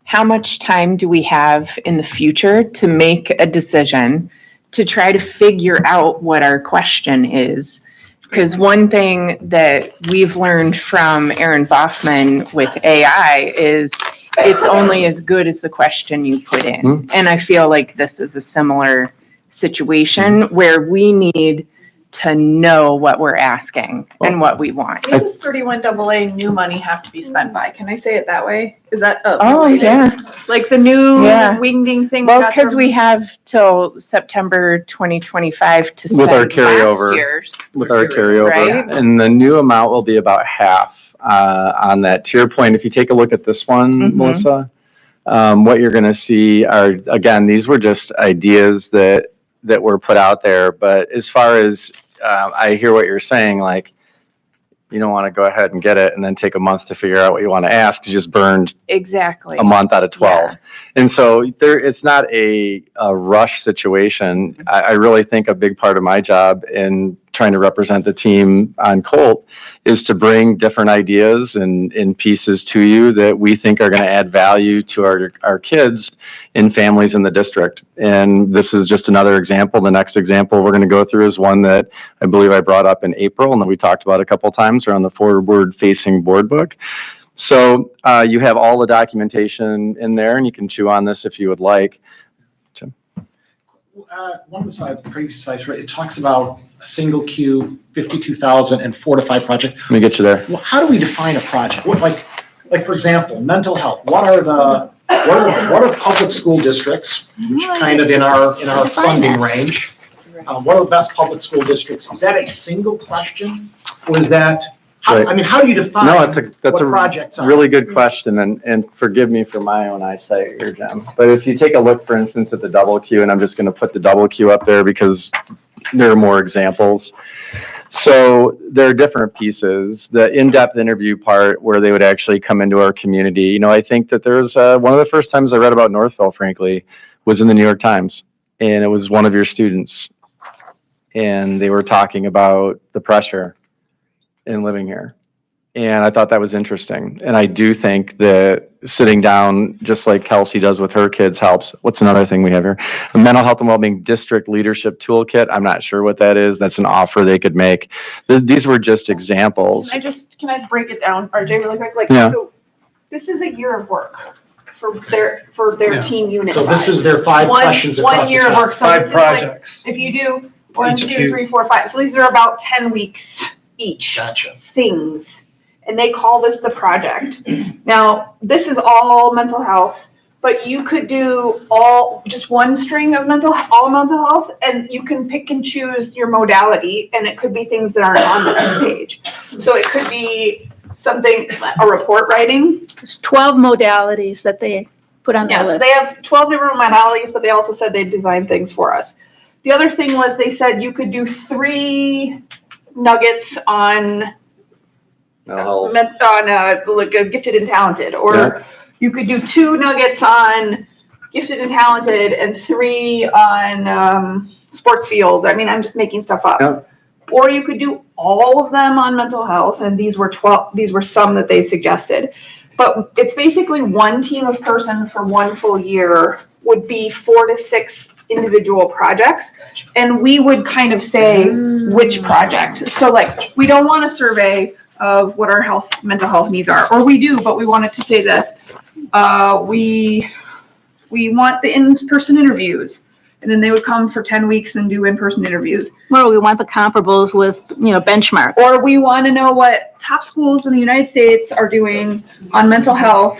how much time do we have in the future to make a decision to try to figure out what our question is? Because one thing that we've learned from Aaron Boffman with AI is it's only as good as the question you put in. And I feel like this is a similar situation where we need to know what we're asking and what we want. When does 31AA new money have to be spent by? Can I say it that way? Is that? Oh, yeah. Like the new Yeah. wingding thing? Well, got because from- we have till September 2025 to With our spend carryover. last year's. With our carryover. Right? And the new amount will be about half on that. To your point, if you take a look at this one, Melissa, what you're going to see are, again, these were just ideas that were put out there. But as far as I hear what you're saying, like, you don't want to go ahead and get it and then take a month to figure out what you want to ask. You just burned Exactly. a month out of 12. And so it's not a rush situation. I really think a big part of my job in trying to represent the team on Colt is to bring different ideas and pieces to you that we think are going to add value to our kids and families in the district. And this is just another example. The next example we're going to go through is one that I believe I brought up in April and that we talked about a couple times around the forward-facing board book. So you have all the documentation in there, and you can chew on this if you would like. Jim? One of the slides, the previous slides, it talks about a single queue, 52,000 and 4 to 5 projects. Let me get you there. Well, how do we define a project? What, like for example, mental health. What are public school districts, which are kind of in our funding range? What are the best public school districts? Is that a single question, or is that? Right. I mean, how do you define that's what projects a are? really good question, and forgive me for my own eyesight here, Jim. But if you take a look, for instance, at the double queue, and I'm just going to put the double queue up there because there are more examples. So there are different pieces. The in-depth interview part where they would actually come into our community. You know, I think that there's one of the first times I read about Northville, frankly, was in the New York Times, and it was one of your students, and they were talking about the pressure in living here. And I thought that was interesting. And I do think that sitting down, just like Kelsey does with her kids, helps. What's another thing we have here? A mental health and wellbeing district leadership toolkit. I'm not sure what that is. That's an offer they could make. These were just examples. Can I break it down, RJ, really quick? Like, Yeah. so this is a year of work for their team unit. So this size. is their 5 questions across One the year of top. work. So 5 this is like, projects. if you do 1, Each 2, cube. 3, 4, 5, so these are about 10 weeks each. Gotcha. Things. And they call this the project. Now, this is all mental health, but you could do just one string of all mental health, and you can pick and choose your modality, and it could be things that aren't on this page. So it could be something, a report writing. There's 12 modalities that they put on their Yes, list. they have 12 different modalities, but they also said they'd design things for us. The other thing was they said you could do 3 nuggets on like gifted and talented, or you could do 2 nuggets on gifted and talented and 3 on sports fields. I mean, I'm just making stuff up. Yeah. Or you could do all of them on mental health, and these were some that they suggested. But it's basically one team of person for 1 full year would be 4 to 6 individual projects, and we would kind of say which project. So like, we don't want a survey of what our mental health needs are, or we do, but we wanted to say this. We want the in-person interviews, and then they would come for 10 weeks and do in-person interviews. Well, we want the comparables with, benchmark. Or we want to know what top schools in the United States are doing on mental health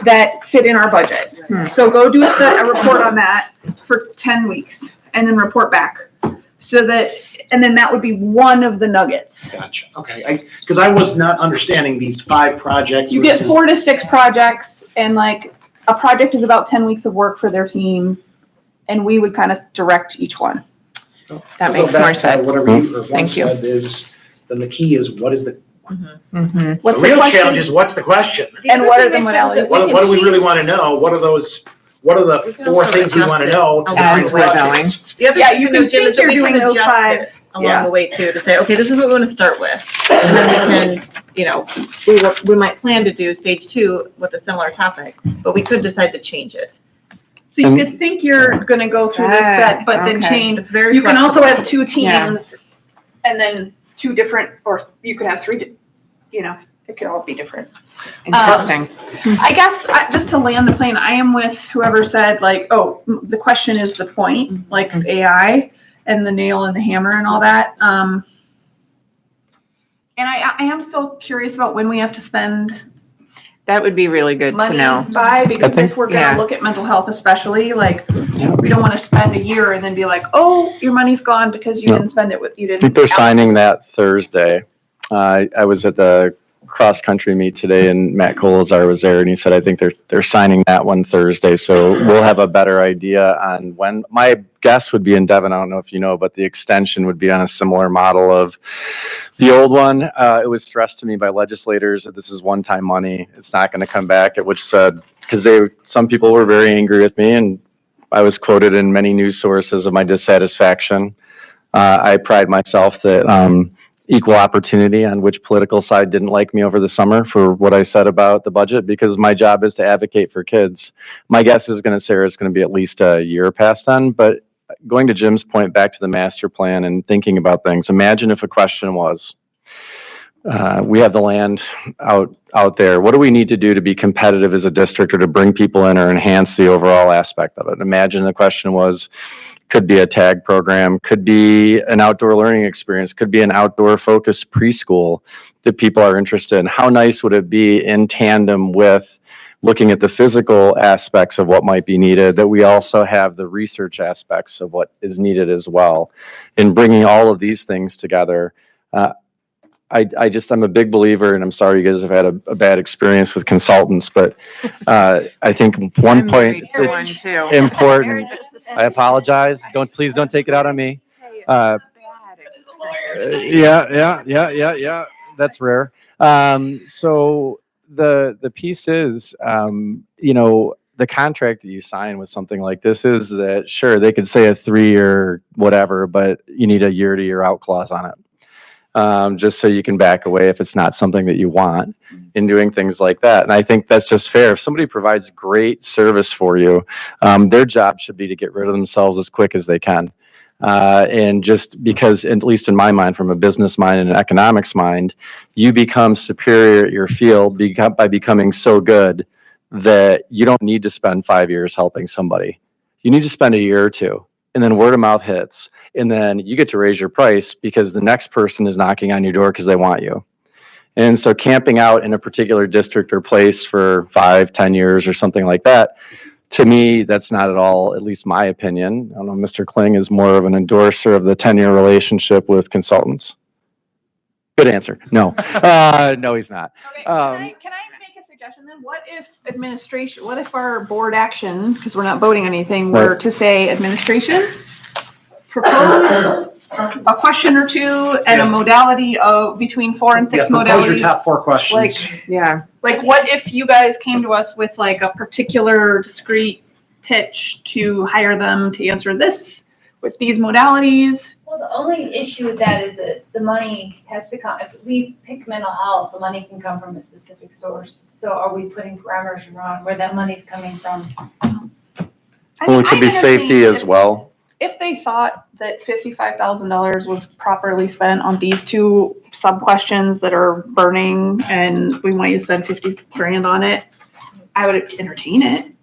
that fit in our budget. So go do a report on that for 10 weeks and then report back. And then that would be one of the nuggets. Gotcha. Okay. Because I was not understanding these 5 projects. You get 4 to 6 projects, and like a project is about 10 weeks of work for their team, and we would kind of direct each one. That makes more sense. Whatever you Thank you. Then the key is what is the What's the real question? challenge is what's the question? And what are the modalities? What do we really want to know? What are the 4 things we want to know to As define we're projects? going. The other Yeah, thing you to know, can Jim, think is that you're we doing can those adjust 5. it along the way too, to say, okay, this is what we want to start with. And then we can, we might plan to do stage 2 with a similar topic, but we could decide to change it. So you could think you're gonna go through this set, but then okay. change. It's very You can also flexible. have 2 teams, Yeah. and then 2 different, or you could have 3, it could all be different. Interesting. I guess, just to land the plane, I am with whoever said like, oh, the question is the point, like AI and the nail and the hammer and all that. And I am still curious about when we have to spend That would be really good to money know. by, because if we're yeah. gonna look at mental health especially, like, we don't wanna spend a year and then be like, oh, your money's gone because you No. didn't spend it with, you I didn't. think they're signing that Thursday. I was at the cross-country meet today, and Matt Colazar was there, and he said, I think they're signing that one Thursday, so we'll have a better idea on when. My guess would be in Devon, I don't know if you know, but the extension would be on a similar model of the old one. It was stressed to me by legislators that this is one-time money. It's not going to come back, at which said, because some people were very angry with me, and I was quoted in many news sources of my dissatisfaction. I pride myself that equal opportunity on which political side didn't like me over the summer for what I said about the budget, because my job is to advocate for kids. My guess is going to say it's going to be at least a year past then, but going to Jim's point back to the master plan and thinking about things, imagine if a question was, we have the land out there. What do we need to do to be competitive as a district or to bring people in or enhance the overall aspect of it? Imagine the question was, could be a tag program, could be an outdoor learning experience, could be an outdoor focused preschool that people are interested in. How nice would it be in tandem with looking at the physical aspects of what might be needed, that we also have the research aspects of what is needed as well. In bringing all of these things together, I'm a big believer, and I'm sorry you guys have had a bad experience with consultants, but I think one point it's important. I apologize. Please don't take it out on me. Yeah. That's rare. So the piece is, the contract that you sign with something like this is that, sure, they could say a 3-year whatever, but you need a year-to-year out clause on it. Just so you can back away if it's not something that you want in doing things like that. And I think that's just fair. If somebody provides great service for you, their job should be to get rid of themselves as quick as they can. And just because, at least in my mind, from a business mind and an economics mind, you become superior at your field by becoming so good that you don't need to spend 5 years helping somebody. You need to spend a year or two. And then word of mouth hits, and then you get to raise your price because the next person is knocking on your door because they want you. And so camping out in a particular district or place for 5-10 years or something like that, to me, that's not at all, at least my opinion. I don't know, Mr. Kling is more of an endorser of the 10-year relationship with consultants. Good answer. No. No, he's not. Okay, can I make a suggestion then? What if our board action, because we're not voting anything, were to say administration, propose a question or two and a modality of between 4 and 6 modalities? Propose your top 4 questions. Like what if you guys came to us with like a particular discrete pitch to hire them to answer this with these modalities? Well, the only issue with that is that the money has to come, if we pick mental health, the money can come from a specific source. So are we putting parameters around where that money's coming from? Well, it could be safety as well. If they thought that $55,000 was properly spent on these 2 sub-questions that are burning and we want you to spend 50 grand on it, I would entertain it.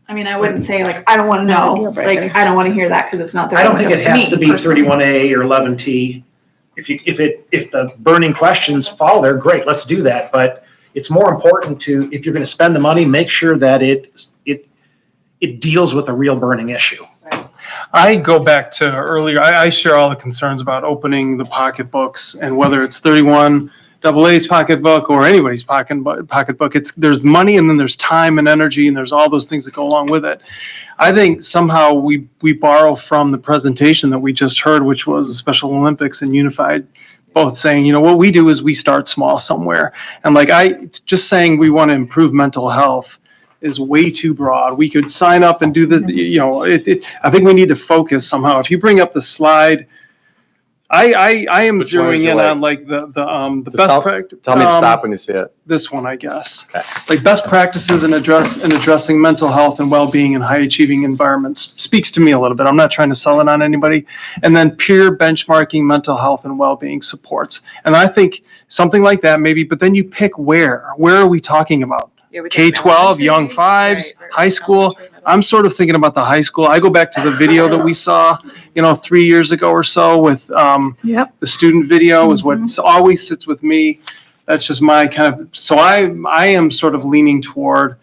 I mean, I wouldn't say like, I don't want to know, like, I don't want to hear that because it's not their. I don't think it has to be 31A or 11T. If the burning questions fall there, great, let's do that. But it's more important to, if you're going to spend the money, make sure that it deals with a real burning issue. I go back to earlier, I share all the concerns about opening the pocketbooks, and whether it's 31AA's pocketbook or anybody's pocketbook, there's money and then there's time and energy and there's all those things that go along with it. I think somehow we borrow from the presentation that we just heard, which was the Special Olympics and Unified, both saying, what we do is we start small somewhere. And just saying we want to improve mental health is way too broad. We could sign up and do the, I think we need to focus somehow. If you bring up the slide, I am Which one would zeroing you in like? on like the Just best tell- practice. Tell me to stop when you see it. This one, I guess. Okay. Like best practices in addressing mental health and well-being in high achieving environments speaks to me a little bit. I'm not trying to sell it on anybody. And then peer benchmarking mental health and well-being supports. And I think something like that maybe, but then you pick where are we talking about? K-12, young fives, high school. I'm sort of thinking about the high school. I go back to the video that we saw, 3 years ago or so with the student video is what always sits with me. That's just my kind of, so I am sort of leaning toward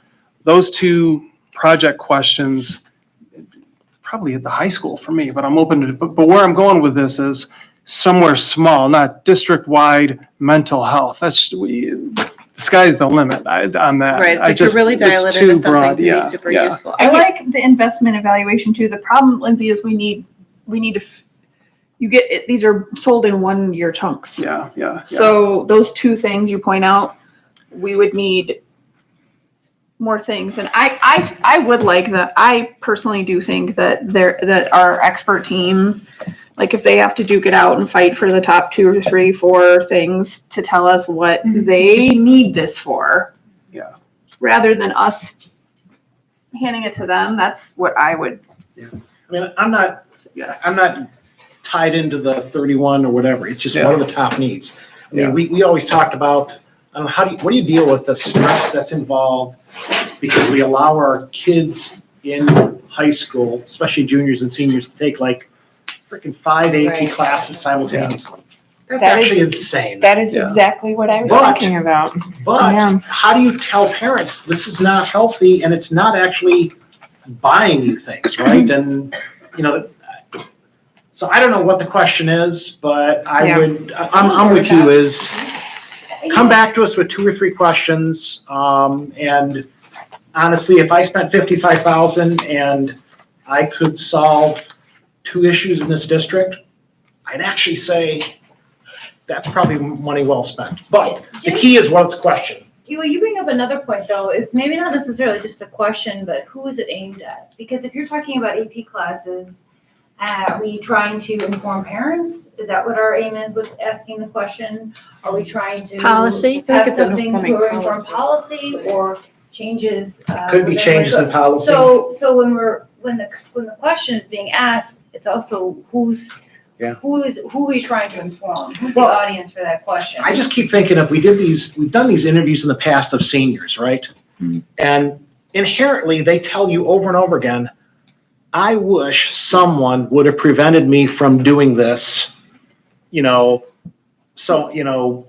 those two project questions, probably at the high school for me, but I'm open to, but where I'm going with this is somewhere small, not district-wide mental health. The sky's the limit on that. Right, I so to just- really dial it's it too into broad. something to Yeah, be super yeah. useful. I like the investment evaluation too. The problem, Lindsay, is we need to, these are sold in 1 year chunks. Yeah. So those two things you point out, we would need more things. And I would like that. I personally do think that our expert team, like if they have to duke it out and fight for the top 2 or 3, 4 things to tell us what they need this for. Yeah. Rather than us handing it to them, that's what I would. I mean, I'm not tied into the 31 or whatever. It's just one of the top needs. I mean, we always talked about, I don't know, what do you deal with the stress that's involved? Because we allow our kids in high school, especially juniors and seniors, to take like freaking 5 AP classes simultaneously. That's actually insane. That is exactly what I was talking about. But how do you tell parents this is not healthy and it's not actually buying you things, right? And, so I don't know what the question is, but I'm with you is come back to us with 2 or 3 questions. And honestly, if I spent $55,000 and I could solve 2 issues in this district, I'd actually say that's probably money well spent. But the key is what's the question? You bring up another point though, it's maybe not necessarily just a question, but who is it aimed at? Because if you're talking about AP classes, are we trying to inform parents? Is that what our aim is with asking the question? Are we trying to Policy? have something to inform policy or changes? Could be changes in policy. So when the question is being asked, it's also who are we trying to inform? Who's the audience for that question? I just keep thinking if we've done these interviews in the past of seniors, right? And inherently they tell you over and over again, I wish someone would have prevented me from doing this, so.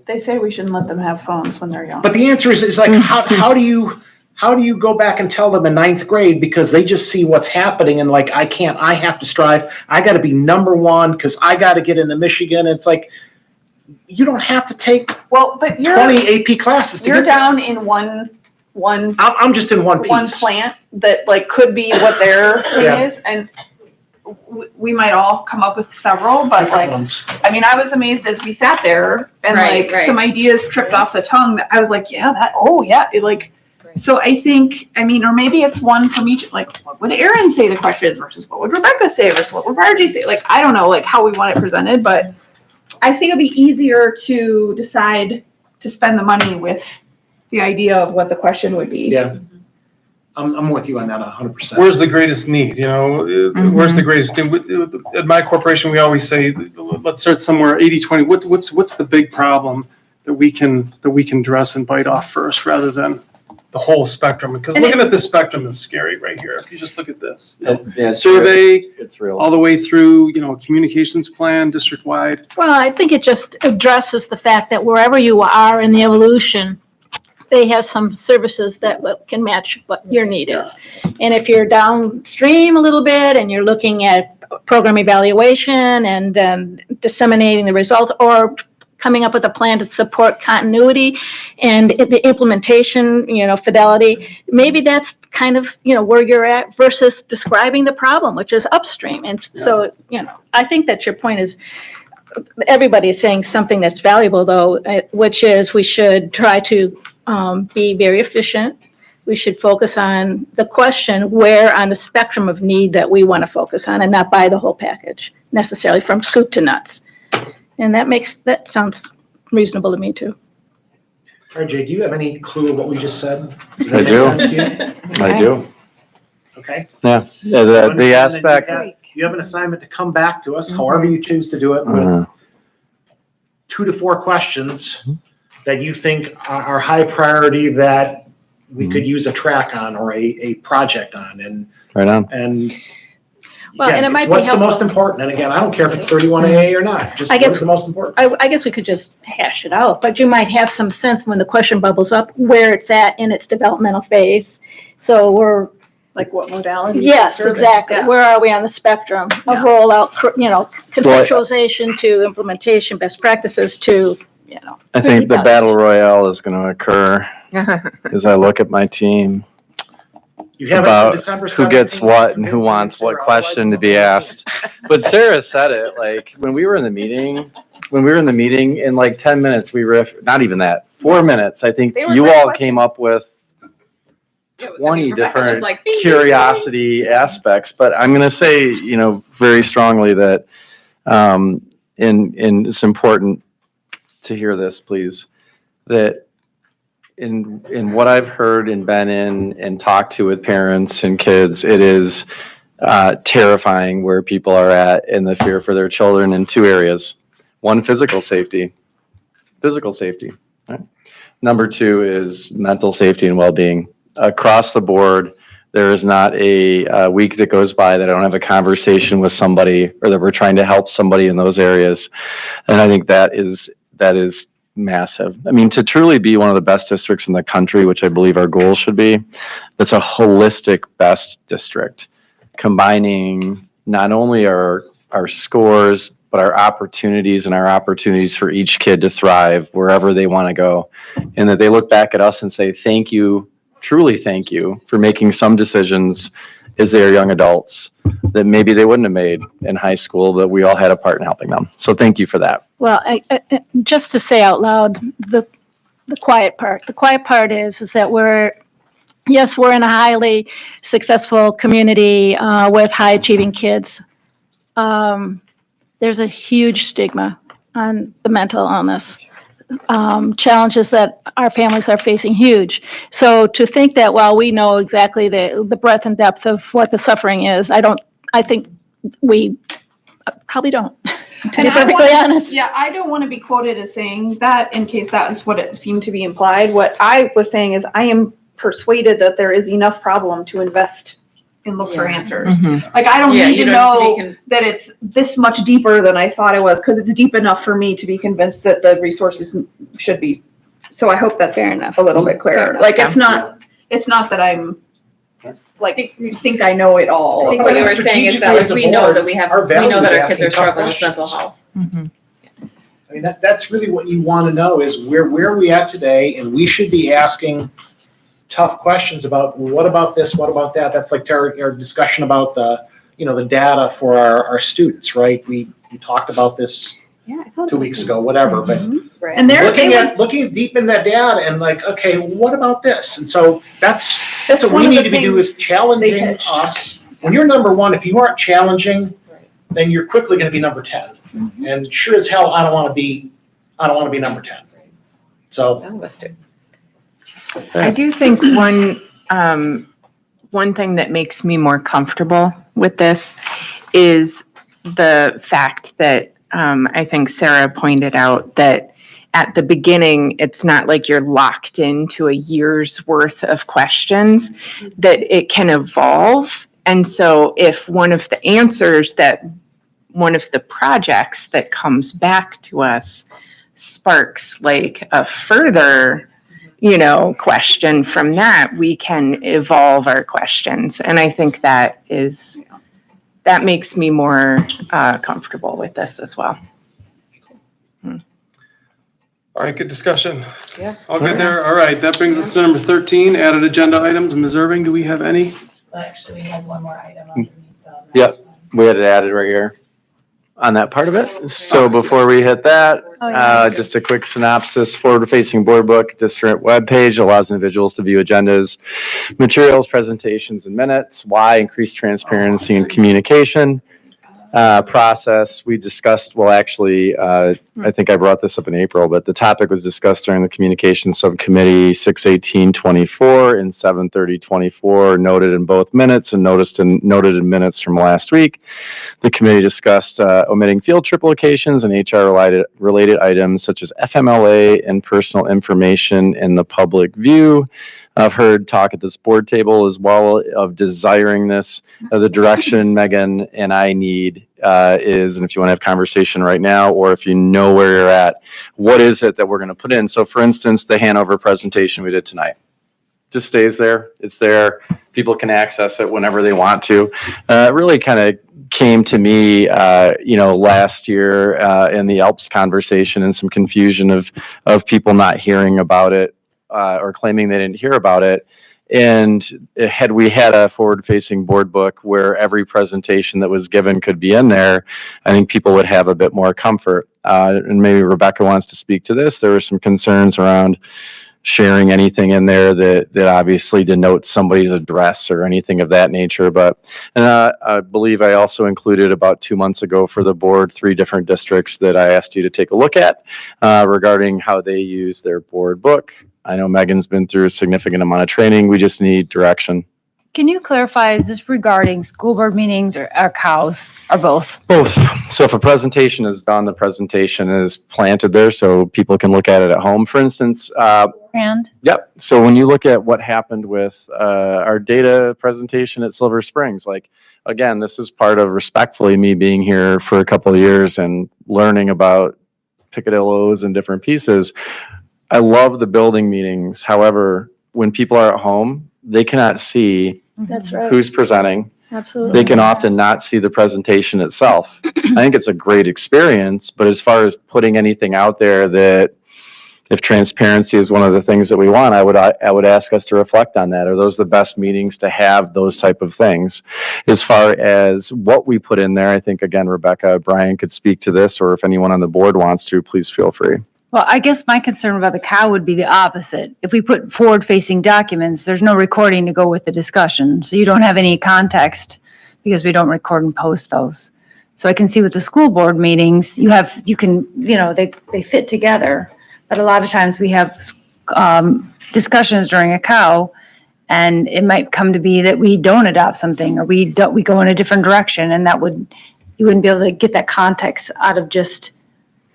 They say we shouldn't let them have phones when they're young. But the answer is like, how do you go back and tell them in 9th grade because they just see what's happening and like, I have to strive. I got to be number 1 because I got to get into Michigan. It's like, you don't have to take 20 AP classes to You're get down in one. I'm just in one piece. One plant that like could be what their thing is, and we might all come up with several. But like, I mean, I was amazed as we sat there and some ideas tripped off the tongue. That I was like, So I think, or maybe it's one from each. Like, what would Erin say the question is versus what would Rebecca say versus what would Margie say? Like, I don't know, like how we want it presented, but I think it'd be easier to decide to spend the money with the idea of what the question would be. Yeah. I'm with you on that 100%. Where's the greatest need? Where's the greatest need? At my corporation, we always say, let's start somewhere 80-20. What's the big problem that we can address and bite off first, rather than the whole spectrum? Because looking at this spectrum is scary right here. If you just look at this, survey, it's real, all the way through, communications plan, district wide. Well, I think it just addresses the fact that wherever you are in the evolution, they have some services that can match what your need is. And if you're downstream a little bit and you're looking at program evaluation and then disseminating the results, or coming up with a plan to support continuity and the implementation, fidelity, maybe that's kind of, where you're at versus describing the problem, which is upstream. And so, I think that your point is, everybody is saying something that's valuable though, which is we should try to be very efficient. We should focus on the question where on the spectrum of need that we want to focus on, and not buy the whole package necessarily from soup to nuts. And that sounds reasonable to me too. RJ, do you have any clue what we just said? Does that I make do. sense to you? I do. Okay. Yeah, You the understand that aspect. you have an assignment to come back to us, however you choose to do it, with 2 to 4 questions that you think are high priority that we could use a track on or a project on, and Right on. and Well, again, and it might be what's the helpful. most important? And again, I don't care if it's 31A or not. Just I guess- what's the most important? I guess we could just hash it out, but you might have some sense when the question bubbles up where it's at in its developmental phase. So we're, Like what modality? yes, serving? exactly. Yeah. Where are we on the spectrum of rollout, conceptualization to implementation, best practices to, I think the battle royale is going to occur as I look at my team You have about December who gets 17th, what and who wants what question to be asked. But Sarah said it, like, when we were in the meeting, in like 10 minutes, not even that, 4 minutes, I think They were you great all questions. came up with I mean, 20 Rebecca was different like, "Ding, ding, curiosity aspects. But I'm going to say, very strongly that, and it's important to hear this, please, that in what I've heard and been in and talked to with parents and kids, it is terrifying where people are at in the fear for their children in 2 areas. One, physical safety. Right? Number 2 is mental safety and well-being. Across the board, there is not a week that goes by that I don't have a conversation with somebody or that we're trying to help somebody in those areas. And I think that is massive. I mean, to truly be one of the best districts in the country, which I believe our goal should be, that's a holistic best district, combining not only our scores, but our opportunities and our opportunities for each kid to thrive wherever they want to go. And that they look back at us and say, thank you, truly thank you for making some decisions as they are young adults that maybe they wouldn't have made in high school, that we all had a part in helping them. So thank you for that. well, just to say out loud, the quiet part. The quiet part is that we're in a highly successful community with high achieving kids. There's a huge stigma on the mental illness. Challenges that our families are facing huge. So to think that while we know exactly the breadth and depth of what the suffering is, I think we probably don't, to be perfectly honest. Yeah, I don't want to be quoted as saying that in case that is what it seemed to be implied. What I was saying is I am persuaded that there is enough problem to invest and look for answers. Like, I don't need to know that it's this much deeper than I thought it was, because it's deep enough for me to be convinced that the resources should be. So I hope that's fair enough. A little bit clearer. Like, it's not that I'm like, think I know it all. I think what you were saying is that, like, we know that our kids are struggling with mental health. I mean, that's really what you want to know is where are we at today, and we should be asking tough questions about what about this, what about that. That's like our discussion about the data for our students, right? We talked about this 2 weeks ago, whatever, but And looking deep in that data and like, okay, what about this? And so that's what we need to be doing, is challenging us. When you're number 1, if you aren't challenging, then you're quickly going to be number 10. And sure as hell, I don't want to be number 10. So. I do think one thing that makes me more comfortable with this is the fact that I think Sarah pointed out that at the beginning, it's not like you're locked into a year's worth of questions, that it can evolve. And so if one of the projects that comes back to us sparks like a further question from that, we can evolve our questions. And I think that makes me more comfortable with this as well. All right, good discussion. Yeah. All good there? All right, that brings us to number 13, added agenda items. Ms. Irving, do we have any? Actually, we had one more item underneath. Yep, we had it added right here on that part of it. So before we hit that, just a quick synopsis. Forward-facing board book, district webpage allows individuals to view agendas, materials, presentations, and minutes. Why? Increase transparency and communication. process. We discussed, well, actually, I think I brought this up in April, but the topic was discussed during the communications subcommittee 6/18/24 and 7/30/24, noted in both minutes and noted in minutes from last week. The committee discussed omitting field trip locations and HR related items such as FMLA and personal information in the public view. I've heard talk at this board table as well of desiring this. The direction Megan and I need is, and if you want to have conversation right now, or if you know where you're at, what is it that we're going to put in? So for instance, the Hanover presentation we did tonight just stays there. It's there. People can access it whenever they want to. It really kind of came to me, last year in the ALPS conversation and some confusion of people not hearing about it or claiming they didn't hear about it. And had we had a forward-facing board book where every presentation that was given could be in there, I think people would have a bit more comfort. And maybe Rebecca wants to speak to this. There were some concerns around sharing anything in there that obviously denotes somebody's address or anything of that nature. But I believe I also included about 2 months ago for the board 3 different districts that I asked you to take a look at regarding how they use their board book. I know Megan's been through a significant amount of training. We just need direction. Can you clarify, is this regarding school board meetings or cows or both? Both. So if a presentation is done, the presentation is planted there so people can look at it at home, for instance. And? Yep. So when you look at what happened with our data presentation at Silver Springs, like, again, this is part of respectfully me being here for a couple of years and learning about picadillos and different pieces. I love the building meetings. However, when people are at home, they cannot see That's right. who's presenting. Absolutely. They can often not see the presentation itself. I think it's a great experience, but as far as putting anything out there that, if transparency is one of the things that we want, I would ask us to reflect on that. Are those the best meetings to have those type of things? As far as what we put in there, I think, again, Rebecca, Brian could speak to this, or if anyone on the board wants to, please feel free. Well, I guess my concern about the cow would be the opposite. If we put forward-facing documents, there's no recording to go with the discussion. So you don't have any context because we don't record and post those. So I can see with the school board meetings, they fit together. But a lot of times we have discussions during a cow, and it might come to be that we don't adopt something, or we go in a different direction, and you wouldn't be able to get that context out of just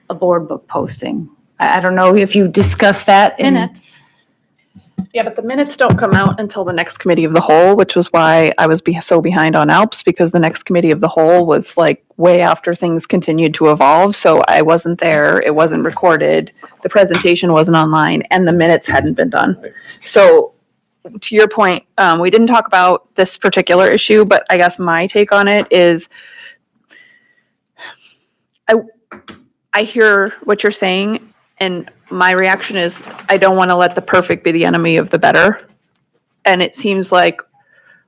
a board book posting. I don't know if you discussed that in Minutes. Yeah, but the minutes don't come out until the next committee of the whole, which was why I was so behind on ALPS, because the next committee of the whole was like way after things continued to evolve. So I wasn't there. It wasn't recorded. The presentation wasn't online, and the minutes hadn't been done. So to your point, we didn't talk about this particular issue, but I guess my take on it is I hear what you're saying, and my reaction is I don't want to let the perfect be the enemy of the better. And it seems like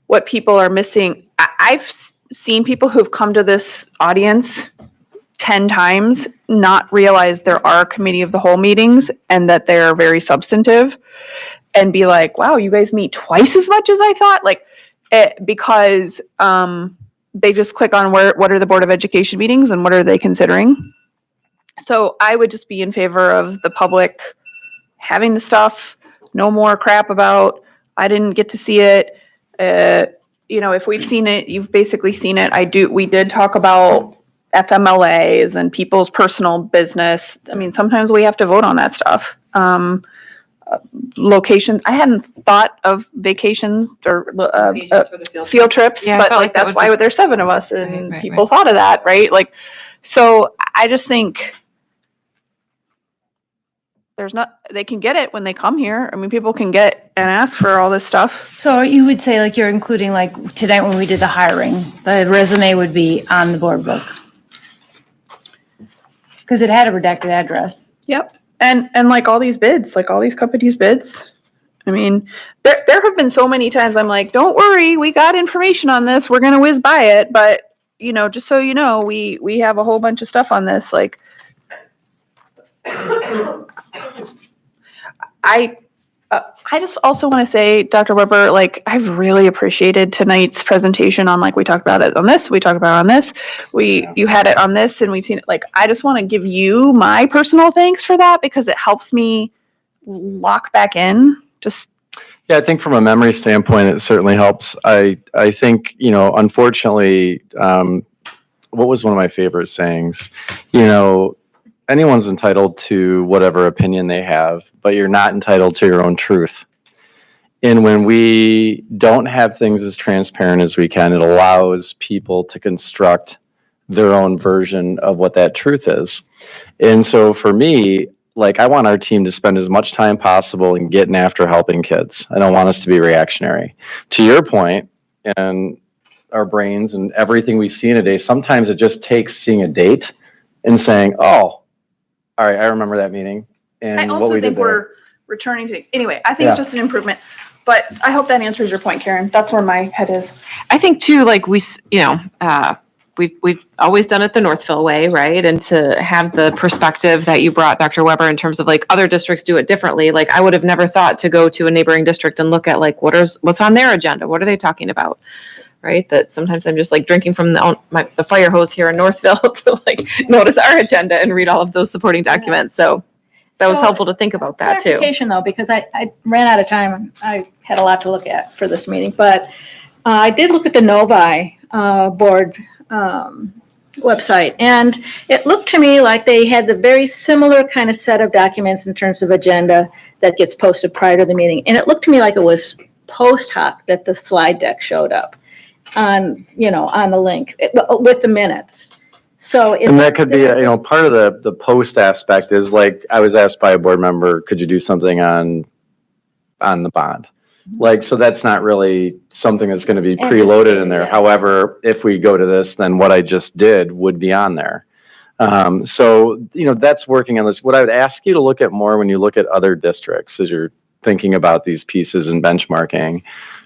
what people are missing, I've seen people who've come to this audience 10 times not realize there are committee of the whole meetings and that they're very substantive, and be like, wow, you guys meet twice as much as I thought. Because they just click on what are the Board of Education meetings and what are they considering. So I would just be in favor of the public having the stuff, no more crap about, I didn't get to see it. If we've seen it, you've basically seen it. We did talk about FMLAs and people's personal business. I mean, sometimes we have to vote on that stuff. Locations, I hadn't thought of vacations or field trips, Yeah, I but felt like that that's would why be- there's 7 of us and Right, people right. thought of that, right? Like, so I just think they can get it when they come here. I mean, people can get and ask for all this stuff. So you would say, like, you're including, like, tonight when we did the hiring, the resume would be on the board book? Because it had a redacted address. Yep. And like all these bids, like all these companies' bids. I mean, there have been so many times I'm like, don't worry, we got information on this. We're going to whiz by it. But, just so you know, we have a whole bunch of stuff on this. Like, I just also want to say, Dr. Weber, like, I've really appreciated tonight's presentation on, like, we talked about it on this, we talked about it on this, you had it on this, and we've seen it. Like, I just want to give you my personal thanks for that because it helps me lock back in. Yeah, I think from a memory standpoint, it certainly helps. I think, unfortunately, what was one of my favorite sayings? Anyone's entitled to whatever opinion they have, but you're not entitled to your own truth. And when we don't have things as transparent as we can, it allows people to construct their own version of what that truth is. And so for me, like, I want our team to spend as much time possible in getting after helping kids. I don't want us to be reactionary. To your point, and our brains and everything we see in a day, sometimes it just takes seeing a date and saying, oh, all right, I remember that meeting and I what also we think did there. we're returning to, anyway, I think it's just an improvement. But I hope that answers your point, Karen. That's where my head is. I think too, like we've always done it the Northville way, right? And to have the perspective that you brought, Dr. Weber, in terms of like other districts do it differently. Like I would have never thought to go to a neighboring district and look at like what's on their agenda. What are they talking about? Right? That sometimes I'm just like drinking from the fire hose here in Northville to like notice our agenda and read all of those supporting documents. So that was helpful to think about that too. Clarification though, because I ran out of time and I had a lot to look at for this meeting, but I did look at the Novi board website, and it looked to me like they had the very similar kind of set of documents in terms of agenda that gets posted prior to the meeting. And it looked to me like it was post hoc that the slide deck showed up on the link with the minutes. So and that could be, part of the post aspect is like, I was asked by a board member, could you do something on the bond? Like, so that's not really something that's going to be preloaded in there. Yeah. However, if we go to this, then what I just did would be on there. So, that's working on this. What I would ask you to look at more when you look at other districts as you're thinking about these pieces and benchmarking,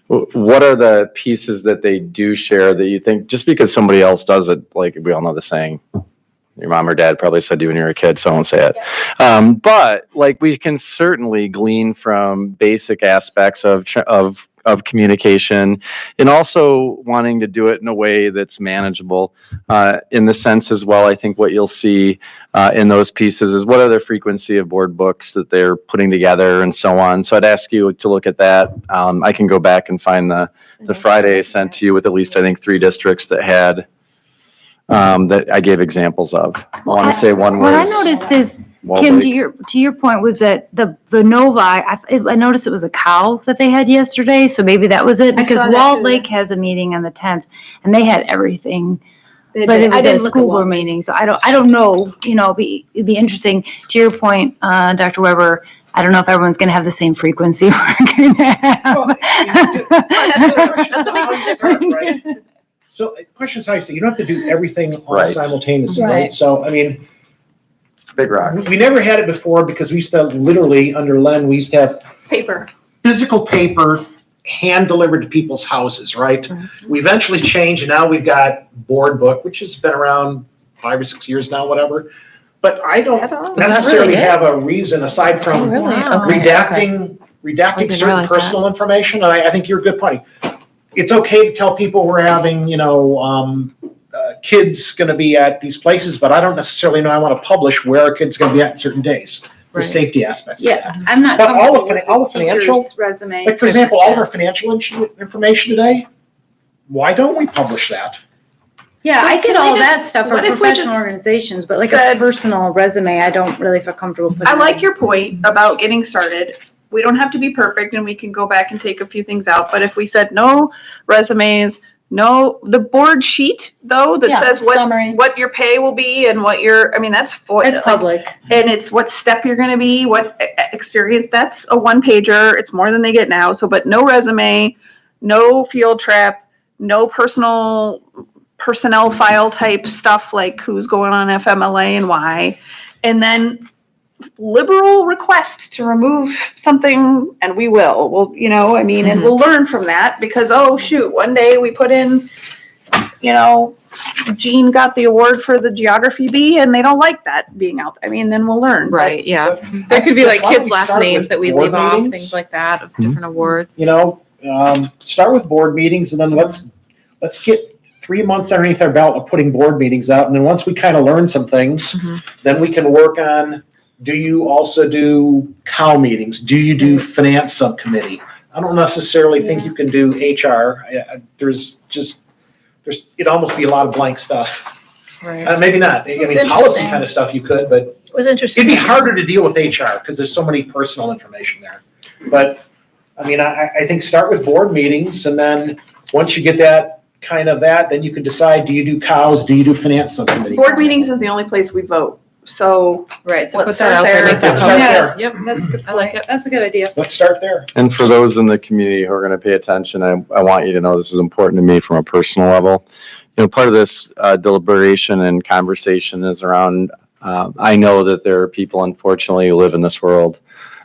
what are the pieces that they do share that you think just because somebody else does it, like we all know the saying, your mom or dad probably said to you when you were a kid, so I won't say it. But like we can certainly glean from basic aspects of communication and also wanting to do it in a way that's manageable in the sense as well. I think what you'll see in those pieces is what are the frequency of board books that they're putting together and so on. So I'd ask you to look at that. I can go back and find the Friday I sent to you with at least, I think, 3 districts that had that I gave examples of. I want to say one was. What I noticed is, Kim, to your point was that the Novi, I noticed it was a cow that they had yesterday, so maybe that was it, because Walled Lake has a meeting on the 10th, and they had everything. But it was a school board meeting, so I don't know, it'd be interesting. To your point, Dr. Weber, I don't know if everyone's going to have the same frequency we're going to have. So the question is how you say, you don't have to do everything all Right. simultaneously, Right. right? So, I mean, Big rock. we never had it before because we used to literally, under Len, we used to have Paper. physical paper hand delivered to people's houses, right? We eventually changed, and now we've got board book, which has been around 5 or 6 years now, whatever. But I don't necessarily have a reason aside from redacting certain personal information. I think you're a good point. It's okay to tell people we're having, kids going to be at these places, but I don't necessarily know I want to publish where a kid's going to be at certain days for safety aspects. Yeah, I'm not. But all comfortable the financial, teacher's resume. like for example, all of our financial information today, why don't we publish that? Yeah, I get all that stuff from what if we professional organizations, but like a personal resume, I don't really feel comfortable putting. I like your point about getting started. We don't have to be perfect and we can go back and take a few things out. But if we said no resumes, the board sheet though, that says what your pay will be and what that's public. And it's what step you're going to be, what experience, that's a 1-pager. It's more than they get now. So, but no resume, no field trip, no personnel file type stuff like who's going on FMLA and why. And then liberal request to remove something, and we will. And we'll learn from that because, oh shoot, one day we put in, Jean got the award for the geography bee and they don't like that being out. I mean, then we'll learn. Right, yeah. There could be like Why don't kids' we last start names with that we board leave off, meetings? things like that, of different awards. You know, start with board meetings and then let's get 3 months underneath our belt of putting board meetings out. And then once we kind of learn some things, then we can work on, do you also do COW meetings? Do you do finance subcommittee? I don't necessarily think you can do HR. It'd almost be a lot of blank stuff. Right. Maybe not. I mean, policy kind of stuff you could, but It was interesting. it'd be harder to deal with HR because there's so many personal information there. But, I mean, I think start with board meetings and then once you get that, then you can decide, do you do COWs, do you do finance subcommittee? Board meetings is the only place we vote. So Right, so let's put that out start there. there. Make that Let's start there. Yep, that's good. I like it. That's a good idea. Let's start there. And for those in the community who are going to pay attention, I want you to know this is important to me from a personal level. You know, part of this deliberation and conversation is around, I know that there are people, unfortunately, who live in this world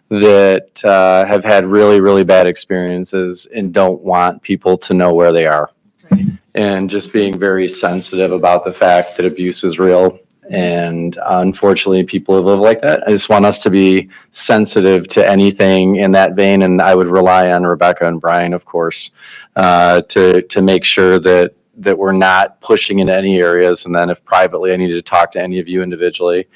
that have had really, really bad experiences and don't want people to know where they are. Right. And just being very sensitive about the fact that abuse is real. And unfortunately, people who live like that. I just want us to be sensitive to anything in that vein. And I would rely on Rebecca and Brian, of course, to make sure that we're not pushing into any areas. And then if privately I needed to talk to any of you individually,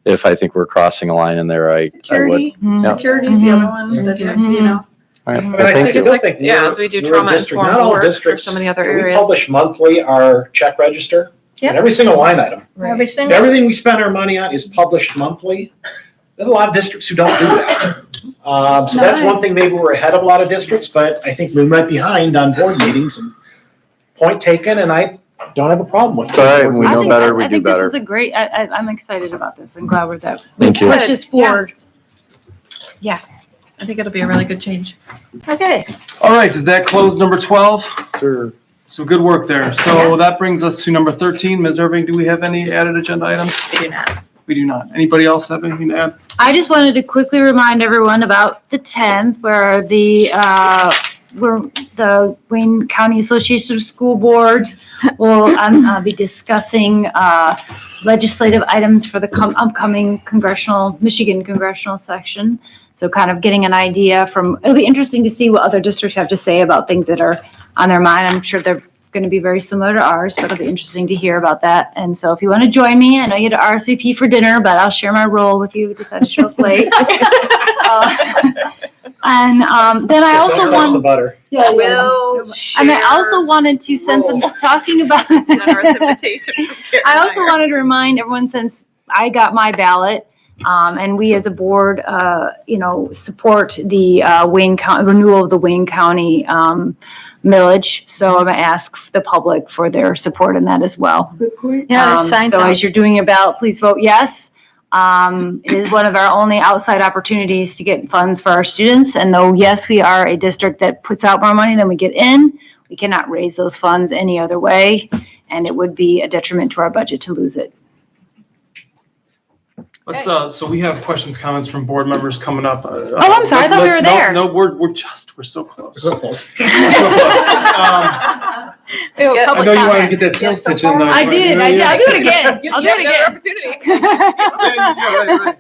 if I think we're crossing a line in there, I would. Security. Security is the other one that, you know. All right. But I Thank you. think Yeah, as we do we're a trauma district, informed not all work for districts, so many other we areas. publish monthly our check register. Yep. And every single line item. Every single. Everything we spend our money on is published monthly. There's a lot of districts who don't do that. So that's one thing, maybe we're ahead of a lot of districts, but I think we might be behind on board meetings and point taken, and I don't have a problem with it. It's all right. We know better, we I do think better. this is a great, I'm excited about this. I'm glad we're that. Thank you. Push this forward. Yeah, I think it'll be a really good change. Okay. All right, does that close number 12? Sir. So good work there. So that brings us to number 13. Ms. Irving, do we have any added agenda items? We do not. We do not. Anybody else have anything to add? I just wanted to quickly remind everyone about the 10th, where the Wayne County Association of School Boards will be discussing legislative items for the upcoming Michigan congressional section. So kind of getting an idea it'll be interesting to see what other districts have to say about things that are on their mind. I'm sure they're going to be very similar to ours, but it'll be interesting to hear about that. And so if you want to join me, I know you had to RSVP for dinner, but I'll share my role with you. Decide to show up late. Then I also the butter. And I also wanted to send some talking about. I also wanted to remind everyone, since I got my ballot, and we as a board, support the renewal of the Wayne County millage. So I'm going to ask the public for their support in that as well. Good point. So as you're doing your ballot, please vote yes. It is one of our only outside opportunities to get funds for our students. And though, yes, we are a district that puts out more money than we get in, we cannot raise those funds any other way. And it would be a detriment to our budget to lose it. Let's, so we have questions, comments from board members coming up. I'm sorry, I thought we were there. No, we're so close. So close. I know you wanted to get that sales pitch in. I did. I'll do it again. I'll do it again. Right.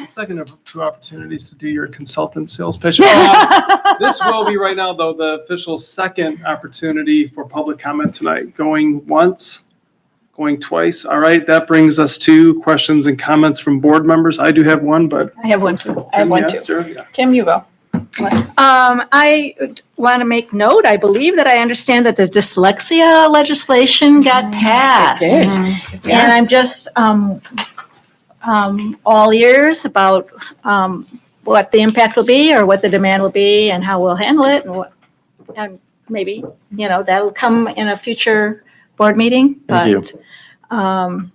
Second of two opportunities to do your consultant sales pitch. This will be right now, though, the official second opportunity for public comment tonight. Going once, going twice. All right, that brings us to questions and comments from board members. I do have one, but. I have one too. Sarah? Kim, you go. I want to make note, I believe that I understand that the dyslexia legislation got passed. And I'm just all ears about what the impact will be or what the demand will be and how we'll handle it and maybe, that'll come in a future board meeting. Thank you. I'm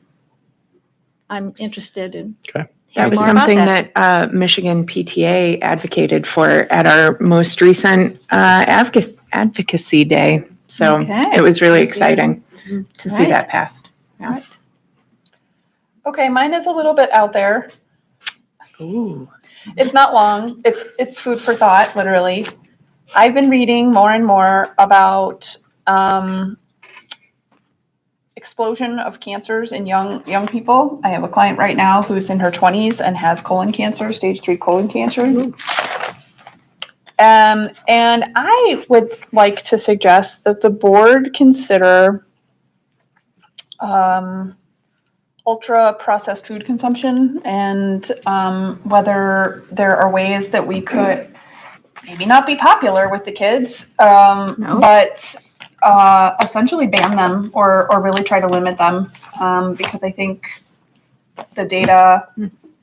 interested in. Okay. That was something that Michigan PTA advocated for at our most recent advocacy day. So it was really exciting to see that passed. All right. Okay, mine is a little bit out there. Ooh. It's not long. It's food for thought, literally. I've been reading more and more about explosion of cancers in young people. I have a client right now who's in her 20s and has colon cancer, stage 3 colon cancer. And I would like to suggest that the board consider ultra processed food consumption and whether there are ways that we could maybe not be popular with the kids, but essentially ban them or really try to limit them, because I think the data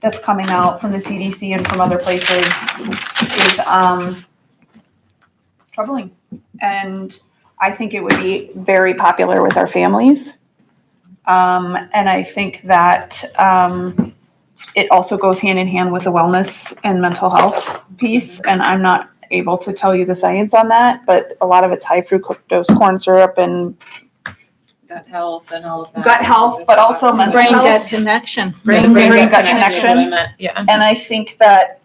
that's coming out from the CDC and from other places is troubling. And I think it would be very popular with our families. And I think that it also goes hand in hand with the wellness and mental health piece. And I'm not able to tell you the science on that, but a lot of it's high fructose corn syrup and Gut health and all of that. gut health, but also mental Brain health. gut connection. Brain gut connection. Yeah. And I think that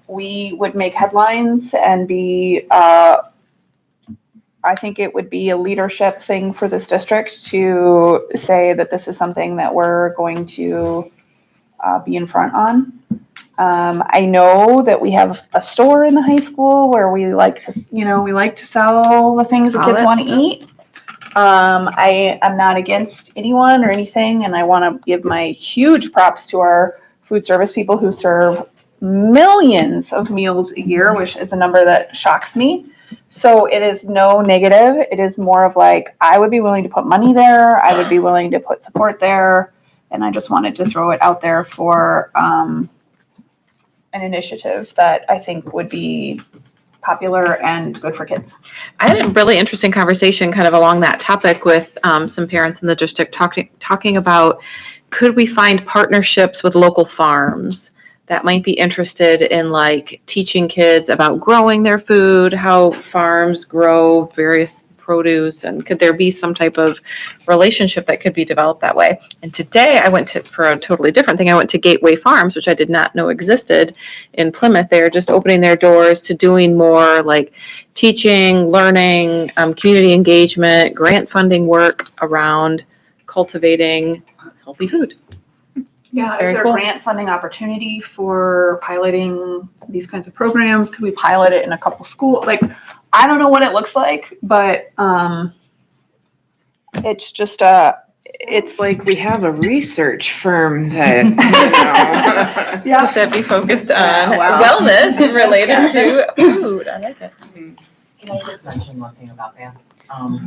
we would make headlines and be, I think it would be a leadership thing for this district to say that this is something that we're going to be in front on. I know that we have a store in the high school where we like to, we like to sell the things that kids want to eat. I am not against anyone or anything, and I want to give my huge props to our food service people who serve millions of meals a year, which is a number that shocks me. So it is no negative. It is more of like, I would be willing to put money there. I would be willing to put support there. And I just wanted to throw it out there for an initiative that I think would be popular and good for kids. I had a really interesting conversation kind of along that topic with some parents in the district talking about, could we find partnerships with local farms that might be interested in like teaching kids about growing their food, how farms grow various produce, and could there be some type of relationship that could be developed that way? And today I went to, for a totally different thing, I went to Gateway Farms, which I did not know existed in Plymouth. They're just opening their doors to doing more like teaching, learning, community engagement, grant funding work around cultivating healthy food. Yeah, is Very there cool. a grant funding opportunity for piloting these kinds of programs? Could we pilot it in a couple schools? Like, I don't know what it looks like, but it's just it's Like we have a research firm that, yeah, that be focused on wow. wellness related to food. I like it. Can I just mention one thing about that?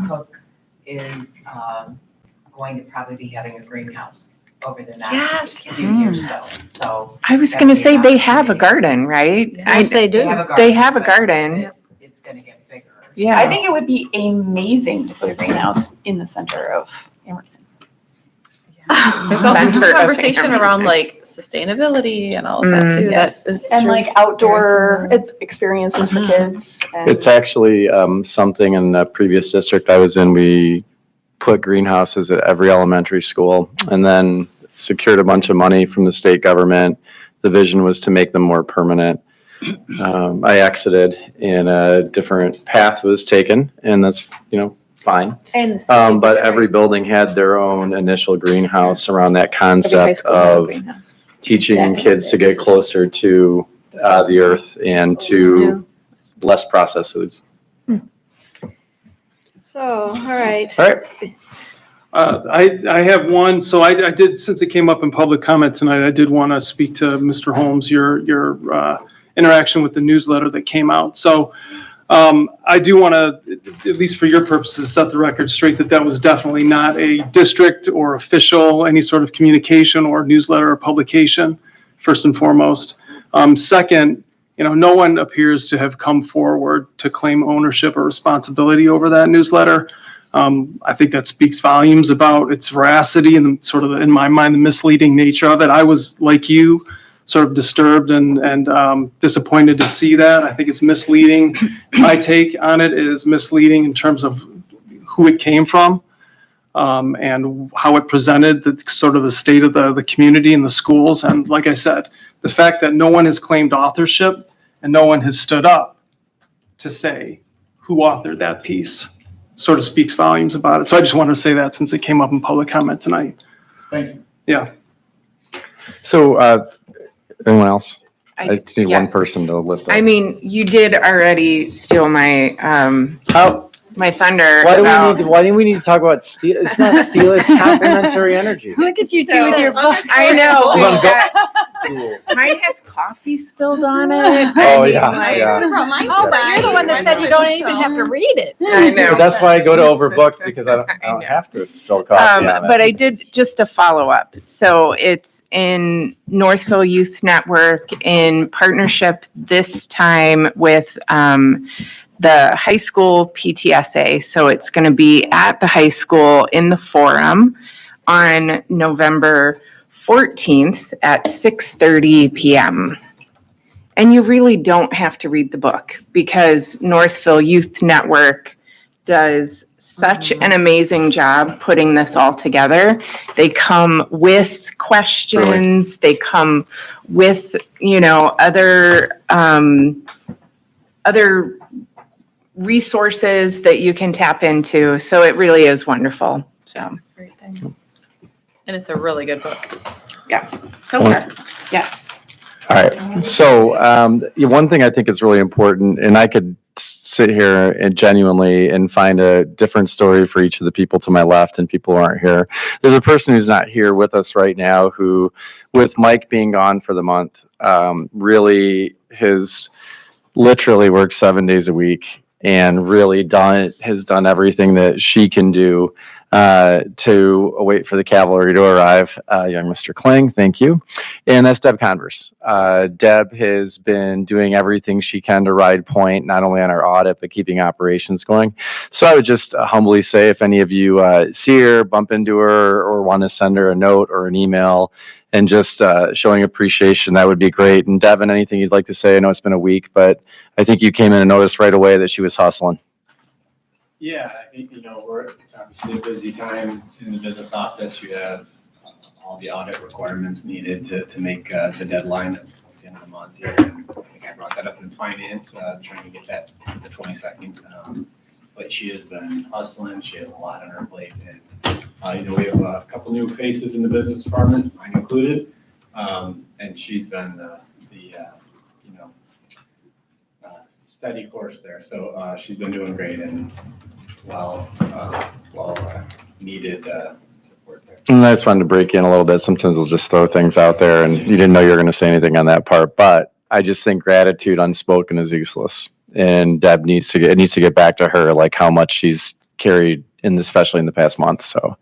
Cook is going to probably be having a greenhouse over the next few years though. So I was going to say they have a garden, right? Yes, they do. They have a garden. it's going to get bigger. Yeah. I think it would be amazing to put a greenhouse in the center of Emerson. There's also Center some of conversation Emerson. around like sustainability and all of that too. Yes. That is And true. like outdoor experiences for kids. And It's actually something in the previous district I was in, we put greenhouses at every elementary school and then secured a bunch of money from the state government. The vision was to make them more permanent. I exited and a different path was taken, and that's, fine. And But every building had their own initial greenhouse around that concept of teaching kids to get closer to the earth and to less processed foods. So, all right. All right. I have one, so I did, since it came up in public comment tonight, I did want to speak to Mr. Holmes, your interaction with the newsletter that came out. So I do want to, at least for your purposes, set the record straight that was definitely not a district or official, any sort of communication or newsletter or publication, first and foremost. Second, no one appears to have come forward to claim ownership or responsibility over that newsletter. I think that speaks volumes about its veracity and sort of, in my mind, the misleading nature of it. I was, like you, sort of disturbed and disappointed to see that. I think it's misleading. My take on it is misleading in terms of who it came from and how it presented the sort of the state of the community and the schools. And like I said, the fact that no one has claimed authorship and no one has stood up to say who authored that piece. sort of speaks volumes about it. So I just wanted to say that since it came up in public comment tonight. Thank you. Yeah. So, anyone else? I just need one yes. person to lift up. I mean, you did already steal my, my thunder. Why do about- we need to talk about steal? It's not steal, it's complementary energy. Look at you two with your book. I know. You wanna we've go? got- Cool. Mine has coffee spilled on it. Oh, I mean, yeah, like- yeah. Oh, but you're the one that said you don't even have to read it. I know. But that's why I go to Overbooked, because I don't have to spill coffee on it. But I did just a follow-up. So it's in Northville Youth Network in partnership this time with the high school PTSA. So it's going to be at the high school in the forum on November 14th at 6:30 p.m. And you really don't have to read the book because Northville Youth Network does such an amazing job putting this all together. They come with questions, they come with, other resources that you can tap into. So it really is wonderful. So, And it's a really good book. yeah, so far, yes. All right. So, one thing I think is really important, and I could sit here and genuinely and find a different story for each of the people to my left and people who aren't here. There's a person who's not here with us right now who, with Mike being gone for the month, really has literally worked 7 days a week and really has done everything that she can do to wait for the cavalry to arrive. Young Mr. Kling, thank you. And that's Deb Converse. Deb has been doing everything she can to ride point, not only on our audit, but keeping operations going. So I would just humbly say, if any of you see her, bump into her, or want to send her a note or an email, and just showing appreciation, that would be great. And Devin, anything you'd like to say? I know it's been a week, but I think you came in and noticed right away that she was hustling. Yeah, I think, it's obviously a busy time in the business office. You have all the audit requirements needed to make the deadline at the end of the month here. And I think I brought that up in finance, trying to get that to the 22nd. But she has been hustling. She has a lot on her plate. And, we have a couple new faces in the business department, mine included. And she's been steady course there. So she's been doing great and needed support there. And I just wanted to break in a little bit. Sometimes we'll just throw things out there, and you didn't know you were going to say anything on that part. But I just think gratitude unspoken is useless, and Deb needs to get back to her, like how much she's carried especially in the past month. So,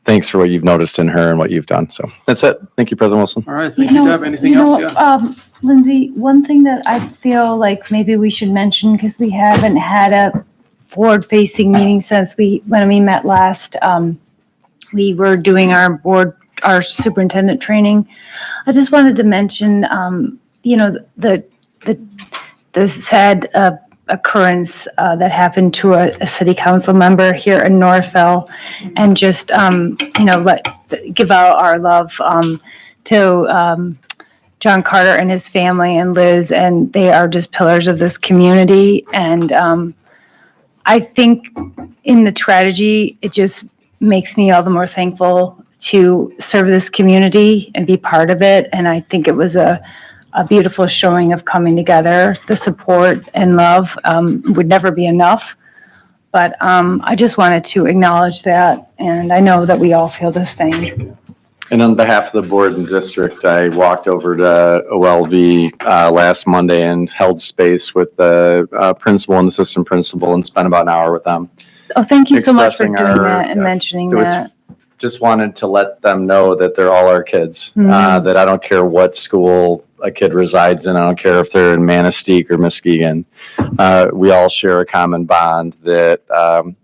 thanks for what you've noticed in her and what you've done. So that's it. Thank you, President Wilson. All right. Thank you, Deb. Anything else? Yeah. Lindsay, one thing that I feel like maybe we should mention, because we haven't had a board-facing meeting since when we met last, we were doing our superintendent training. I just wanted to mention, the sad occurrence that happened to a city council member here in Northville, and just give out our love to John Carter and his family and Liz, and they are just pillars of this community. And I think in the tragedy, it just makes me all the more thankful to serve this community and be part of it. And I think it was a beautiful showing of coming together. The support and love would never be enough. But I just wanted to acknowledge that. And I know that we all feel this thing. And on behalf of the board and district, I walked over to OLV last Monday and held space with the principal and assistant principal and spent about an hour with them. Oh, thank you so much for Expressing doing our- that and mentioning it was- that. Just wanted to let them know that they're all our kids, that I don't care what school a kid resides in. I don't care if they're in Manistee or Muskegon. We all share a common bond that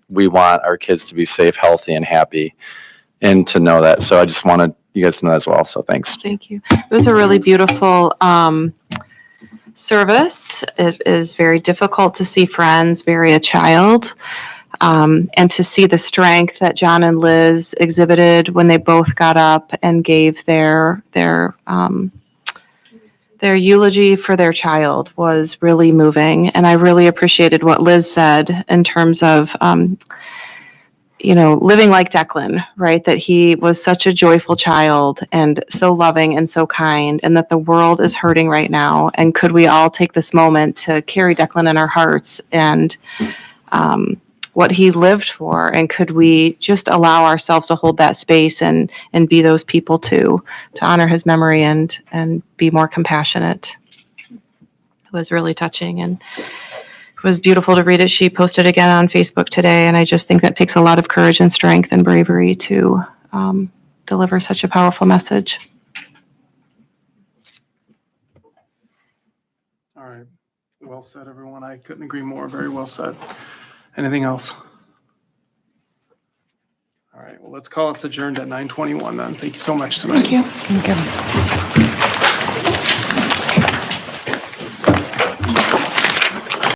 we want our kids to be safe, healthy, and happy, and to know that. So I just wanted you guys to know as well. So thanks. Thank you. It was a really beautiful service. It is very difficult to see friends bury a child. And to see the strength that John and Liz exhibited when they both got up and gave their eulogy for their child was really moving. And I really appreciated what Liz said in terms of living like Declan, right? That he was such a joyful child and so loving and so kind, and that the world is hurting right now. And could we all take this moment to carry Declan in our hearts and what he lived for? And could we just allow ourselves to hold that space and be those people to honor his memory and be more compassionate? It was really touching, and it was beautiful to read it. She posted again on Facebook today, and I just think that takes a lot of courage and strength and bravery to deliver such a powerful message. All right. Well said, everyone. I couldn't agree more. Very well said. Anything else? All right. Well, let's call us adjourned at 9:21 then. Thank you so much tonight. Thank you.